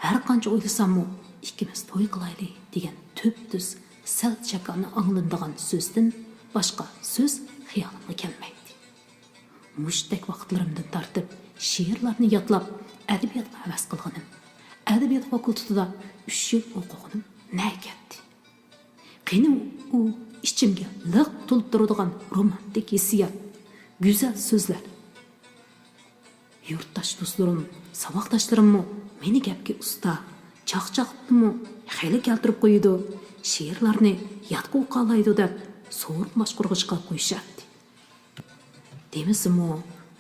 Har qancha o'ylasam-mu, ikkimiz to'y qilayli degan tüp-tüz sal chakani anglanadigan so'zdan boshqa so'z xiyolimga kelmaydi. Mushtaq vaqtlarimdan tortib she'rlarni yodlab, adabiyotga havas qilganim, adabiyot fakultetida 3 yil o'qiganim na ketdi. Qani u ichimga liq to'lib turadigan romantik hissiyot, go'zal so'zlar. Yurtdosh do'stlarim, saboqdoshlarimmi meni gapga usta, chaqchaqdimi, xayli keltirib qo'ydi. She'rlarni yodga o'qilaydi deb so'r boshqurg'ichga qo'yishadi. Demisimi,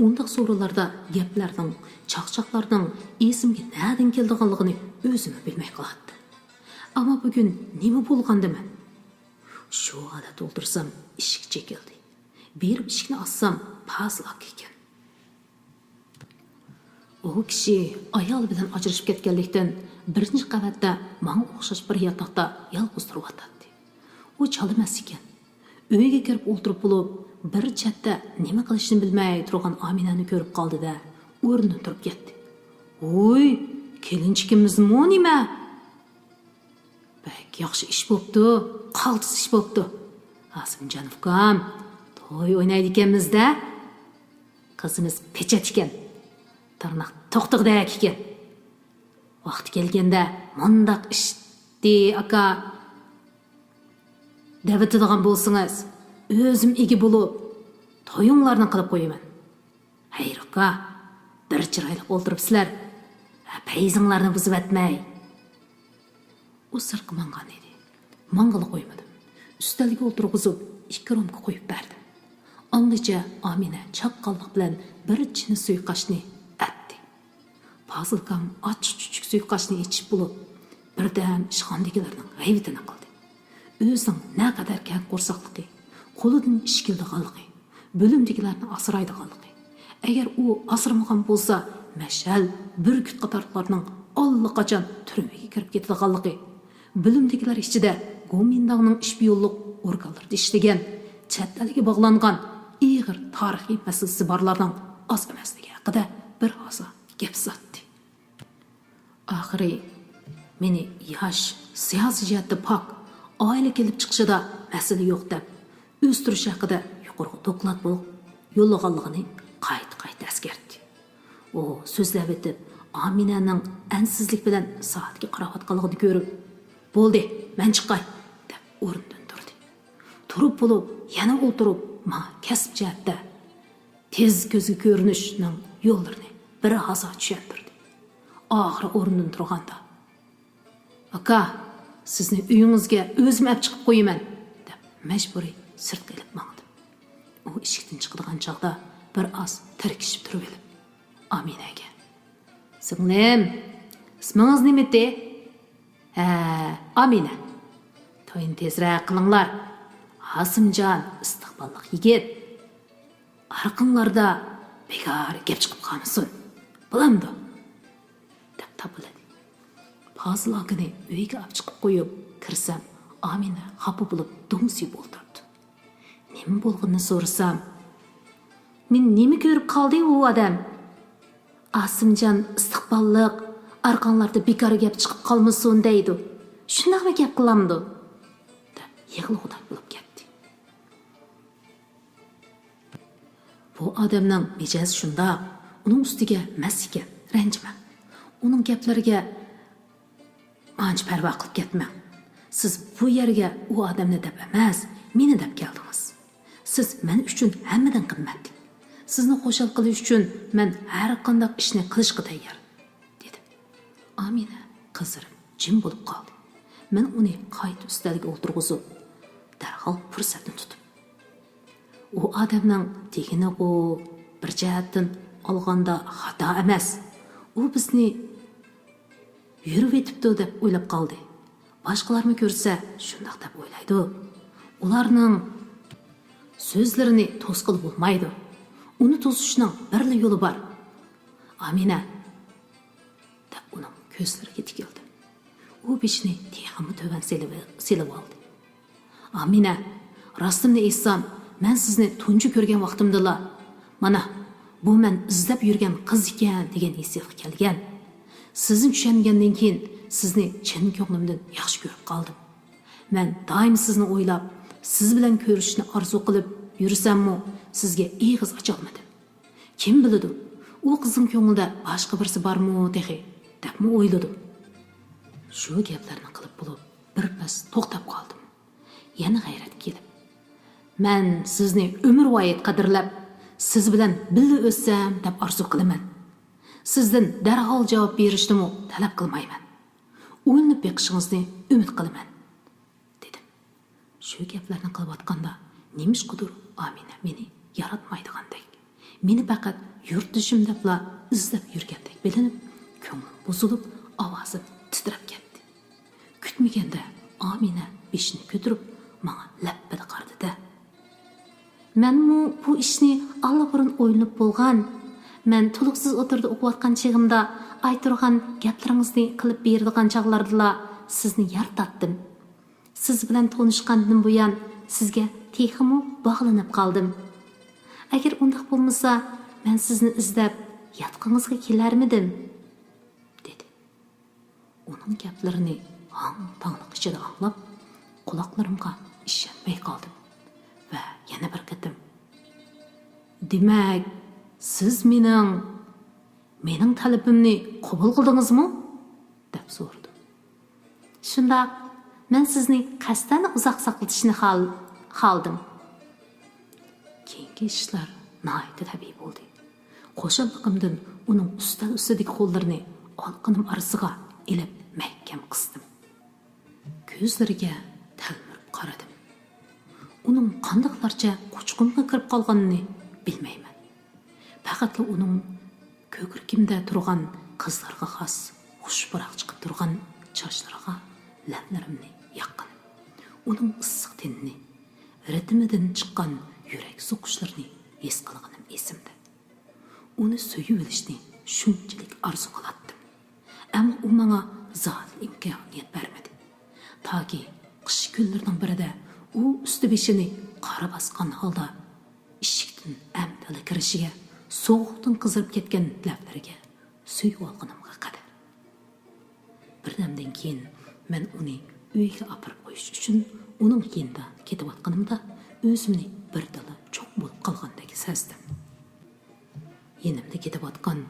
undaq so'rovlarda gaplarning, chaqchaqlarning esimga na'dan keldiganligini o'zim bilmay qoladi. Ammo bugun nima bo'lgandiman? Shu odat o'ldirsam, eshik chekildi. Berib eshikni ochsam, pasloq ekan. U kishi ayol bilan ajrashib ketganlikdan birinchi qavatda menga o'xshash bir yotoqda yolg'iz turibdi. U chalimas ekan. Uyga kirib o'ltirib bo'lib, bir chatda nima qilishni bilmay turgan Aminani ko'rib qoldi-da, o'rnidan turib ketdi. "Voy, kelinchikimizmi nima? Bak, yaxshi ish bo'pti, qaltis ish bo'pti. Asimjonovkam, to'y o'ynaydi ekanmiz-da. Qizimiz pechat ekan. Tarnaq to'qtiqdak ekan. Vaqti kelganda mundaq ishdi aka davatadigan bo'lsangiz, o'zim egi bo'lib, to'yinglarni qilib qo'yaman. Hayr aka, bir chiroyli o'ltiribsizlar. Payzinglarni buzib atmay." U sirqi mangan edi. Mangala qo'ymadim. Ustalga o'tirg'izib, 2 romka qo'yib berdim. Anglicha Amina chaqqonlik bilan bir chini suiqashni atdi. Fazilkam achchiq suiqashni ichib bo'lib, birdan ishxondagilarning g'aybatini qildi. O'zining naqadar kang qo'rsaqligi, qo'lidan ish keldiganligi, bo'limdagilarni asraydiganligi. Agar u asramagan bo'lsa, mashal, burgut qatorlarning allaqachon turmaga kirib ketadiganligi, bo'limdagilar ichida Gomindangning ishbiyonlik organlarida ishlagan, chet elga bog'langan ig'ir tarixiy masalasi borlarning oz emasligi haqida bir oz gap sotdi. Oxiri meni yosh, siyosiy jihatda pok, oila kelib chiqishida masala yo'q deb, o'stirish haqida yuqori doklad bo'lib, yo'llaganligini qayta eskartdi. U so'zlab o'tib, Aminaning ansizlik bilan soatga qarayotganligini ko'rib, "Bo'ldi, men chiqay" deb o'rnidan turdi. Turib bo'lib, yana o'tirib, men kasb jihatda tez ko'zga ko'rinishning yo'llarini bir oz tushuntirdi. Oxiri o'rnidan turganda, "Aka, sizni uyingizga o'zim olib chiqib qo'yaman" deb majburiy sirt qilib mangdim. U eshikdan chiqadigan chog'da bir oz tirkishib turib olib, Aminaga, "Singlim, ismingiz nima edi?" "Ha, Amina. toyini tezroq qilinglar. Asimjon istiqbolliq yigit. Arqinglarda bekor gap chiqib qolmasin. Bilamdi. deb tapiladi. Fozil akini uyga olib chiqib qo'yib kirsam, Amina xafa bo'lib do'ngsib o'tirdi. Nima bo'lganini so'rasam, men nima ko'rib qoldim u odam? Asimjon istiqbolliq, arqonlarda bekor gap chiqib qolmasin deydi. Shunaqmi gap qilamdi? deb yig'lug'dak bo'lib ketdi. Bu odamning mijozi shundoq, uning ustiga mas ekan, ranjima. Uning gaplariga ancha parvo qilib ketmang. Siz bu yerga u odamni deb emas, meni deb keldingiz. Siz men uchun hammadan qimmatli. Sizni xushal qilish uchun men har qanday ishni qilishga tayyor, dedi. Amina qizarib jim bo'lib qoldi. Men uni qayta ustalga o'tirg'izib, darhol fursatni tutib. U odamning degini u bir jihatdan olganda xato emas. U bizni yurib etibdi deb o'ylab qoldi. Boshqalarni ko'rsa shundoq deb o'ylaydi. Ularning so'zlarini to'sqil bo'lmaydi. Uni to'sishning birli yo'li bor. Amina deb uning ko'zlariga tikildi. U beshini texmi to'van selib oldi. Amina, rostimni aytsam, men sizni tunji ko'rgan vaqtimda mana bu men izlab yurgan qiz ekan degan hissiyatga kelgan. Sizni tushungandan keyin sizni chin ko'nglimdan yaxshi ko'rib qoldim. Men doim sizni o'ylab, siz bilan ko'rishni orzu qilib yursam-mu, sizga og'iz ocha olmadim. Kim biladi? U qizning ko'nglida boshqa birisi bormi dehi, debmi o'yladim. Shu gaplarni qilib bo'lib, birpas to'xtab qoldim. Yana g'ayrat kelib, men sizni umrvoyat qadrlab, siz bilan birga o'ssam deb orzu qilaman. Sizdan darhol javob berishni talab qilmayman. O'yinib beqishingizni umid qilaman, dedim. Shu gaplarni qilayotganda nemishqidir Amina meni yaratmaydigandek, meni faqat yurtdishim debla izlab yurgandek bilinib, ko'nglim buzilib, ovozim titrab ketdi. Kutmaganda Amina beshini ko'tarib, menga lappada qaradi-da. Menmu bu ishni allaqurun o'ylanib bo'lgan. Men to'liqsiz o'tirdi o'qiyotgan chig'imda aytirgan gaplaringizni qilib beradigan chaqlarda sizni yartatdim. Siz bilan tanishgandan buyon sizga texmi bog'lanib qoldim. Agar undaq bo'lmasa, men sizni izlab yatqingizga kelarmidim, dedi. Uning gaplarini hang-tanglik ichida anglab, quloqlarimga ishonmay qoldim va yana bir qatim, demak, siz mening talabimni qabul qildingizmi? deb so'radi. Shunda men sizni qasddan uzoq saqlatishni xaldim. Keyingi ishlar nihoyatda tabiiy bo'ldi. Qo'shilligimdan uning ustidagi qo'llarini olqinim orasiga ilib mahkam qisdim. Ko'zlariga talmirib qaradim. Uning qandoqlarcha qo'chqinga kirib qolganini bilmayman. Faqat uning ko'kragimda turgan qizlarga xos xushbaroq chiqib turgan sochlariga lablarimni yaqin. Uning issiq tenini, ritmidan chiqqan yurak so'qishlarini his qilganim esimda. Uni so'yib olishni shunchalik orzu qilardim. Ammo u menga zot imkoniyat bermadi. Toki qish kunlarining birida u usti-beshini qora bosgan holda eshikdan amdala kirishiga, sovuqdan qizarib ketgan lablariga suyib olganimga qadar. Birdamdan keyin men uni uyga olib qo'yish uchun uning yonida ketayotganimda o'zimni birdala cho'q bo'lib qolgandek sezdim. Yenimda ketayotgan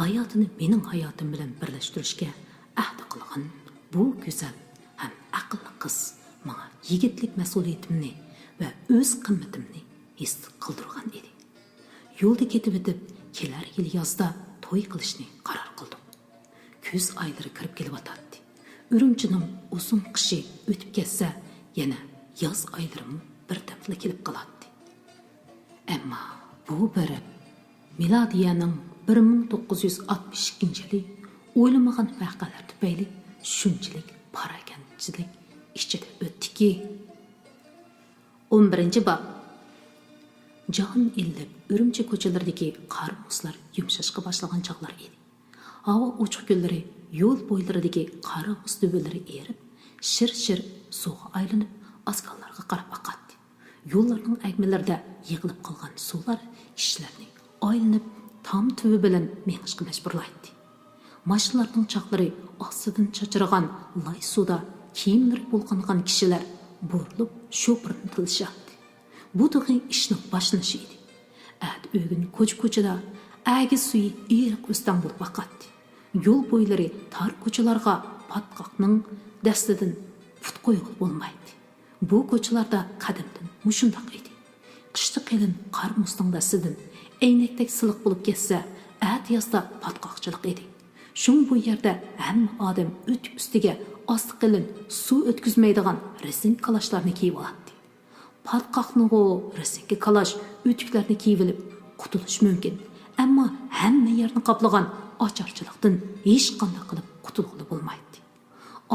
hayotini mening hayotim bilan birlashtirishga ahd qilgan bu go'zal ham aqlli qiz menga yigitlik mas'uliyatimni va o'z qimmatimni his qildirgan edi. Yo'lda ketib o'tib, kelar yil yozda to'y qilishni qaror qildim. Kuz oylari kirib kelyotdi. Urumchining uzun qishi o'tib ketsa, yana yoz oylari bir dafla kelib qoladi. Ammo bu bir milodiyaning 1962-yili o'ylamagan voqealar tufayli shunchalik parakanchilik ichida o'tdik. 11 bab. Jon illib, Ürümçi ko'chalaridagi qar muzlar yumshashga boshlagan chog'lar edi. Havo ochiq kunlari yo'l bo'ylaridagi qora muz dubalari erib, shir-shir suvga aylanib, askarlarga qarab oqadi. Yo'llarning agmalarida yig'ilib qolgan suvlar kishilarni aylanib, tam tubi bilan mengishga majburlaydi. Mashinalarning chaqlari ostidan chachiragan loy suvda kiyimlari bulqangan kishilar burilib sho'pirni tilishadi. Bu degan ishning boshlanishi edi. Ad o'gin ko'cha-ko'chada agi suyi eriq o'stan bo'lib oqadi. Yo'l bo'ylari tar ko'chalarga patqoqning dastidan put qo'yib bo'lmaydi. Bu ko'chalarda qadimdan mushundoq edi. Qishda qalin qar muzning dastidan aynakdek siliq bo'lib ketsa, at yozda patqoqchilik edi. Shung bu yerda hamma odam o'tib ustiga osti qilin suv o'tkazmaydigan resin kalashlarni kiyib oladi. Patqoqni resinga kalash o'tiklarni kiyib olib qutulish mumkin. Ammo hamma yerni qoplagan ocharchilikdan hech qanday qilib qutulg'ili bo'lmaydi.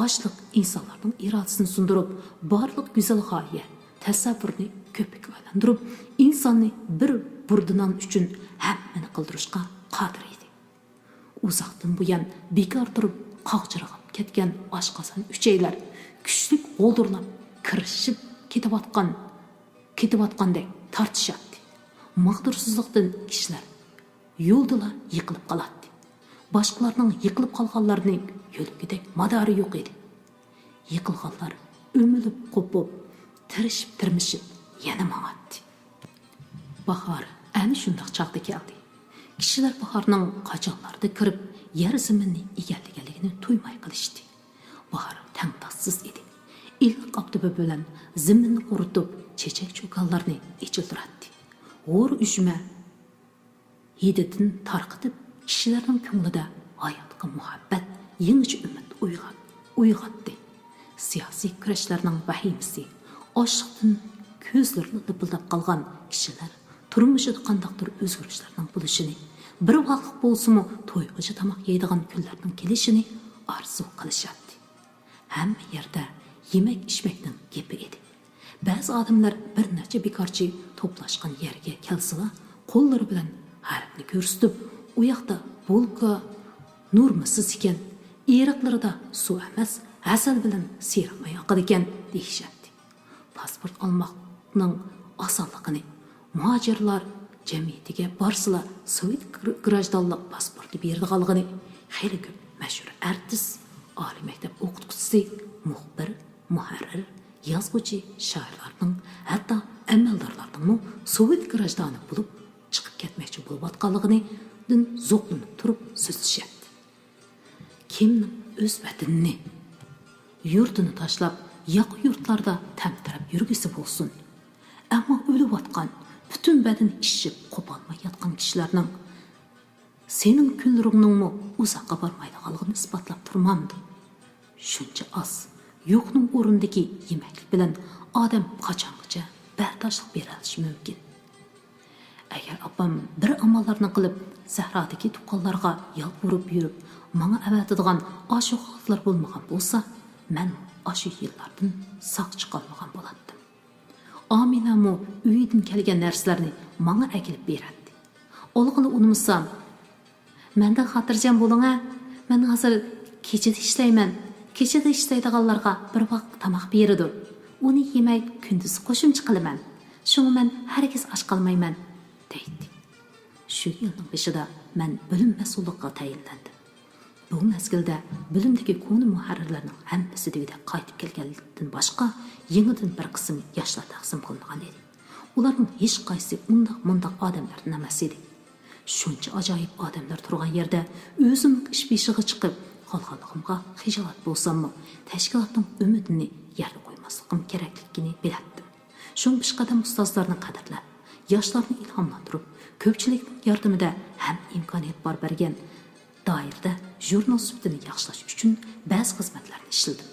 Ochliq insonlarning irodasini sundirib, barliq go'zal g'oya, tasavvurni ko'pikka aylantirib, insonni bir burdinon uchun hammani qildirishga qodir edi. Uzoqdan buyon bekor turib qog'jirg'ab ketgan oshqozon uchaylar kuchlik g'o'ldirlab kirishib ketayotgandek tortishadi. Maqdursizlikdan kishilar yo'lda yiqilib qoladi. Boshqalarning yiqilib qolganlarining yo'ligidek madori yo'q edi. Yiqilganlar o'milib qo'pib, tirishib yana mang'atdi. Bahor ana shundoq chaqda keldi. Kishilar bahorning qachonlarda kirib, yer zaminni egallaganligini to'ymay qilishdi. Bahor tangtassiz edi. Iliq oftobi bilan zaminni quritib, chechak-cho'kallarni ichiltiradi. G'o'r ujma hiditin tarqitib, kishilarning ko'nglida hayotga muhabbat, yangicha umid uyg'otdi. Siyosiy kurashlarning vahimasi, ochliqdan ko'zlari lipildab qolgan kishilar turmushida qandaqdir o'zgarishlarning bo'lishini, bir vaqt bo'lsa-mu to'ygacha tamoq yeydigan kunlarning kelishini orzu qilishadi. Hamma yerda yemak-ichmakning gapi edi. Ba'zi odamlar bir necha bekorchi to'plashgan yerga kelsalar, qo'llari bilan harfni ko'rsatib, u yoqda bulka nurmisiz ekan, eriqlarida suv emas, asal bilan siyrakma yoqadi ekan deyishadi. Pasport olmoqning osonligini muhojirlar jamiyatiga borsalar Sovet grajdonlik pasporti berdiganligini xeyli ko'p mashhur artist, oliy maktab o'qituvchisi, muxbir, muharrir, yozuvchi, shoirlarning, hatto amaldorlarning Sovet grajdoni bo'lib chiqib ketmoqchi bo'layotganligini zo'qlanib turib so'zlashadi. Kimning o'z vatanini, yurtini tashlab, yoq yurtlarda tamtirab yurgisi bo'lsin. Ammo o'layotgan, butun badan ishib qo'polmay yotgan kishilarning sening kunlaringning uzoqqa bormaydiganligini isbotlab turmamdi. Shuncha oz, yo'qning o'rnidagi yemaklik bilan odam qachongacha bardoshlik bera olishi mumkin. Agar opam bir amallarni qilib, sahrodagi tuqqanlarga yolvorib yurib, menga avatadigan oshu xotlar bo'lmagan bo'lsa, men oshu yillardan sog' chiqolmagan bo'lardim. Ominamu uydan kelgan narsalarni menga akilib beradi. Olg'ini unutmasam, mendan xotirjam bo'ling-a. Men hozir kechada ishlayman. Kechada ishlaydiganlarga bir vaqt tamoq beradi. Uni yemay kunduz qo'shimcha qilaman. Shunga men hargiz och qolmayman, deydi. Shu yilning beshida men bilim mas'ulligiga tayinlandim. Bu mezgilda bilimdagi konu muharrirlarning hammasi degida qaytib kelganlikdan boshqa yangidan bir qism yoshlar taqsim qilingan edi. Ularning hech qaysi undaq odamlar emas edi. Shuncha ajoyib odamlar turgan yerda o'zim ish beshiga chiqib qolganligimga xijolat bo'lsam-mu, tashkilotning umidini yerga qo'ymasligim kerakligini bilardim. Shung pishqadam ustozlarni qadrlab, yoshlarni ilhomlantirib, ko'pchilikning yordamida ham imkoniyat bor bergan doirada jurnal sifatini yaxshilash uchun ba'zi xizmatlarni ishladim.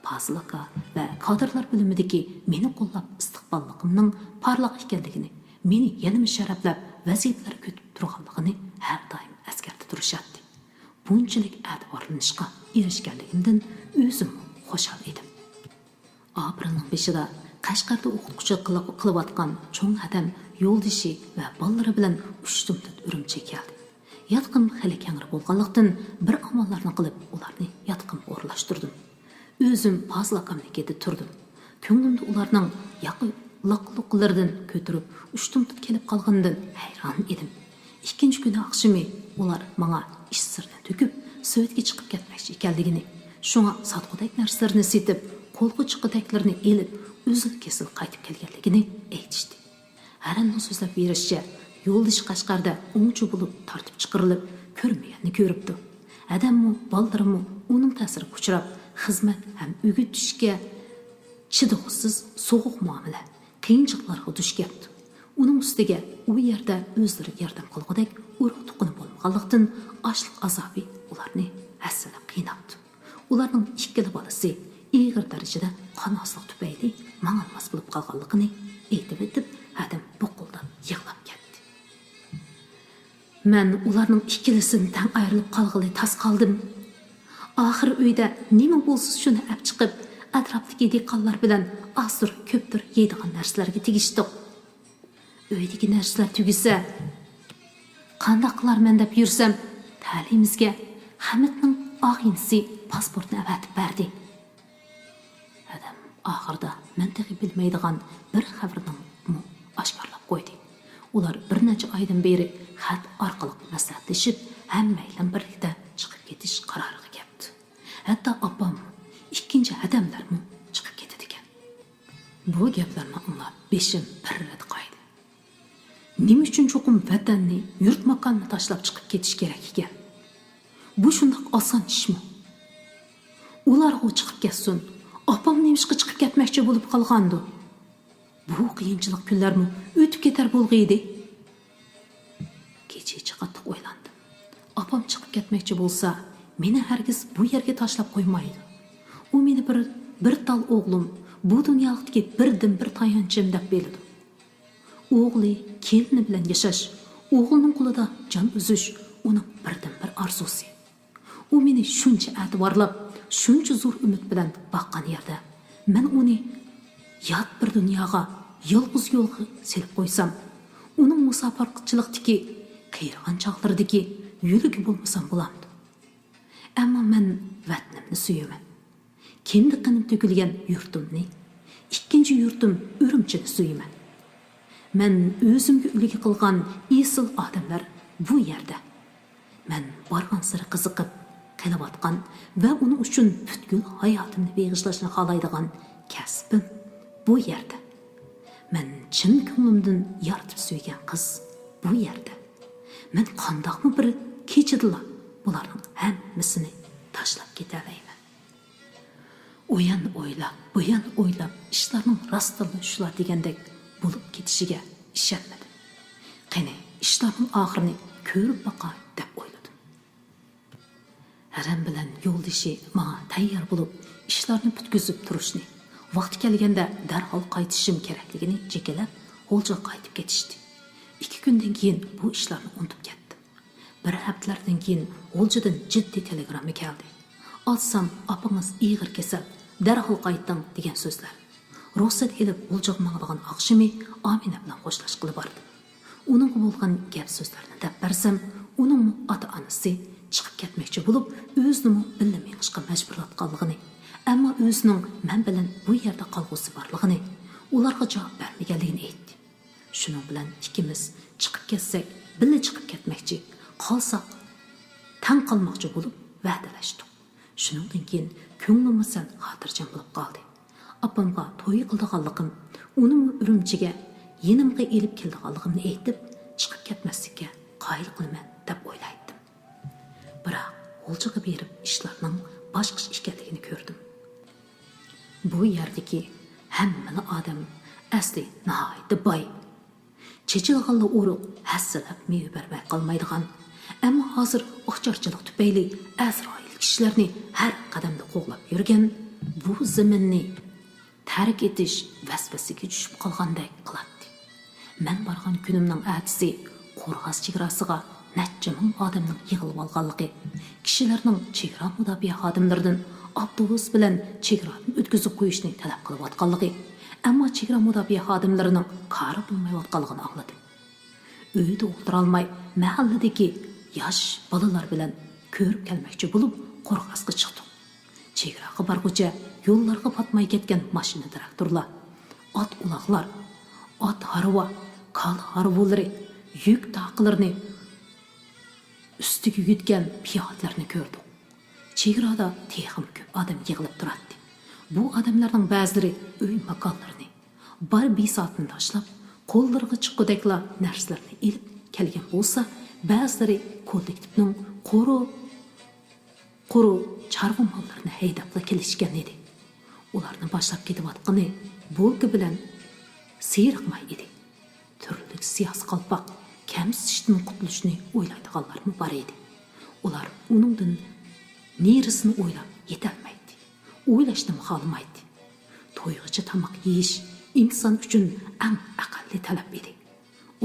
Fazil aka va kadrlar bo'limidagi meni qo'llab istiqbolligimning parlaq ekanligini, meni yanada sharaflab vazifalar ko'tib turganligini har doim eskartib turishadi. Bunchalik e'tiborlanishga erishganligimdan o'zim xushal edim. aprelning 5-da Qashqarda o'qituvchilik qilayotgan cho'ng adam yo'ldishi va bolalari bilan ushtumtut urumchi keldi. Yatqin hali kengri bo'lganlikdan bir amallarni qilib, ularni yatqin o'rlashtirdim. O'zim fazlakamlikda turdim. Ko'nglimda ularning yaqinliqlaridan ko'tirib, ushtumtut kelib qolgandan hayron edim. Ikkinchi kuni oqshimi ular menga ish sirni to'kib, Sovetga chiqib ketmoqchi ekanligini, shunga sotqudek narsalarni setib, qo'lga chiqidaklarni elib, o'zil kesil qaytib kelganligini aytishdi. Haranning so'zlab berishicha, yo'ldish Qashqarda o'ngchi bo'lib tortib chiqarilib, ko'rmaganni ko'ribdi. Adammi, bolalarmi uning ta'siriga uchrab, xizmat ham o'g'itishga chidog'siz so'g'uq muomala, qiyinchiliklarga duch keldi. Uning ustiga u yerda o'zlari yordam qilgudek urug' tuqqani bo'lmaganlikdan ochliq azobi ularni assalab qiynabdi. Ularning ikkala bolasi ig'ir darajada qonasliq tufayli mang'almas bo'lib qolganligini aytib o'tib, adam buqildab yig'lab ketdi. Men ularning ikkalasidan tang ayrilib qolg'ili tas qoldim. Oxir uyda nima bo'lsa shuni olib chiqib, atrofdagi dehqonlar bilan asur ko'pdir yeydigan narsalarga tegishdik. Uydagi narsalar tugisa, qanday qilarman deb yursam, ta'limimizga Hamidning og'inisi pasportni avatib berdi. Adam oxirida mintaqi bilmaydigan bir xabarni oshkorlab qo'ydi. Ular bir necha oydan beri xat orqali maslahatlashib, hammaylar birlikda chiqib ketish qaroriga keldi. Hatto opam ikkinchi adamlarmi chiqib ketdi ekan. Bu gaplarni anglab beshim pirrat qo'ydi. Nima uchun cho'qim vatanni, yurt makonni tashlab chiqib ketish kerak ekan? Bu shundoq oson ishmi? Ularga chiqib ketsin. Opam nemishqa chiqib ketmoqchi bo'lib qolgandi. Bu qiyinchilik kunlarmi o'tib ketar bo'lg'iydi. Kecha qattiq o'ylandim. Opam chiqib ketmoqchi bo'lsa, meni hargiz bu yerga tashlab qo'ymaydi. U meni bir tal o'g'lim, bu dunyolikdagi birdan bir tayanchim deb biladi. O'g'li kelini bilan yashash, o'g'lining qo'lida jon uzish uning birdan bir orzusi. U meni shuncha e'tiborlab, shuncha zo'r umid bilan boqqan yerda, men uni yot bir dunyoga, yolg'iz yo'lga selib qo'ysam, uning musofirchilikdagi qiyragan chaqlardagi yo'liga bo'lmasam bo'lamdi. Ammo men vatanimni suyaman. Kendi qanım to'kilgan yurtimni, ikkinchi yurtim Urumchini suyaman. Men o'zimga ulgi qilgan esil odamlar bu yerda. Men borgan sari qiziqib qilayotgan va uni uchun butkul hayotimni beg'ishlashni xohlaydigan kasbim bu yerda. Men chin ko'nglimdan yaratib suygan qiz bu yerda. Men qandoqmi bir kechidila bularning hammasini tashlab ketalayman. O'yan o'ylab, buyan o'ylab, ishlarning rostini shular degandek bo'lib ketishiga ishonmadim. Qani, ishlarning oxirini ko'rib boqay deb o'yladim. Haram bilan yo'ldishi menga tayyor bo'lib, ishlarni bitkizib turishni, vaqti kelganda darhol qaytishim kerakligini chekalab, G'o'ljaga qaytib ketishdi. 2 kundan keyin bu ishlarni unutib ketdim. Bir haftalardan keyin G'o'ljadan jiddiy telegramma keldi. Olsam, opangiz ig'ir kasal, darhol qayting degan so'zlar. Ruxsat elib G'o'ljaga mang'ilgan oqshimi Amina bilan qo'shlash qilib bordi. Uning bo'lgan gap so'zlarini deb bersam, uning ota-onasi chiqib ketmoqchi bo'lib, o'zini birga mengishga majburlatganligini, ammo o'zining men bilan bu yerda qolg'usi borligini, ularga javob bermaganligini aytdi. Shuning bilan ikkimiz chiqib ketsak, birga chiqib ketmoqchi, qolsak tan qolmoqchi bo'lib va'dalashdik. Shuningdan keyin ko'nglim sal xotirjam bo'lib qoldi. Opamga to'y qilganligim, uni Urumchiga yenimga elib kelganligimni aytib, chiqib ketmaslikka qoyil qilman deb o'ylaydim. Biroq G'o'ljaga berib ishlarning boshqa ekanligini ko'rdim. Bu yerdagi hamma odam asli nihoyatda boy. Chechilg'anli o'ruq hassalab meva bermay qolmaydigan, ammo hozir o'xcharchilik tufayli Azroil kishilarni har qadamda qo'g'lab yurgan bu zaminni tark etish vasvasiga tushib qolganday qiladi. Men borgan kunimning atisi Qo'rg'as chegarasiga necha ming odamning yig'ilib olganligi, kishilarning chegara mudofaa xodimlaridan avtobus bilan chegaradan o'tkazib qo'yishni talab qilayotganligi, ammo chegara mudofaa xodimlarining qari bo'lmayotganligini angladim. Uyda o'tira olmay, mahalladagi yosh bolalar bilan ko'rib kelmoqchi bo'lib, qo'rg'asga chiqdim. Chegaraga borguncha yo'llarga patmay ketgan mashina traktorlar, ot uloqlar, ot harva, kal harvolari, yuk taqlarini ustiga yutgan piyodalarni ko'rdim. Chegarada texim ko'p odam yig'ilib turadi. Bu odamlarning ba'zilari uy makonlarini, bar bisotini tashlab, qo'llariga chiqqudekla narsalarni ilib kelgan bo'lsa, ba'zilari kollektivning quru chorva mollarini haydab kelishgan edi. Ularni boshlab ketayotgani bo'lgi bilan siyriqmay edi. Turli siyosiy qalpoq kamsitishdan qutulishni o'ylaydiganlarmi bor edi. Ular uningdan nerisini o'ylab yetolmaydi. O'ylashni xohlamaydi. To'yg'icha tamoq yeyish inson uchun eng aqalli talab edi.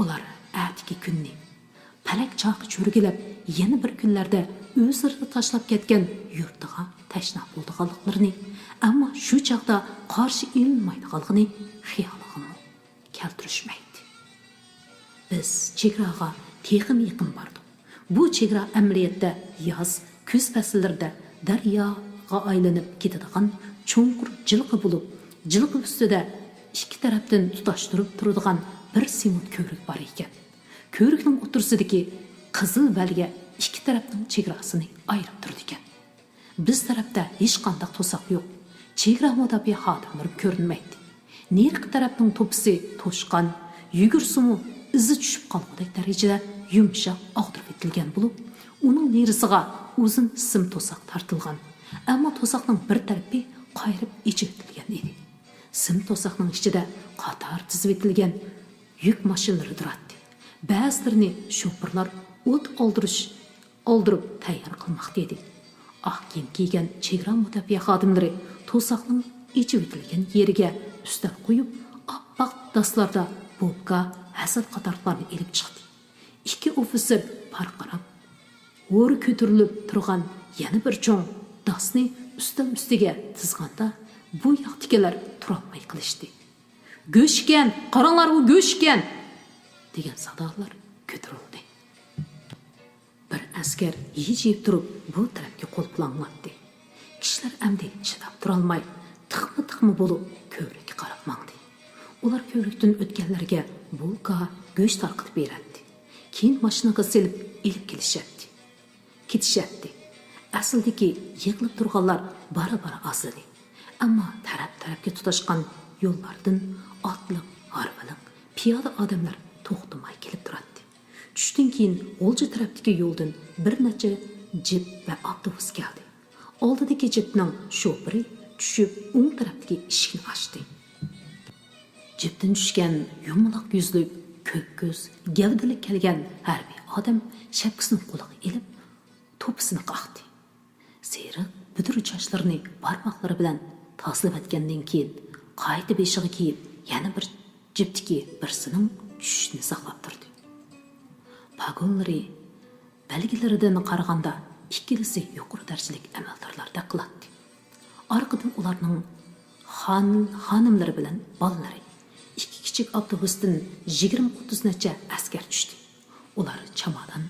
Ular atigi kunni palak choqi cho'rgilab, yana bir kunlarda o'zlari tashlab ketgan yurtiga tashna bo'lganliklarini, ammo shu chaqda qarshi ilmaydiganligini xiyoliga keltirishmaydi. Biz chegaraga texim yaqin bordik. Bu chegara amaliyotda yoz, kuz fasllarida daryoga aylanib ketadigan cho'nqur jilqi bo'lib, jilqi ustida ikki tarafdan tutashtirib turadigan bir simon ko'rik bor ekan. Ko'rikning o'tirsidagi qizil belga ikki tarafning chegarasini ayirib turdi ekan. Biz tarafda hech qanday to'siq yo'q. Chegara mudofaa xodimlari ko'rinmaydi. Nerqi tarafning to'pisi to'shqan, yugursimu izi tushib qolgudek darajada yumshoq og'dirib etilgan bo'lib, uning nerisiga uzun sim to'siq tortilgan. Ammo to'siqning bir tarafi qayrib ichib etilgan edi. Sim to'siqning ichida qator tizib etilgan yuk mashinalari turadi. Ba'zilarini sho'pirlar o't oldirib tayyor qilmoqda edi. Oq kiyim kiygan chegara mudofaa xodimlari to'siqning ichib etilgan yeriga ustal qo'yib, oppoq daslarda bo'pka, hasad qatorlarni elib chiqdi. Ikki ofitser parqarab, o'ri ko'tarilib turgan yana bir cho'ng dasni ustal ustiga tizganda, bu yoqdagilar turolmay qilishdi. "Go'shgan, qaranglar, u go'shgan!" degan sadolar ko'tarildi. Bir askar yeyib turib bu tarafga qo'l bilanlatdi. Kishilar amdi chidab turolmay, tiqma bo'lib ko'rikka qarab mangdi. Ular ko'rikdan o'tganlarga bulka, go'sht tarqatib beradi. Keyin mashinaga silib ilib ketishadi. Aslidagi yig'ilib turganlar bara ozadi. Ammo taraf-tarafga tutashgan yo'llardan otliq, harvaliq, piyoda odamlar to'xtamay kelib turadi. Tushdan keyin o'lja tarafdagi yo'ldan bir necha jip va avtobus keldi. Oldidagi jipning shofiri tushib, o'ng tarafdagi eshikni ochdi. Jipdan tushgan yumaloq yuzli, ko'k ko'z, gavdali kelgan harbiy odam shapkasini qo'liga ilib, to'pisini qaqdi. Seriq budur chochlarini barmoqlari bilan toslab o'tgandan keyin qayta beshiga kiyib, yana bir jipdagi birsining tushishni saqlab turdi. Pagonlari belgilaridan qaraganda ikkilisi yuqori darajalik amaldorlarda qiladi. Orqadan ularning xonimlari bilan bolalari ikki kichik avtobusdan 20-30 necha askar tushdi. Ular chamadon,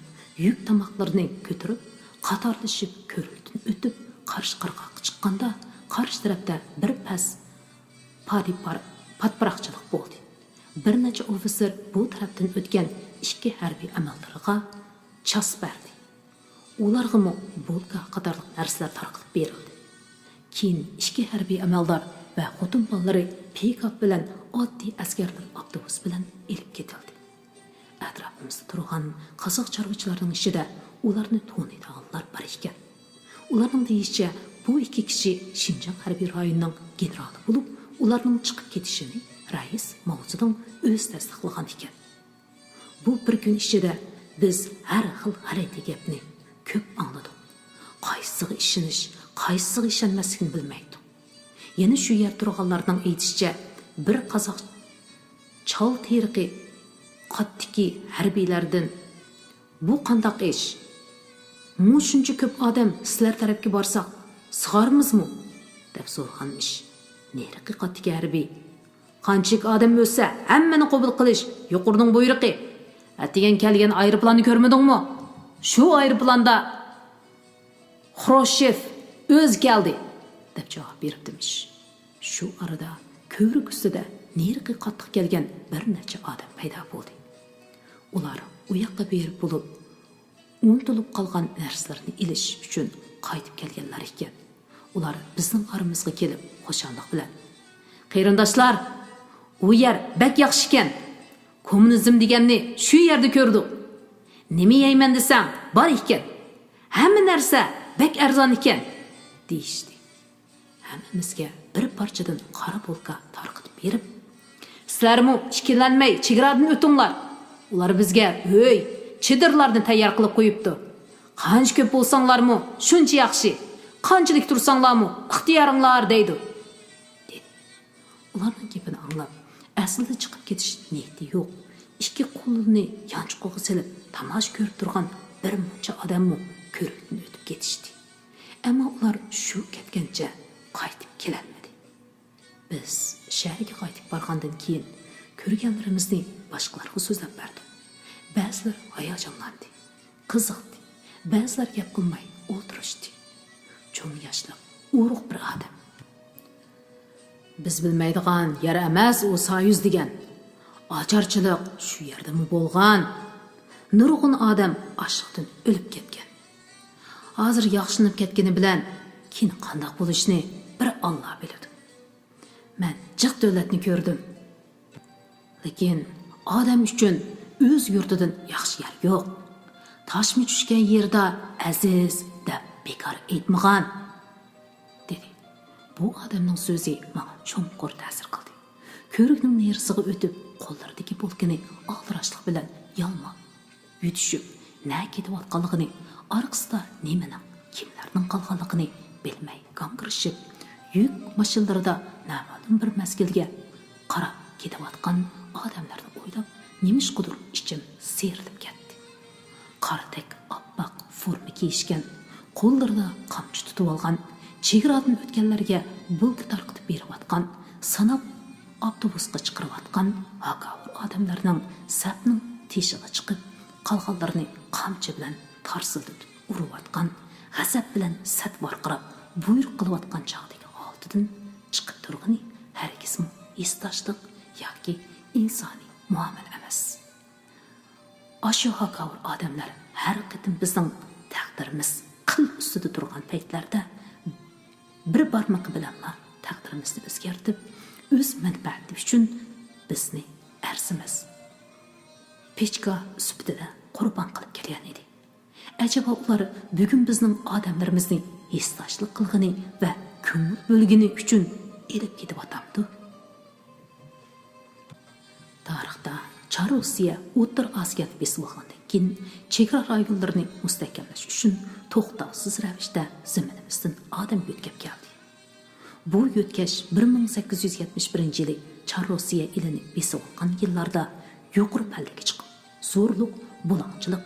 yuk tomoqlarini ko'tarib, qatorlashib ko'rikdan o'tib, qarshi qirg'oqqa chiqqanda, qarshi tarafda bir pas patparaqchilik bo'ldi. Bir necha ofitser bu tarafdan o'tgan ikki harbiy amaldorga chas berdi. Ularga bolka qatorliq narsalar tarqatib berildi. Keyin ikki harbiy amaldor va xotin bolalari pikap bilan oddiy askarlar avtobus bilan elib ketildi. Atrofimizda turgan qozoq chorvachilarning ichida ularni taniydiganlar bor ekan. Ularning deyishicha, bu ikki kishi Shinjang harbiy rayonining generali bo'lib, ularning chiqib ketishini rais Mao Zedong o'z tasdiqlagan ekan. Bu bir kun ichida biz har xil g'alati gapni ko'p angladik. Qaysisiga ishonish, qaysisiga ishonmaslikni bilmaydik. Yana shu yer turganlarning aytishicha, bir qozoq chol teriqi qatdiki harbiylardan bu qandaq ish? Mu shuncha ko'p odam sizlar tarafga borsak, sig'armizmi deb so'raganmish. Neri haqiqatdagi harbiy qanchalik odam o'lsa hammani qabul qilish yuqorining buyruqi. Atigan kelgan aeroplanni ko'rmadingmi? Shu aeroplanda Xrushev o'z keldi deb javob beribdimish. Shu arada ko'vrik ustida neri qattiq kelgan bir necha odam paydo bo'ldi. Ular u yoqqa berib bo'lib, unutilib qolgan narsalarni ilish uchun qaytib kelganlar ekan. Ular bizning aramizga kelib, xo'shanlik bilan: "Qarindoshlar, u yer bak yaxshi ekan. Kommunizm deganni shu yerda ko'rdik. Nima yeyman desam, bor ekan. Hamma narsa bak arzon ekan" deyishdi. Hammamizga bir parchadan qora polka tarqatib berib, "Sizlarmi ikkilanmay chegaradan o'tinglar. Ular bizga uy, chidirlarni tayyor qilib qo'yibdi. Qancha ko'p bo'lsanglarmi, shuncha yaxshi. Qanchalik tursanglarmi, ixtiyoringlar" deydi. Ularning gapini anglab, aslida chiqib ketish niyati yo'q. Ikki qo'lini yanchiqqa silib, tomosha ko'rib turgan bir muncha odammi ko'rikdan o'tib ketishdi. Ammo ular shu ketgancha qaytib kelolmadi. Biz shaharga qaytib borgandan keyin ko'rganlarimizni boshqalarga so'zlab berdik. Ba'zilar hayajonlandi, qiziqdi, ba'zilar gap qilmay o'tirishdi. Cho'ng yoshli, urug' bir odam: "Biz bilmaydigan yer emas u soyuz degan. Ocharchilik shu yerdami bo'lgan. Nurg'un odam ochliqdan o'lib ketgan. Hozir yaxshilanib ketgani bilan keyin qanday bo'lishini bir Alloh biladi. Men jiq davlatni ko'rdim. Lekin odam uchun o'z yurtidan yaxshi yer yo'q. Toshmi tushgan yerda aziz deb bekor aytmagan" dedi. Bu odamning so'zi menga cho'nqur ta'sir qildi. Ko'rikning nerisiga o'tib, qo'llaridagi polkani aldirashlik bilan yalma yutishib, na ketayotganligini, orqasida nimaning, kimlarning qolganligini bilmay g'angirishib, yuk mashinlarida noma'lum bir mazgilga qarab ketayotgan odamlarni o'ylab, nimishqidir ichim seyrilib ketdi. Qardek oppoq forma kiyishgan, qo'llarida qamchi tutib olgan, chegaradan o'tganlarga bulk tarqitib berayotgan, sanab avtobusga chiqarayotgan hakavur odamlarning sapning teshiga chiqib, qolganlarni qamchi bilan tarsiltib urayotgan, g'azab bilan sat varqirab, buyruq qilayotgan chog'dagi oldidan chiqib turgani hargizmi esdoshlik yoki insoniy muomala emas. Ashu hakavur odamlar har qitim bizning taqdirimiz qil ustida turgan paytlarda bir barmoq bilan taqdirimizni o'zgartib, o'z manfaati uchun bizni arzimas pechka sifatida qurbon qilib kelgan edi. Acaba ular bugun bizning odamlarimizni esdoshlik qilgani va ko'ngil bo'lgani uchun elib ketib otamdi? Tarixda Char Rossiya O'rta Osiyoga besib olgandan keyin chegara rayonlarini mustahkamlash uchun to'xtovsiz ravishda zaminimizdan odam yo'tkab keldi. Bu yo'tkash 1871-yili Char Rossiya elini besib olgan yillarda yuqori pallaga chiqib, zo'rlik, bulangchilik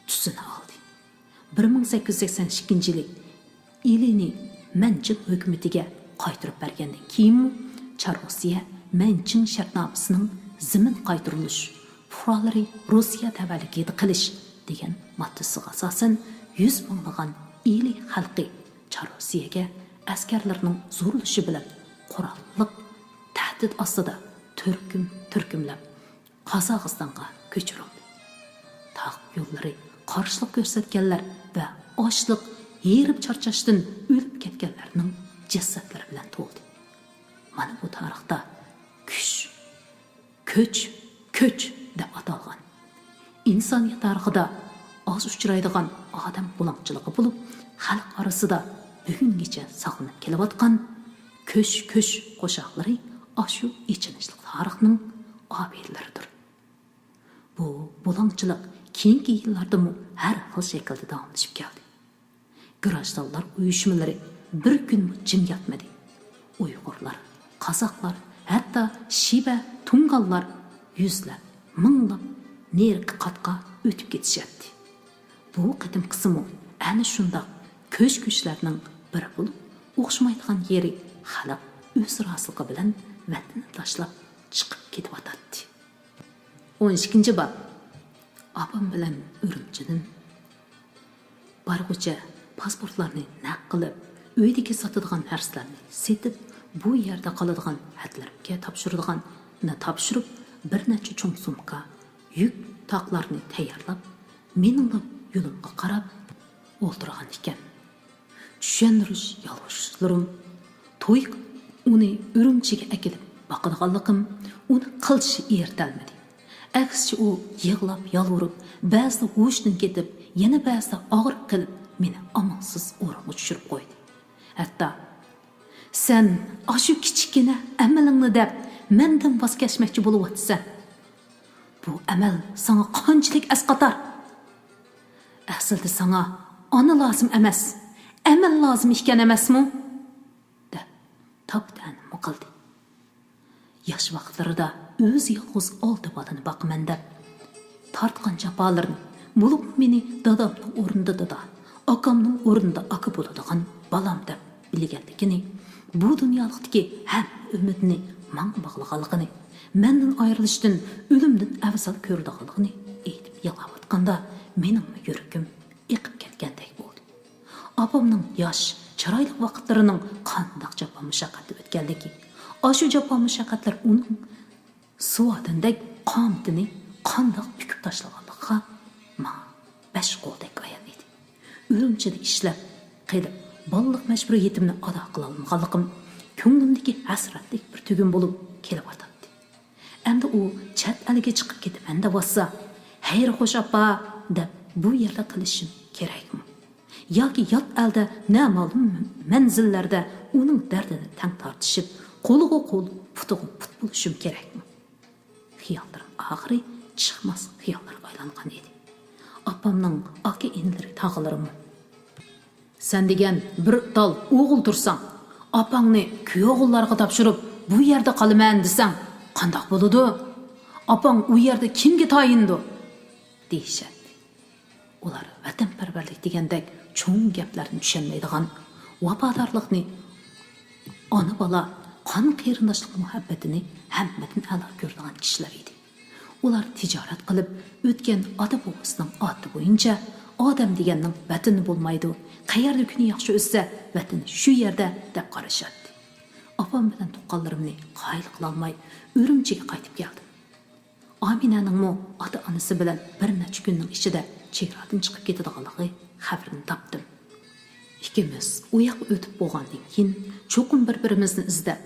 tusini oldi. 1882-yili elini Manching hukumatiga qaytarib bergandan keyin Char Rossiya Manching shartnomasining zimin qaytarilish, fuqarolari Rossiya tavalligida qilish degan moddasiga asosan 100 minglagan eli xalqi Char Rossiyaga askarlarning zo'rlashi bilan qurolliq tahdid ostida turkumlab Qozog'istonga ko'chirildi. Taq yo'llari qarshilik ko'rsatganlar va ochliq, yerib charchashdan o'lib ketganlarning jasadlari bilan to'ldi. Mana bu tarixda ko'ch deb atalgan insoniyat tarixida oz uchraydigan odam bulangchiligi bo'lib, xalq orasida bugungacha saqlanib kelayotgan ko'ch qo'shoqlari ashu ichinishli tarixning obidlaridir. Bu bulangchilik keyingi yillarda har xil shaklda davomlashib keldi. Grajdanlar uyushmalari bir kun jim yotmadi. Uyg'urlar, qozoqlar, hatto Shiba, Tungallar yuzlab, minglab nerki qatqa o'tib ketishyapti. Bu qitim qismi ana shunda ko'chlarning bir bo'lib, o'xshamaydigan yeri xalq o'z rosiligi bilan vatanni tashlab chiqib ketib atadi. 12 bob. Opam bilan Urumchidan barg'ucha pasportlarni naq qilib, uydagi sotadigan narsalarni setib, bu yerda qoladigan xatlarga topshirib, bir necha cho'ng sumka yuk taqlarni tayyorlab, mening yo'limga qarab o'ltirgan ekan. Tushundirish yolg'izlarim, to'y uni Urumchiga akilib boqadiganligim uni qilchi ertalmadi. Aksicha u yig'lab, yolvorib, ba'zida hushdan ketib, yana ba'zida og'riq qilib, meni amonsiz o'ringa tushirib qo'ydi. Hatto sen ashu kichikina amalingni deb mendan voz kechmoqchi bo'lyapsan. Bu amal sana qanchalik asqatar? Aslida sana ona lozim emas, amal lozim ekan emasmi? deb topdan muqildi. Yosh vaqtlarida o'z yolg'iz oldi bolani boqaman deb tortgan jafolarni, bo'lib meni dadamning o'rnida dada, akamning o'rnida aka bo'ladigan balam deb bilganligini, bu dunyolikdagi ham umidni menga bog'laganligini, mendan ayrilishdan, o'limdan afzal ko'rdiganligini aytib yig'layotganda mening yuragim yiqib ketgandek bo'ldi. Opamning yosh, chiroyli vaqtlarining qandoq jafo mushaqqatli o'tganligi, ashu jafo mushaqqatlar uning suvatindek qomatini qandoq bukib tashlaganligiga men besh qo'ldek ayon edi. Urumchida ishlab, qilib, balliq majburiyatimni ado qila olmaganligim ko'nglimdagi hasratlik bir tugun bo'lib kelib o'tadi. Endi u chet elga chiqib ketaman bo'lsa, "Xayr xo'sh opa" deb bu yerda qilishim kerakmi? Yoki yot elda noma'lum manzillarda uning dardini tang tortishib, qo'liga qo'l, putiga put bo'lishim kerakmi? Xiyollarim oxiri chiqmas xiyollarga aylangan edi. Opamning aka inlari tog'larimi? Sen degan bir tal o'g'il tursang, opangni kuyovlarga topshirib, bu yerda qolaman desang, qandoq bo'ladi? Opang u yerda kimga tayindi? deyishadi. Ular vatanparvarlik degandek cho'ng gaplarni tushunmaydigan, vafodorlikni, ona bola qon qarindoshlik muhabbatini hammadan a'lo ko'radigan kishilar edi. Ular tijorat qilib o'tgan ota-bobosining oti bo'yicha odam deganning vatani bo'lmaydi. Qayerda kuni yaxshi o'ssa, vatani shu yerda deb qarashadi. Opam bilan tuqqanlarimni qayil qila olmay Urumchiga qaytib keldim. Aminaning ota-onasi bilan bir necha kunning ichida chegaradan chiqib ketadiganligi xabarini topdim. Ikkimiz u yoqqa o'tib bo'lgandan keyin cho'qim bir-birimizni izlab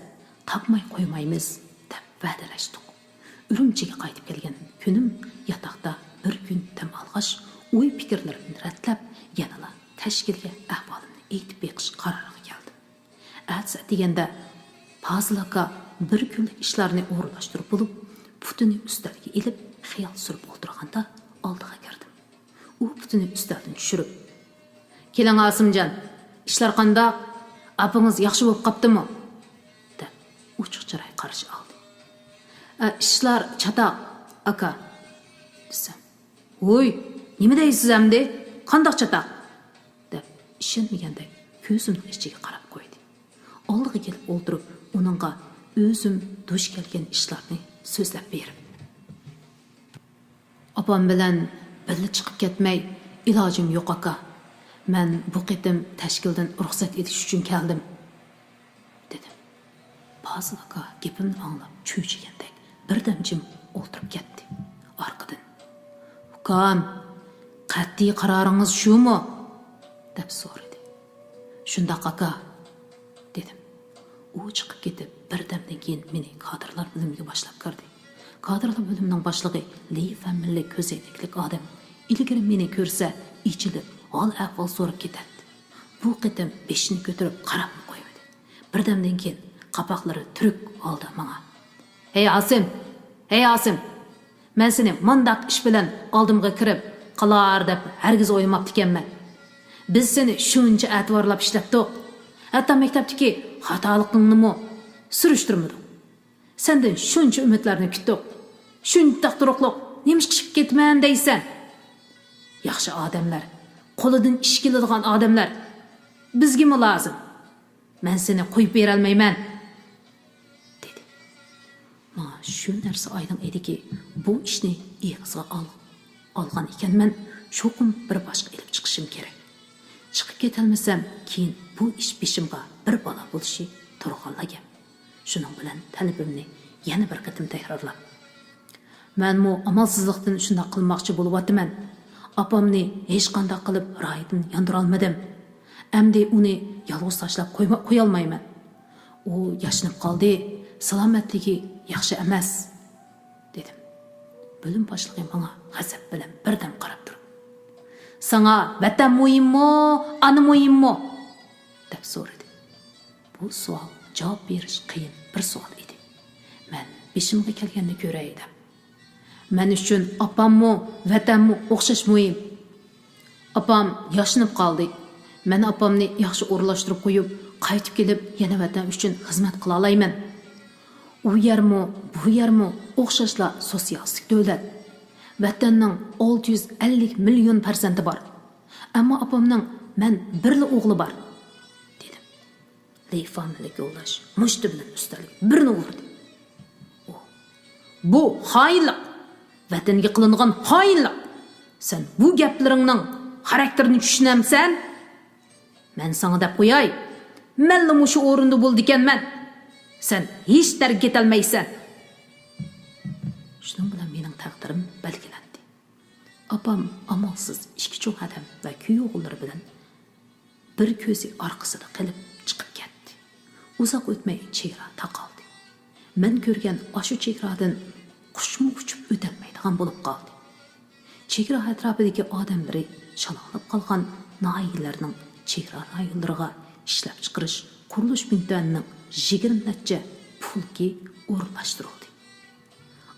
topmay qo'ymaymiz deb va'dalashdik. Urumchiga qaytib kelgan kunim yotoqda bir kun dam olg'ach, o'y fikrlarimni ratlab, yanala tashkilga ahvolimni aytib beqish qaroriga keldim. Atsa deganda Fazil aka bir kunlik ishlarni o'rinlashtirib bo'lib, putini ustalga ilib, xiyol surib o'tirganda oldiga kirdim. U putini ustaldan tushirib, "Keling Asimjon, ishlar qandoq? Apingiz yaxshi bo'lib qoptimi?" deb ochiq chiroy qarshi oldi. "Ishlar chatoq, aka" desam. "Voy, nima deysiz endi? Qandoq chatoq?" deb ishonmagandek ko'zimning ichiga qarab qo'ydi. Oldiga kelib o'ltirib, uningga o'zim duch kelgan ishlarni so'zlab berib, "Opam bilan birga chiqib ketmay ilojim yo'q aka. Men bu qitim tashkildan ruxsat etish uchun keldim" dedim. Fazil aka gapimni anglab cho'chigandek birdan jim o'ltirib ketdi. Orqadan, "Ukam, qat'iy qaroringiz shumi?" deb so'radi. "Shundoq aka" dedim. U chiqib ketib, birdamdan keyin meni kadrlar bo'limiga boshlab kirdi. Kadrlar bo'limining boshlig'i Li familiya ko'zoynaklik odam. Ilgari meni ko'rsa, ichilib, hol-ahvol so'rab ketadi. Bu qitim beshini ko'tarib qarab qo'ydi. Birdamdan keyin qapoqlari turib oldi menga. "Hey Asim, hey Asim, men seni mundaq ish bilan oldimga kirib qilar deb hargiz o'ylamabdi ekanman. Biz seni shuncha e'tiborlab ishlatdik. Hatto maktabdagi xatolikingni surishtirmadik. Sendan shuncha umidlarni kutdik. Shundoq turuqliq nima chiqib ketman deysan? Yaxshi odamlar, qo'lidan ish keladigan odamlar Bizgimi lazım? Men seni qo'yib bera olmayman, dedi. Mana shu narsa aydın ediki, bu ishni ig'izga olgan ekanman, cho'qim bir boshqa ilib chiqishim kerak. Chiqib ketolmasam, keyin bu ish beshimga bir balo bo'lishi turg'anlagan. Shuning bilan talabimni yana bir qatim takrorlab, "Menmu amalsizlikdan shunday qilmoqchi bo'lyapman. Apamni hech qanday qilib raydan yondira olmadim. Endi uni yolg'iz tashlab qo'ya olmayman. U yashnab qoldi, salomatligi yaxshi emas", dedim. Bo'lim boshlig'i menga g'azab bilan birdan qarab turib, "Sana vatan muhimmi, ana muhimmi?" deb so'radi. Bu savol javob berish qiyin bir savol edi. Men beshimga kelganini ko'ray edim. Men uchun opammi, vatanmi o'xshash muhim. Opam yashnab qoldi. Men opamni yaxshi o'rlashtirib qo'yib, qaytib kelib, yana vatan uchun xizmat qila olmayman. U yermi, bu yermi o'xshashla sosialistik davlat. Vatanning 650 million farzandi bor. Ammo opamning men birli o'g'li bor, dedim. Leyfamlik yo'llash mushti bilan ustalib birni urdi. Bu xoinlik. Vatanga qilingan xoinlik. Sen bu gaplaringning xarakterini tushunamsan? Men sana deb qo'yay. Menni mushu o'rinda bo'ldi ekanman. Sen hech targa ketolmaysan. Shuning bilan mening taqdirim belgilandi. Opam amalsiz ikki cho'ng adam va kuyovlari bilan bir ko'zi orqasida qilib chiqib ketdi. Uzoq o'tmay chegara taqaldi. Men ko'rgan ashu chegaradan qushmi uchib o'tolmaydigan bo'lib qoldi. Chegara atrofidagi odamlari shalaqlab qolgan noiyalarning chegara rayonlariga ishlab chiqarish qurilish punktlarining 20 necha pulki o'rlashtirildi.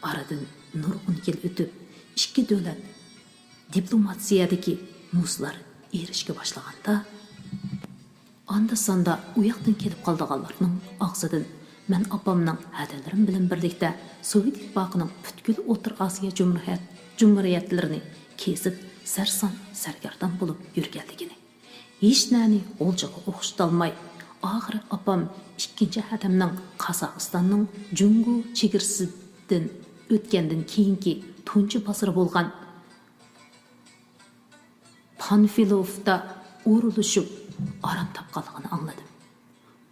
Aradan nurg'un yil o'tib, ikki davlat diplomatsiyadagi muzlar erishga boshlaganda, anda sonda u yoqdan kelib qolganlarning og'zidan men opamning hadalarim bilan birlikda Sovet ittifoqining butkul O'rta Osiyo jumhuriyatlarini kesib sarson sargardon bo'lib yurganligini, hech nani o'ljaga o'xshatolmay, oxiri opam ikkinchi hadamning Qozog'istonning Jungu chegarasidan o'tgandan keyingi tunji bosiri bo'lgan Panfilovda urilishib aram topganligini angladim.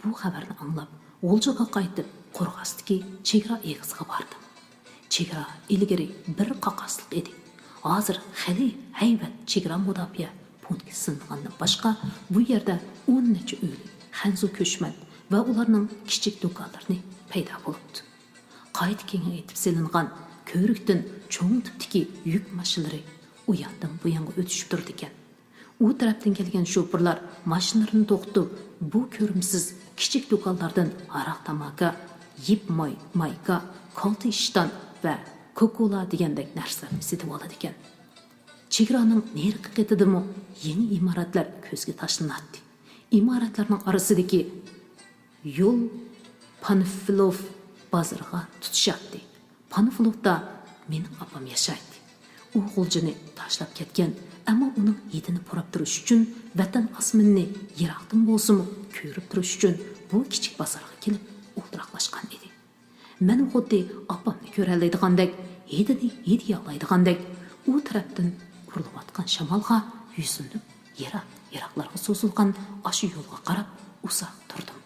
Bu xabarni anglab, O'ljaga qaytib, Qo'rg'osdagi chegara eg'izga bordim. Chegara ilgari bir qaqasliq edi. Hozir xali haybat chegara mudofaa punkti singandan boshqa bu yerda 10 necha uyli Xanzu ko'chman va ularning kichik do'konlarini paydo bo'libdi. Qayta kengaytib silingan ko'rikdan cho'ng tipdagi yuk mashinalari u yoqdan bu yoqqa o'tishib turdi ekan. U tarafdan kelgan shofirlar mashinalarini to'xtatib, bu ko'rimsiz kichik do'konlardan aroq tamaka, yip mayka, kolti ishton va kokola degandek narsalarni sotib oladi ekan. Chegaraning nariqi qetidimi yangi imoratlar ko'zga tashlanadi. Imoratlarning orasidagi yo'l Panfilov bozoriga tutishadi. Panfilovda mening opam yashaydi. U g'uljini tashlab ketgan, ammo uning yetini purab turish uchun vatan osmonini yiroqdan bo'lsa-mu ko'rib turish uchun bu kichik bozorga kelib o'ltiraqlashgan edi. Men xuddi opamni ko'ralaydigandek, yedini yediyalaydigandek u tarafdan urilayotgan shamolga yuzinib, yiroqlarga so'zilgan ashu yo'lga qarab uzoq turdim.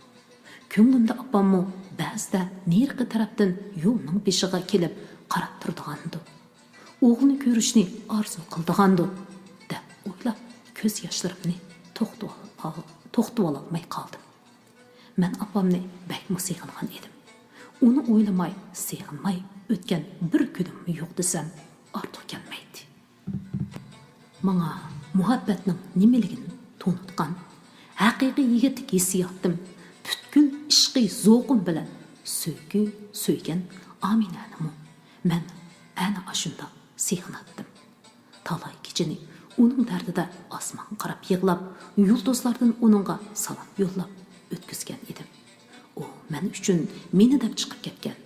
Ko'nglimda opammi ba'zida nariqi tarafdan yo'lning beshiga kelib qarab turdigandi. O'g'lini ko'rishni orzu qildigandi deb o'ylab ko'z yoshlarimni to'xtatib olmay qoldim. Men opamni bakmi seg'ingan edim. Uni o'ylamay, seg'inmay o'tgan bir kunim yo'q desam ortiq kelmaydi. Menga muhabbatning nimaligini to'nitgan haqiqiy yigitlik hissiyotim butkul ishqiy zo'qim bilan so'ygan Aminani men ana ashunda seg'inatdim. Talay kechini uning dardida osmonga qarab yig'lab, yulduzlardan uningga salom yo'llab o'tkazgan edim. U men uchun meni deb chiqib ketgan.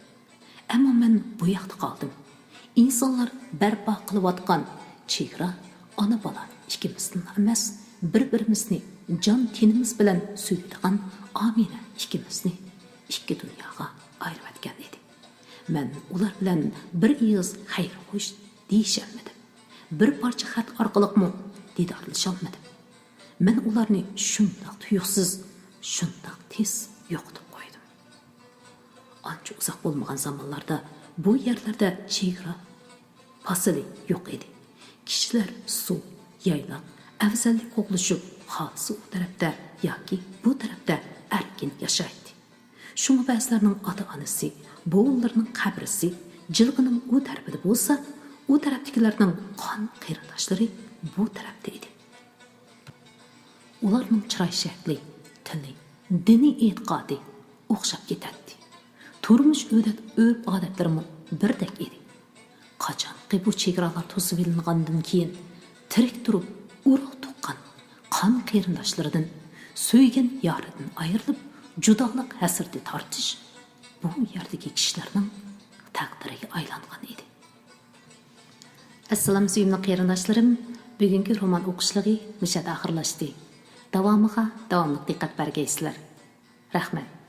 Ammo men bu yoqda qoldim. İnsanlar barpo qilayotgan chegara ona bola ikkimizdan emas, bir-birimizni jon tenimiz bilan suyadigan Amina ikkimizni ikki dunyoga ayirib etgan edi. Men ular bilan bir iyoz xayr xo'sh deyisholmadim. Bir parcha xat orqaliqmi didorlasholmadim. Men ularni shundoq tuyuqsiz, shundoq tez yo'qotib qo'ydim. Ancha uzoq bo'lmagan zamonlarda bu yerlarda chegara fasili yo'q edi. Kishilar suv, yayloq, afzallik qo'g'lishib, xohlisi u tarafda yoki bu tarafda erkin yashaydi. Shunga ba'zilarning ota-onasi, bo'g'inlarining qabrisi jilg'ining u tarafida bo'lsa, u tarafdagilarning qon qarindoshlari bu tarafda edi. Ularning chiroy shakli, tili, diniy e'tiqodi o'xshab ketadi. Turmush urf-odatlarimi birdek edi. Qachonki bu chegaralar to'sib ilingandan keyin tirik turib urug' tuqqan qon qarindoshlaridan so'ygan yoridan ayrilib judolik hasrati tortish bu yerdagi kishilarning taqdiriga aylangan edi. Assalomu suyimli qarindoshlarim, bugungi roman o'qishligi mishada oxirlashdi. Davomiga davomli diqqat bergaysizlar. Rahmat.